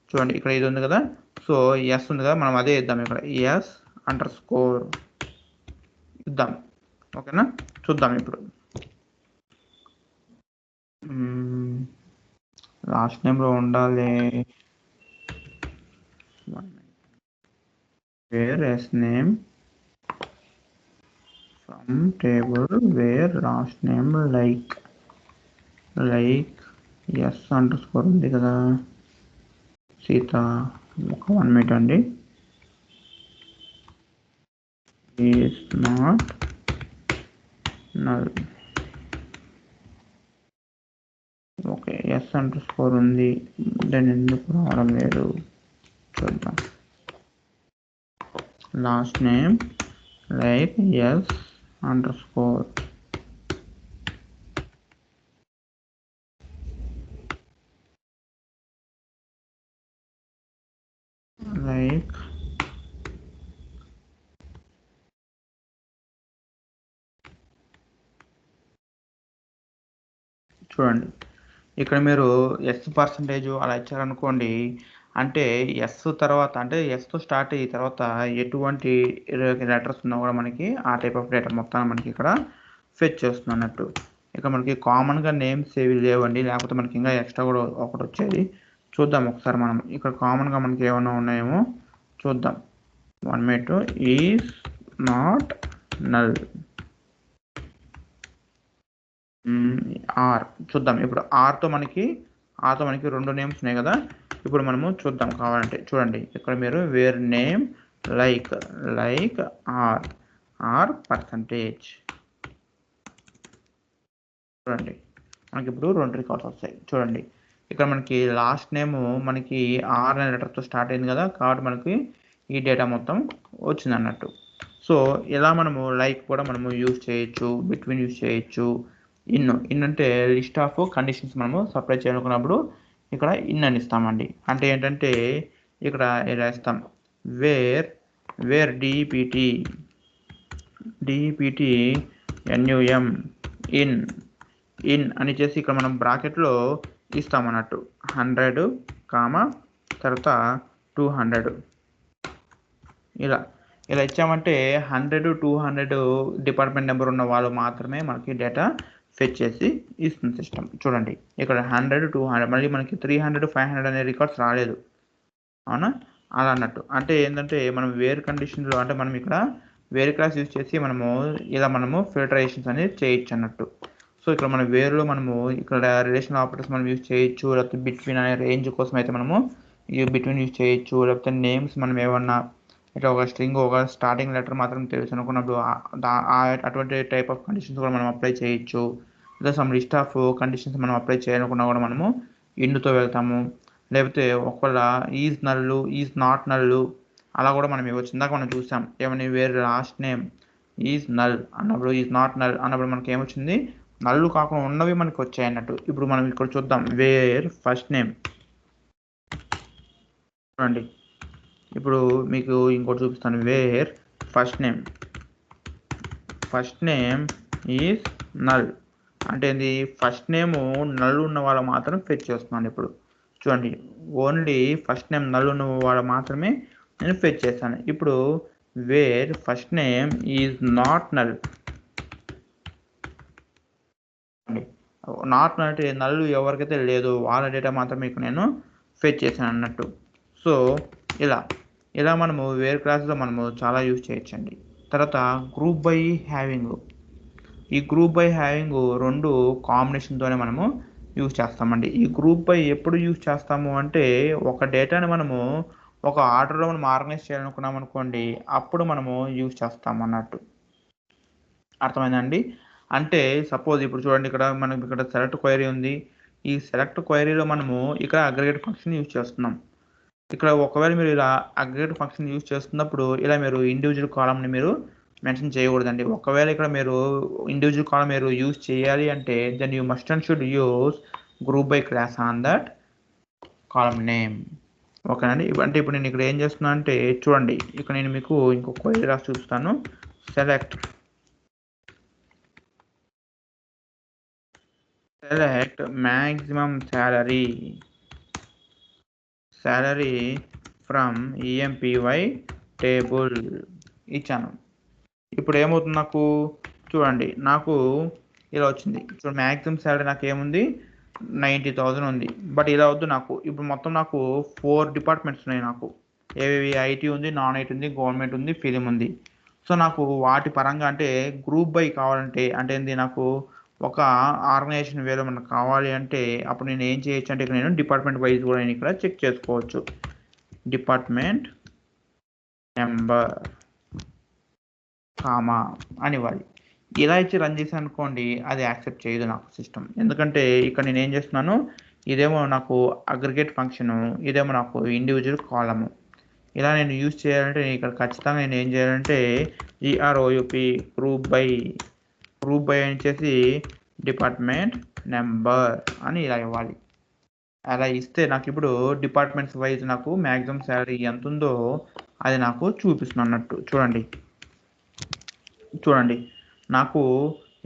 చూడండి, ఇక్కడ ఇది ఉంది కదా, సో ఎస్ ఉంది కదా, మనం అదే ఇద్దాం. ఇక్కడ S__ ఇద్దాం. ఓకేనా? చూద్దాం ఇప్పుడు. లాస్ట్ నేమ్లో ఉండాలి where S name from table where last name like S__ ఉంది కదా సీత. ఒక 1 minute అండి. Is not null. Underscore ఉంది, దాన్ని ఎందుకు రావడం లేదు చూద్దాం. Last name like S underscore like చూడండి ఇక్కడ మీరు S% అలా ఇచ్చారనుకోండి, అంటే ఎస్ తర్వాత అంటే ఎస్తో స్టార్ట్ అయ్యి తర్వాత ఎటువంటి లెటర్స్ ఉన్నా కూడా మనకి ఆ టైప్ ఆఫ్ డేటా మొత్తాన్ని మనకి ఇక్కడ ఫెచ్ చేస్తుంది అన్నట్టు. ఇక్కడ మనకి కామన్గా నేమ్స్ ఏవి లేవండి, లేకపోతే మనకి ఇంకా ఎక్స్ట్రా కూడా ఒకటి వచ్చేది. చూద్దాం ఒకసారి మనం ఇక్కడ కామన్గా మనకి ఏమైనా ఉన్నాయేమో చూద్దాం. 1 ఈజ్ నాట్ నల్ ఆర్ చూద్దాం. ఇప్పుడు ఆర్తో మనకి 2 నేమ్స్ ఉన్నాయి కదా. ఇప్పుడు మనము చూద్దాం కావాలంటే. చూడండి ఇక్కడ మీరు where name like or percentage. చూడండి మనకి ఇప్పుడు 2 రికార్డ్స్ వస్తాయి. చూడండి ఇక్కడ మనకి లాస్ట్ నేమ్ మనకి ఆర్ అనే లెటర్తో స్టార్ట్ అయింది కదా, కాబట్టి మనకి ఈ డేటా మొత్తం వచ్చింది అన్నట్టు. సో ఇలా మనము లైక్ కూడా మనము యూజ్ చేయొచ్చు, బిట్వీన్ యూజ్ చేయొచ్చు. ఇన్ అంటే లిస్ట్ ఆఫ్ కండిషన్స్ మనము సప్లై చేయాలనుకున్నప్పుడు ఇక్కడ ఇన్ అని ఇస్తామండి. అంటే ఏంటంటే ఇక్కడ ఇలా ఇస్తాం వేర్ డిపిటి NUM ఇన్ అని చేసి ఇక్కడ మనం బ్రాకెట్లో ఇస్తామన్నట్టు 100, తర్వాత 200 ఇలా ఇచ్చామంటే 100, 200 డిపార్ట్మెంట్ నెంబర్ ఉన్న వాళ్ళు మాత్రమే మనకి డేటా ఫెచ్ చేసి ఇస్తుంది సిస్టమ్. చూడండి ఇక్కడ 100, 200 మళ్ళీ మనకి 300, 500 అనే రికార్డ్స్ రాలేదు, అవునా? అలా అన్నట్టు. అంటే ఏంటంటే మనం వేర్ కండిషన్లో అంటే మనం ఇక్కడ వేర్ క్లాస్ యూజ్ చేసి మనము ఇలా మనము ఫిల్టరేషన్స్ అనేది చేయొచ్చు అన్నట్టు. సో ఇక్కడ మన వేర్లో మనము ఇక్కడ రిలేషన్ ఆపరేటర్స్ మనం యూజ్ చేయొచ్చు, లేకపోతే బిట్వీన్ అనే రేంజ్ కోసం అయితే మనము ఈ బిట్వీన్ యూజ్ చేయొచ్చు, లేకపోతే నేమ్స్ మనం ఏమన్నా ఇట్లా ఒక స్ట్రింగ్ ఒక స్టార్టింగ్ లెటర్ మాత్రం తెలుసు అనుకున్నప్పుడు అటువంటి టైప్ ఆఫ్ కండిషన్స్ కూడా మనం అప్లై చేయొచ్చు. లేదా సమ్ లిస్ట్ ఆఫ్ కండిషన్స్ మనం అప్లై చేయాలనుకున్నా కూడా మనము ఇండుతో వెళ్తాము. లేకపోతే ఒకవేళ is null, is not null అలా కూడా మనం ఇవ్వచ్చు. ఇందాక మనం చూసాం ఏమని where last name is null అన్నప్పుడు, ఈజ్ నాట్ నల్ అన్నప్పుడు మనకి ఏమొచ్చింది, నల్లు కాకుండా ఉన్నవి మనకి వచ్చాయి అన్నట్టు. ఇప్పుడు మనం ఇక్కడ చూద్దాం వేర్ ఫస్ట్ నేమ్. చూడండి ఇప్పుడు మీకు ఇంకోటి చూపిస్తాను. Where first name is null అంటే ఏంది, ఫస్ట్ నేమ్ నల్ ఉన్న వాళ్ళు మాత్రం ఫెచ్ చేస్తున్నాను. ఇప్పుడు చూడండి ఓన్లీ ఫస్ట్ నేమ్ నల్ ఉన్న వాళ్ళు మాత్రమే నేను ఫెచ్ చేస్తాను. ఇప్పుడు where first name is not null, not null అంటే నల్ ఎవరికైతే లేదు వాళ్ళ డేటా మాత్రమే ఇక్కడ నేను ఫెచ్ చేశాను అన్నట్టు. సో ఇలా మనము వేర్ క్లాస్లో మనము చాలా యూజ్ చేయొచ్చండి. తర్వాత గ్రూప్ బై హ్యావింగ్. ఈ గ్రూప్ బై హ్యావింగ్ 2 కాంబినేషన్తోనే మనము యూజ్ చేస్తామండి. ఈ గ్రూప్ బై ఎప్పుడు యూజ్ చేస్తాము అంటే ఒక డేటాని మనము ఒక ఆర్డర్లో మనం ఆర్గనైజ్ చేయాలనుకున్నాం అనుకోండి, అప్పుడు మనము యూజ్ చేస్తాం అన్నట్టు. అర్థమైందండి? అంటే సపోజ్ ఇప్పుడు చూడండి ఇక్కడ మనకి ఇక్కడ సెలెక్ట్ క్వైరీ ఉంది. ఈ సెలెక్ట్ క్వైరీలో మనము ఇక్కడ అగ్రిగేట్ ఫంక్షన్ యూజ్ చేస్తున్నాం. ఇక్కడ ఒకవేళ మీరు ఇలా అగ్రిగేట్ ఫంక్షన్ యూజ్ చేస్తున్నప్పుడు ఇలా మీరు ఇండివిజువల్ కాలమ్ని మీరు మెన్షన్ చేయకూడదండి. ఒకవేళ ఇక్కడ మీరు ఇండివిజువల్ కాలమ్ మీరు యూజ్ చేయాలి అంటే then you must and should use group by clause on that column name. ఓకేనండి. అంటే ఇప్పుడు నేను ఇక్కడ ఏం చేస్తున్నా అంటే చూడండి ఇక్కడ నేను మీకు ఇంకొక క్వైరీ రాసి చూపిస్తాను. Select maximum salary from EMPY table ఇచ్చాను. ఇప్పుడు ఏమవుతుంది నాకు చూడండి, నాకు ఇలా వచ్చింది. ఇప్పుడు మ్యాక్సిమం శాలరీ నాకు ఏముంది 90,000 ఉంది. బట్ ఇలా వద్దు నాకు. ఇప్పుడు మొత్తం నాకు 4 డిపార్ట్మెంట్స్ ఉన్నాయి. నాకు ఏవేవి ఐటీ ఉంది, నాన్ ఐటీ ఉంది, గవర్నమెంట్ ఉంది, ఫిలిం ఉంది. సో నాకు వాటి పరంగా అంటే గ్రూప్ బై కావాలంటే అంటే ఏంది, నాకు ఒక ఆర్గనైజేషన్ వేలో మనకు కావాలి అంటే అప్పుడు నేను ఏం చేయొచ్చు అంటే ఇక్కడ నేను డిపార్ట్మెంట్ వైజ్ కూడా నేను ఇక్కడ చెక్ చేసుకోవచ్చు. డిపార్ట్మెంట్ నెంబర్ కామా అని ఇవ్వాలి. ఇలా ఇచ్చి రన్ చేసి అనుకోండి అది యాక్సెప్ట్ చేయదు నాకు సిస్టమ్. ఎందుకంటే ఇక్కడ నేను ఏం చేస్తున్నాను, ఇదేమో నాకు అగ్రిగేట్ ఫంక్షను, ఇదేమో నాకు ఇండివిజువల్ కాలము. ఇలా నేను యూజ్ చేయాలంటే ఇక్కడ ఖచ్చితంగా నేను ఏం చేయాలంటే GROUP గ్రూప్ బై అని చేసి డిపార్ట్మెంట్ నెంబర్ అని ఇలా ఇవ్వాలి. అలా ఇస్తే నాకు ఇప్పుడు డిపార్ట్మెంట్స్ వైజ్ నాకు మ్యాక్సిమం శాలరీ ఎంత ఉందో అది నాకు చూపిస్తున్నట్టు. చూడండి నాకు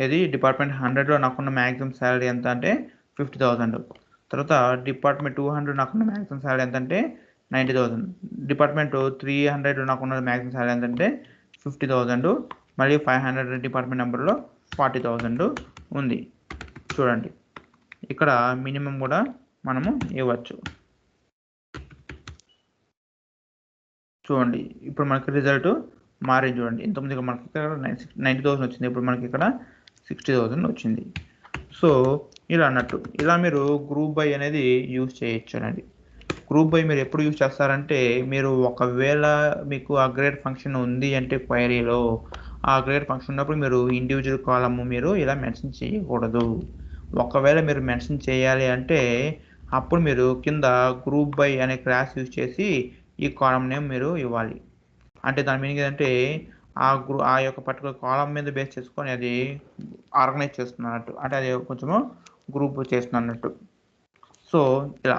ఇది డిపార్ట్మెంట్ 100లో నాకున్న మ్యాక్సిమం శాలరీ ఎంత అంటే 50,000. తర్వాత డిపార్ట్మెంట్ 200 నాకున్న మ్యాక్సిమం శాలరీ ఎంత అంటే 90,000. డిపార్ట్మెంట్ 300లో నాకున్న మ్యాక్సిమం శాలరీ ఎంత అంటే 50,000. మరియు 500 డిపార్ట్మెంట్ నెంబర్లో 40,000 ఉంది. చూడండి ఇక్కడ మినిమం కూడా మనము ఇవ్వచ్చు. చూడండి ఇప్పుడు మనకి రిజల్ట్ మారింది. చూడండి ఇంతకుముందు మనకి ఇక్కడ 90,000 వచ్చింది, ఇప్పుడు మనకి ఇక్కడ 60,000 వచ్చింది. సో ఇలా అన్నట్టు ఇలా మీరు గ్రూప్ బై అనేది యూజ్ చేయొచ్చు అండి. గ్రూప్ బై మీరు ఎప్పుడు యూజ్ చేస్తారంటే మీరు ఒకవేళ మీకు అగ్రేడ్ ఫంక్షన్ ఉంది అంటే క్వైరీలో ఆ అగ్రేడ్ ఫంక్షన్ ఉన్నప్పుడు మీరు ఇండివిజువల్ కాలమ్ మీరు ఇలా మెన్షన్ చేయకూడదు. ఒకవేళ మీరు మెన్షన్ చేయాలి అంటే అప్పుడు మీరు కింద గ్రూప్ బై అనే క్లాస్ యూజ్ చేసి ఈ కాలమ్ నేమ్ మీరు ఇవ్వాలి. అంటే దాని మీనింగ్ ఏంటంటే ఆ యొక్క పర్టికులర్ కాలమ్ మీద బేస్ చేసుకొని అది ఆర్గనైజ్ చేస్తున్నట్టు, అంటే అది కొంచెము గ్రూప్ చేస్తున్నట్టు. సో ఇలా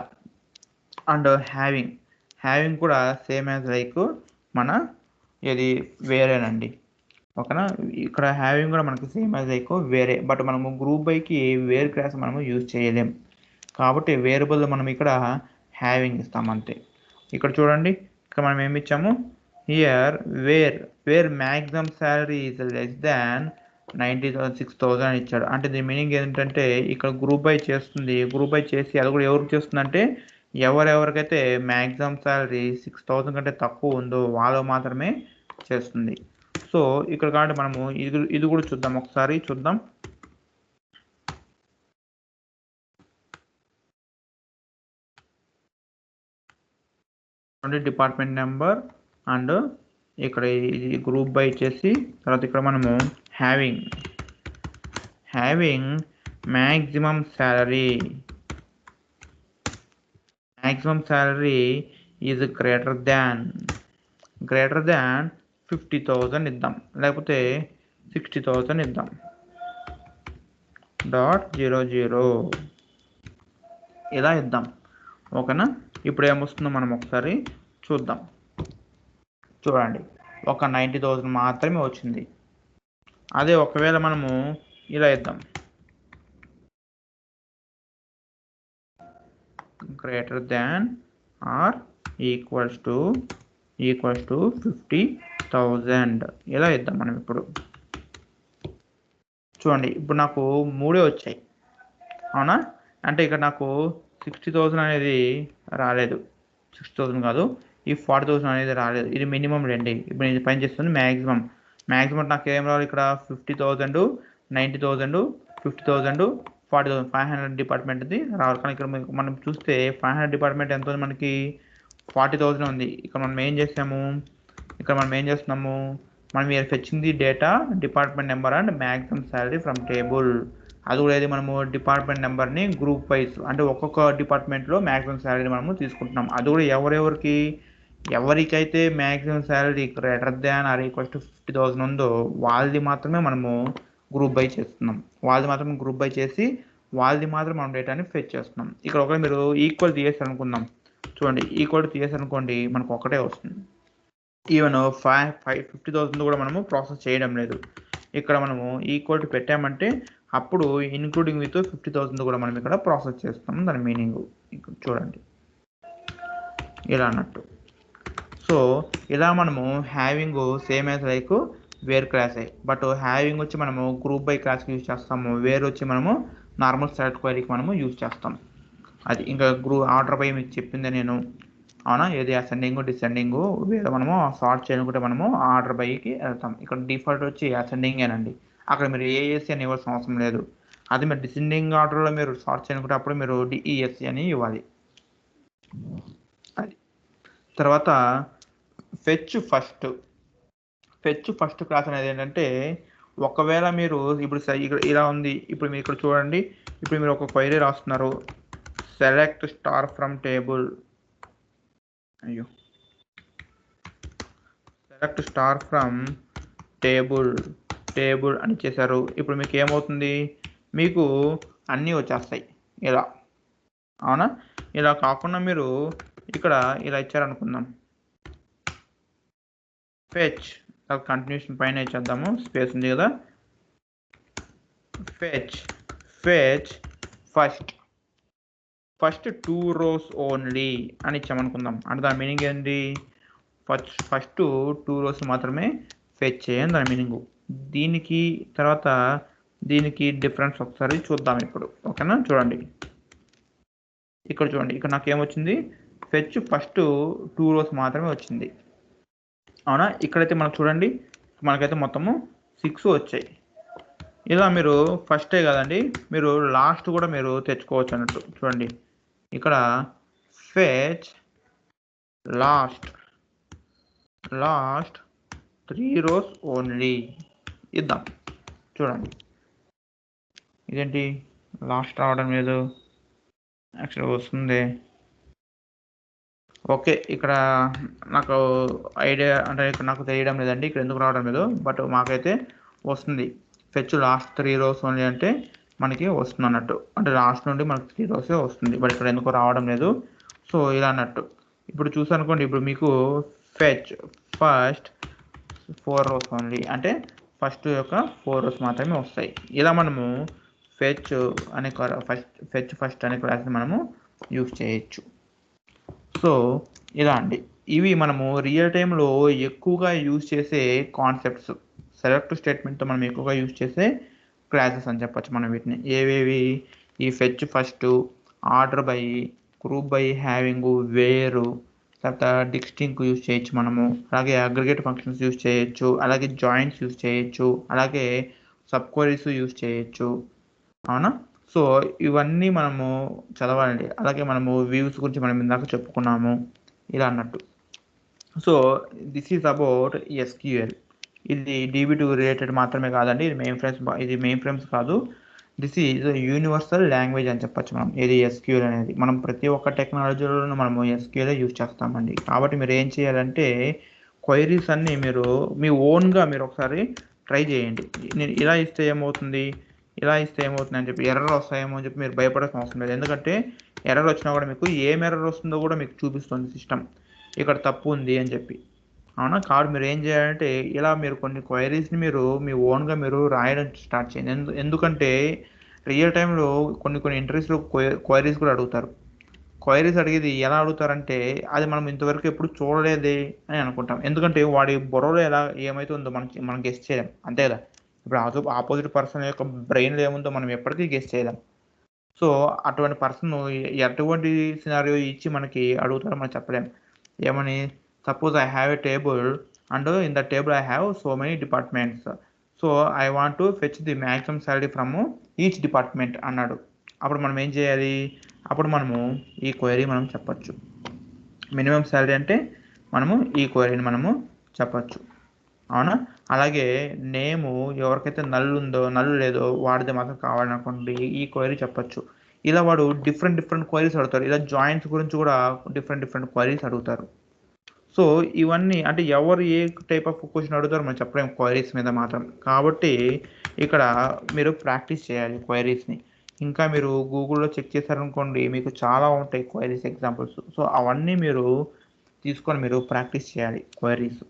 అండ్ హ్యావింగ్ కూడా సేమ్ యాజ్ లైక్ మన ఇది వేరేనండి. ఓకేనా, ఇక్కడ హ్యావింగ్ కూడా మనకి సేమ్ యాజ్ లైక్ వేరే, బట్ మనము గ్రూప్ బైకి వేరే క్లాస్ మనము యూజ్ చేయలేం కాబట్టి వేరియబుల్ మనం ఇక్కడ హ్యావింగ్ ఇస్తాం అంతే. ఇక్కడ చూడండి ఇక్కడ మనం ఏమి ఇచ్చాము, here where maximum salary is less than 96,000 అని ఇచ్చాడు. అంటే దీని మీనింగ్ ఏంటంటే ఇక్కడ గ్రూప్ బై చేస్తుంది, గ్రూప్ బై చేసి అది కూడా ఎవరికి చేస్తుందంటే ఎవరెవరికైతే మ్యాక్సిమం శాలరీ 6,000 కంటే తక్కువ ఉందో వాళ్ళు మాత్రమే చేస్తుంది. సో ఇక్కడ కాబట్టి మనము ఇది కూడా చూద్దాం, ఒకసారి చూద్దాం. డిపార్ట్మెంట్ నెంబర్ అండ్ ఇక్కడ ఇది గ్రూప్ బై చేసి తర్వాత ఇక్కడ మనము having maximum salary is greater than 50,000 ఇద్దాం, లేకపోతే 60,000 ఇద్దాం. .00 ఇలా ఇద్దాం. ఓకేనా, ఇప్పుడు ఏమొస్తుందో మనం ఒకసారి చూద్దాం. చూడండి ఒక 90,000 మాత్రమే వచ్చింది. అదే ఒకవేళ మనము ఇలా ఇద్దాం, greater than or equals to 50,000 ఇలా ఇద్దాం మనం. ఇప్పుడు చూడండి ఇప్పుడు నాకు 3 వచ్చాయి, అవునా? అంటే ఇక్కడ నాకు 60,000 అనేది రాలేదు, 60,000 కాదు, ఈ 40,000 అనేది రాలేదు. ఇది మినిమం రండి. ఇప్పుడు నేను పని చేస్తుంది మ్యాక్సిమం నాకు ఏం రావాలి, ఇక్కడ 50,000, 90,000, 50,000, 40,000, 500 డిపార్ట్మెంట్ది రావాలి. కానీ ఇక్కడ మనం చూస్తే 500 డిపార్ట్మెంట్ ఎంత ఉంది, మనకి 40,000 ఉంది. ఇక్కడ మనం ఏం చేస్తున్నాము, మనం మీరు ఫెచ్చింది data department number and maximum salary from table. అది కూడా ఏది, మనము డిపార్ట్మెంట్ నెంబర్ని గ్రూప్ వైజ్ అంటే ఒక్కొక్క డిపార్ట్మెంట్లో మ్యాక్సిమం శాలరీ మనము తీసుకుంటున్నాం. అది కూడా ఎవరికైతే maximum salary greater than or equal to 50,000 ఉందో వాళ్ళది మాత్రమే మనము గ్రూప్ బై చేస్తున్నాం. వాళ్ళది మాత్రమే గ్రూప్ బై చేసి వాళ్ళది మాత్రం మనం డేటాని ఫెచ్ చేస్తున్నాం. ఇక్కడ ఒకవేళ మీరు ఈక్వల్ చేసారు అనుకుందాం, చూడండి ఈక్వల్ చేసారు అనుకోండి మనకు ఒకటే వస్తుంది. ఈవెన్ 50,000 కూడా మనము ప్రాసెస్ చేయడం లేదు. ఇక్కడ మనము ఈక్వల్ పెట్టామంటే అప్పుడు ఇన్క్లూడింగ్ విత్ 50,000 కూడా మనం ఇక్కడ ప్రాసెస్ చేస్తాం. దాని మీనింగ్ ఇక్కడ చూడండి ఇలా అన్నట్టు. సో ఇలా మనము having same as like where class, but having వచ్చి మనము గ్రూప్ బై క్లాస్కి యూజ్ చేస్తాము, వేర్ వచ్చి మనము నార్మల్ సెలెక్ట్ క్వైరీకి మనము యూజ్ చేస్తాం. అది ఇంకా ఆర్డర్ బై మీకు చెప్పింది నేను, అవునా? ఏది అసెండింగ్ డిసెండింగ్ వేరే మనము సార్ట్ చేయనుకుంటే మనము ఆర్డర్ బైకి వెళ్తాం. ఇక్కడ డిఫాల్ట్ వచ్చి అసెండింగేనండి, అక్కడ మీరు ఏఎస్సి అని ఇవ్వాల్సిన అవసరం లేదు. అది మీరు డిసెండింగ్ ఆర్డర్లో మీరు సార్ట్ చేయనుకుంటే అప్పుడు మీరు డిఈఎస్సి అని ఇవ్వాలి. అది తర్వాత ఫెచ్ ఫస్ట్ క్లాస్ అనేది ఏంటంటే ఒకవేళ మీరు ఇప్పుడు ఇక్కడ ఇలా ఉంది, ఇప్పుడు మీరు ఇక్కడ చూడండి, ఇప్పుడు మీరు ఒక క్వైరీ రాస్తున్నారు, సెలెక్ట్ స్టార్ ఫ్రమ్ టేబుల్, అయ్యో, సెలెక్ట్ స్టార్ ఫ్రమ్ టేబుల్ అని చేశారు. ఇప్పుడు మీకు ఏమవుతుంది, మీకు అన్నీ వచ్చేస్తాయి ఇలా, అవునా? ఇలా కాకుండా మీరు ఇక్కడ ఇలా ఇచ్చారనుకుందాం, ఫెచ్ కంటిన్యూషన్ పైన ఇచ్చేద్దాము, స్పేస్ ఉంది కదా, ఫెచ్ ఫస్ట్ 2 rows ఓన్లీ అని ఇచ్చామనుకుందాం. అంటే దాని మీనింగ్ ఏంటి, ఫస్ట్ 2 rows మాత్రమే ఫెచ్ చేయని దాని మీనింగ్. దీనికి తర్వాత దీనికి డిఫరెన్స్ ఒకసారి చూద్దాం ఇప్పుడు, ఓకేనా? చూడండి ఇక్కడ, చూడండి ఇక్కడ నాకు ఏమొచ్చింది, ఫెచ్ ఫస్ట్ 2 rows మాత్రమే వచ్చింది, అవునా? ఇక్కడైతే మనకు చూడండి, మనకైతే మొత్తము 6 వచ్చాయి. ఇలా మీరు ఫస్టే కదండి, మీరు లాస్ట్ కూడా మీరు తెచ్చుకోవచ్చు అన్నట్టు. చూడండి ఇక్కడ ఫెచ్ లాస్ట్ 3 rows ఓన్లీ ఇద్దాం. చూడండి ఇదేంటి లాస్ట్ రావడం లేదు, యాక్చువల్గా వస్తుంది. ఓకే, ఇక్కడ నాకు ఐడియా అంటే ఇక్కడ నాకు తెలియడం లేదండి ఇక్కడ ఎందుకు రావడం లేదు, బట్ మాకైతే వస్తుంది. ఫెచ్ లాస్ట్ 3 rows ఓన్లీ అంటే మనకి వస్తుంది అన్నట్టు, అంటే లాస్ట్ నుండి మనకి 3 rows వస్తుంది, బట్ ఇక్కడ ఎందుకు రావడం లేదు. సో ఇలా అన్నట్టు. ఇప్పుడు చూసానుకోండి, ఇప్పుడు మీకు ఫెచ్ ఫస్ట్ 4 rows ఓన్లీ అంటే ఫస్ట్ యొక్క 4 rows మాత్రమే వస్తాయి. ఇలా మనము ఫెచ్ అనే క్లాస్ని మనము యూజ్ చేయొచ్చు. సో ఇలా అండి, ఇవి మనము రియల్ టైంలో ఎక్కువగా యూజ్ చేసే కాన్సెప్ట్స్, సెలెక్ట్ స్టేట్మెంట్తో మనం ఎక్కువగా యూజ్ చేసే క్లాసెస్ అని చెప్పచ్చు మనం వీటిని. ఏవేవి, ఈ fetch first, order by, group by having, వేరు, తర్వాత డిస్టింక్ యూజ్ చేయొచ్చు మనము, అలాగే అగ్రిగేట్ ఫంక్షన్స్ యూజ్ చేయొచ్చు, అలాగే జాయింట్స్ యూజ్ చేయొచ్చు, అలాగే సబ్ క్వరీస్ యూజ్ చేయొచ్చు, అవునా? సో ఇవన్నీ మనము చదవాలండి. అలాగే మనము వ్యూస్ గురించి మనం ఇందాక చెప్పుకున్నాము ఇలా అన్నట్టు. So this is about SQL. ఇది DB2 రిలేటెడ్ మాత్రమే కాదండి, ఇది మెయిన్ ఫ్రేమ్స్ కాదు, దిస్ ఈజ్ యూనివర్సల్ లాంగ్వేజ్ అని చెప్పచ్చు మనం. ఇది ఎస్క్యూఎల్ అనేది మనం ప్రతి ఒక్క టెక్నాలజీలోనూ మనము ఎస్క్యూఎల్ యూజ్ చేస్తామండి. కాబట్టి మీరు ఏం చేయాలంటే క్వైరీస్ అన్నీ మీరు మీ ఓన్గా మీరు ఒకసారి ట్రై చేయండి. నేను ఇలా ఇస్తే ఏమవుతుంది అని చెప్పి ఎర్రర్ వస్తాయేమో అని చెప్పి మీరు భయపడాల్సిన అవసరం లేదు. ఎందుకంటే ఎర్రర్ వచ్చినా కూడా మీకు ఏం ఎర్రర్ వస్తుందో కూడా మీకు చూపిస్తుంది సిస్టమ్, ఇక్కడ తప్పు ఉంది అని చెప్పి, అవునా? కాబట్టి మీరు ఏం చేయాలంటే ఇలా మీరు కొన్ని క్వైరీస్ని మీరు మీ ఓన్గా మీరు రాయడం స్టార్ట్ చేయండి. ఎందుకంటే రియల్ టైంలో కొన్ని ఇంటర్వ్యూస్లో క్వైరీస్ కూడా అడుగుతారు. క్వైరీస్ అడిగేది ఎలా అడుగుతారంటే అది మనం ఇంతవరకు ఎప్పుడు చూడలేదే అని అనుకుంటాం. ఎందుకంటే వాడి బుర్రలో ఏమైతుందో మనం గెస్ చేయలేం, అంతే కదా? ఇప్పుడు ఆపోజిట్ పర్సన్ యొక్క బ్రెయిన్లో ఏముందో మనం ఎప్పటికీ గెస్ చేయలేం. సో అటువంటి పర్సన్ ఎటువంటి సినారియో ఇచ్చి మనకి అడుగుతారో మనం చెప్పలేం. ఏమని, suppose I have a table and in the table I have so many departments, so I want to fetch the maximum salary from each department అన్నాడు. అప్పుడు మనం ఏం చేయాలి, అప్పుడు మనము ఈ క్వైరీ మనం చెప్పచ్చు. మినిమం శాలరీ అంటే మనము ఈ క్వైరీని మనము చెప్పచ్చు, అవునా? అలాగే నేము ఎవరికైతే నల్లు లేదో వాడితే మాత్రం కావాలనుకోండి ఈ క్వైరీ చెప్పచ్చు. ఇలా వాడు డిఫరెంట్ క్వైరీస్ అడుగుతారు. ఇలా జాయింట్స్ గురించి కూడా డిఫరెంట్ క్వైరీస్ అడుగుతారు. సో ఇవన్నీ అంటే ఎవరు ఏ టైప్ ఆఫ్ క్వశ్చన్ అడుగుతారో మనం చెప్పలేము క్వైరీస్ మీద మాత్రం. కాబట్టి ఇక్కడ మీరు ప్రాక్టీస్ చేయాలి క్వైరీస్ని. ఇంకా మీరు గూగుల్లో చెక్ చేశారనుకోండి, మీకు చాలా ఉంటాయి క్వైరీస్ ఎగ్జాంపుల్స్. సో అవన్నీ మీరు తీసుకొని మీరు ప్రాక్టీస్ చేయాలి క్వైరీస్.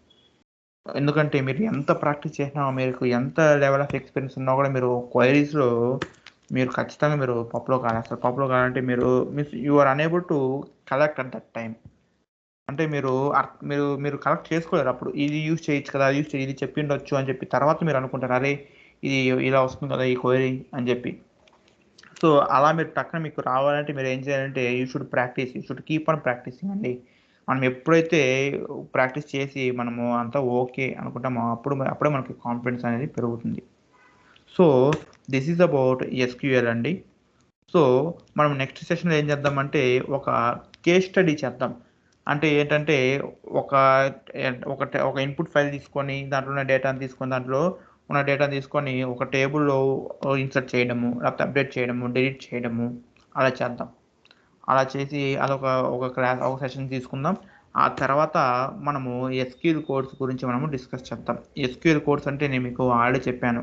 ఎందుకంటే మీరు ఎంత ప్రాక్టీస్ చేసినా, మీకు ఎంత లెవెల్ ఆఫ్ ఎక్స్పీరియన్స్ ఉన్నా కూడా మీరు క్వైరీస్లో మీరు ఖచ్చితంగా మీరు పప్పులో కాలేస్తారు. పప్పులో కావాలంటే మీరు you are unable to collect at that time. అంటే మీరు కలెక్ట్ చేసుకోలేరు. అప్పుడు ఇది యూజ్ చేయొచ్చు కదా, ఇది చెప్పిండొచ్చు అని చెప్పి తర్వాత మీరు అనుకుంటారు, అరే ఇది ఇలా వస్తుంది కదా ఈ క్వైరీ అని చెప్పి. సో అలా మీరు టక్కున మీకు రావాలంటే మీరు ఏం చేయాలంటే you should keep on practicing అండి. మనం ఎప్పుడైతే ప్రాక్టీస్ చేసి మనము అంతా ఓకే అనుకుంటామో అప్పుడే మనకి కాన్ఫిడెన్స్ అనేది పెరుగుతుంది. So this is about SQL అండి. సో మనం నెక్స్ట్ సెషన్లో ఏం చేద్దామంటే ఒక కేస్ స్టడీ చేద్దాం. అంటే ఏంటంటే ఒక ఇన్పుట్ ఫైల్ తీసుకొని దాంట్లో ఉన్న డేటాను తీసుకొని ఒక టేబుల్లో ఇన్సర్ట్ చేయడము, లేకపోతే అప్డేట్ చేయడము, డిలీట్ చేయడము అలా చేద్దాం. అలా చేసి అదొక ఒక సెషన్ తీసుకుందాం. ఆ తర్వాత మనము ఎస్క్యూఎల్ కోడ్స్ గురించి మనము డిస్కస్ చేద్దాం. ఎస్క్యూఎల్ కోడ్స్ అంటే నేను మీకు ఆల్రెడీ చెప్పాను.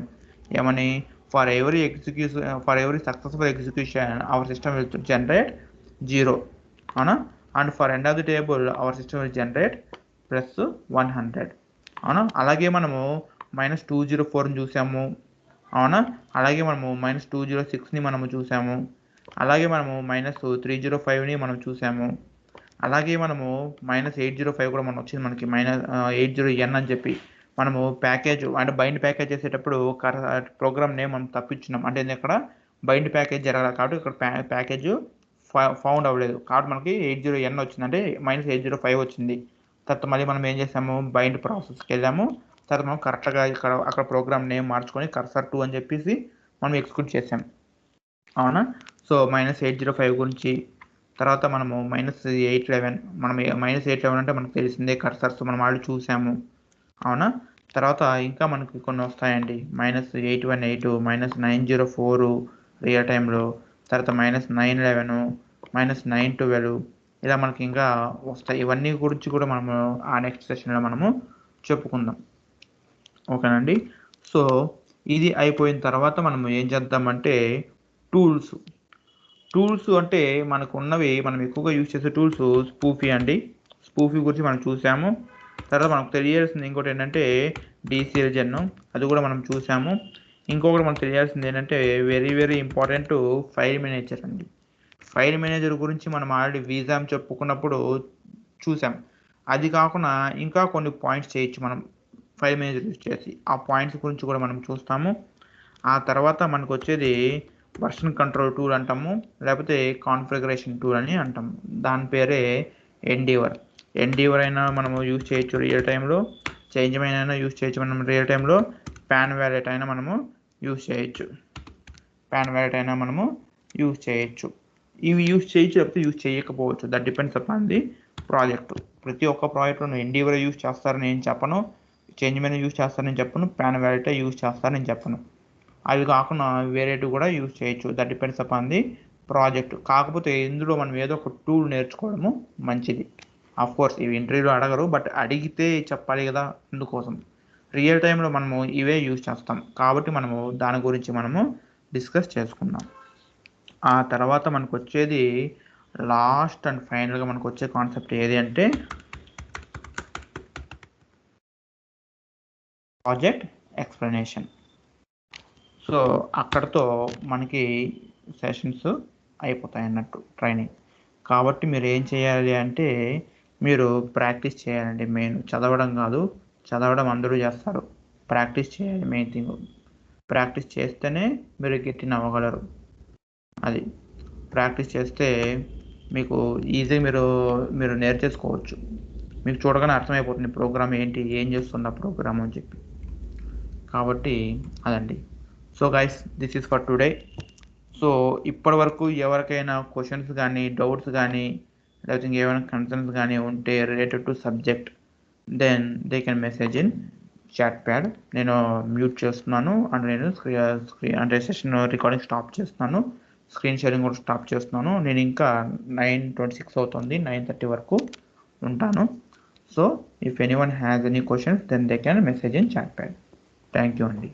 ఏమని? For every successful execution hour system will generate 0, అవునా? And for end of the table hour system will generate +100, అవునా? అలాగే మనము -204ని చూసాము, అవునా? అలాగే మనము -206ని మనము చూసాము. అలాగే మనము -305ని మనం చూసాము. అలాగే మనము -805 కూడా వచ్చింది మనకి 80n అని చెప్పి మనము ప్యాకేజ్ అంటే బైండ్ ప్యాకేజ్ చేసేటప్పుడు ప్రోగ్రామ్ నేమ్ మనం తప్పించున్నాం. అంటే ఇక్కడ బైండ్ ప్యాకేజ్ జరగాలి కాబట్టి ఇక్కడ ప్యాకేజ్ ఫౌండ్ అవ్వలేదు కాబట్టి మనకి 80n వచ్చింది, అంటే -805 వచ్చింది. తర్వాత మళ్ళీ మనం ఏం చేసాము, బైండ్ ప్రాసెస్కి వెళ్ళాము. తర్వాత మనం కరెక్ట్గా అక్కడ ప్రోగ్రామ్ నేమ్ మార్చుకొని cursor2 అని చెప్పేసి మనం ఎగ్జిక్యూట్ చేసాం, అవునా? సో -805 గురించి తర్వాత మనము -811 మనం -811 అంటే మనకు తెలిసిందే కర్సర్స్ మనం ఆల్రెడీ చూసాము, అవునా? తర్వాత ఇంకా మనకి కొన్ని వస్తాయండి, -818 -904 రియల్ టైంలో, తర్వాత -911 -912 ఇలా మనకి ఇంకా వస్తాయి. ఇవన్నీ గురించి కూడా మనము ఆ నెక్స్ట్ సెషన్లో మనము చెప్పుకుందాం, ఓకేనండి? సో ఇది అయిపోయిన తర్వాత మనం ఏం చేద్దామంటే టూల్స్ అంటే మనకు ఉన్నవి మనం ఎక్కువగా యూజ్ చేసే టూల్స్ స్పూఫీ అండి. స్పూఫీ గురించి మనం చూసాము. తర్వాత మనకు తెలియాల్సింది ఇంకోటి ఏంటంటే డీసీఎల్ జెన్, అది కూడా మనం చూసాము. ఇంకొకటి మనకు తెలియాల్సింది ఏంటంటే వెరీ ఇంపార్టెంట్ ఫైల్ మేనేజర్ అండి. ఫైల్ మేనేజర్ గురించి మనం ఆల్రెడీ వీజామ్ చెప్పుకున్నప్పుడు చూసాం. అది కాకుండా ఇంకా కొన్ని పాయింట్స్ చేయొచ్చు మనం ఫైల్ మేనేజర్ యూజ్ చేసి. ఆ పాయింట్స్ గురించి కూడా మనం చూస్తాము. ఆ తర్వాత మనకు వచ్చేది వర్షన్ కంట్రోల్ టూల్ అంటాము, లేకపోతే కాన్ఫిగరేషన్ టూల్ అని అంటాము. దాని పేరే ఎండీవర్ అయినా మనము యూజ్ చేయొచ్చు రియల్ టైంలో, చేంజ్ అయినా యూజ్ చేయొచ్చు మనం రియల్ టైంలో, పాన్ వ్యాలెట్ అయినా మనము యూజ్ చేయొచ్చు, ఇవి యూజ్ చేయొచ్చు లేకపోతే యూజ్ చేయకపోవచ్చు. That depends upon the project. ప్రతి ఒక్క ప్రాజెక్ట్లో ఎండీవర్ యూజ్ చేస్తారని నేను చెప్పను, చేంజ్ మీద యూజ్ చేస్తారని చెప్పను, పాన్ వ్యాలెట్ యూజ్ చేస్తారని చెప్పను. అవి కాకుండా వేరేటివి కూడా యూజ్ చేయొచ్చు. That depends upon the project. కాకపోతే ఇందులో మనం ఏదో ఒక టూల్ నేర్చుకోవడము మంచిది. కోర్స్ ఇవి ఇంటర్వ్యూలో అడగరు, బట్ అడిగితే చెప్పాలి కదా, అందుకోసం రియల్ టైంలో మనము ఇవే యూజ్ చేస్తాం కాబట్టి మనము దాని గురించి మనము డిస్కస్ చేసుకుందాం. ఆ తర్వాత మనకు వచ్చేది లాస్ట్ అండ్ ఫైనల్గా మనకు వచ్చే కాన్సెప్ట్ ఏది అంటే ప్రాజెక్ట్ ఎక్స్ప్లెనేషన్. సో అక్కడతో మనకి సెషన్స్ అయిపోతాయి అన్నట్టు ట్రైనింగ్. కాబట్టి మీరు ఏం చేయాలి అంటే మీరు ప్రాక్టీస్ చేయాలండి. మెయిన్ చదవడం కాదు, చదవడం అందరూ చేస్తారు, ప్రాక్టీస్ చేయాలి మెయిన్ థింగ్. ప్రాక్టీస్ చేస్తేనే మీరు గెట్టిన అవ్వగలరు. అది ప్రాక్టీస్ చేస్తే మీకు ఈజీగా మీరు నేర్చేసుకోవచ్చు. మీకు చూడగానే అర్థమైపోతుంది ప్రోగ్రామ్ ఏంటి, ఏం చేస్తున్న ప్రోగ్రామ్ అని చెప్పి. కాబట్టి అదండి. So guys, this is for today. So ఇప్పటి వరకు ఎవరికైనా క్వశ్చన్స్ కానీ, డౌట్స్ కానీ, లేకపోతే ఇంకేమైనా కన్సర్న్స్ కానీ ఉంటే related to subject, then they can message in chat pad. నేను మ్యూట్ చేస్తున్నాను అండ్ నేను స్క్రీన్ అంటే సెషన్ రికార్డింగ్ స్టాప్ చేస్తున్నాను, స్క్రీన్ షేరింగ్ కూడా స్టాప్ చేస్తున్నాను. నేను ఇంకా 9:26 అవుతుంది, 9:30 వరకు ఉంటాను. So if anyone has any questions then they can message in chat pad. Thank you అండి.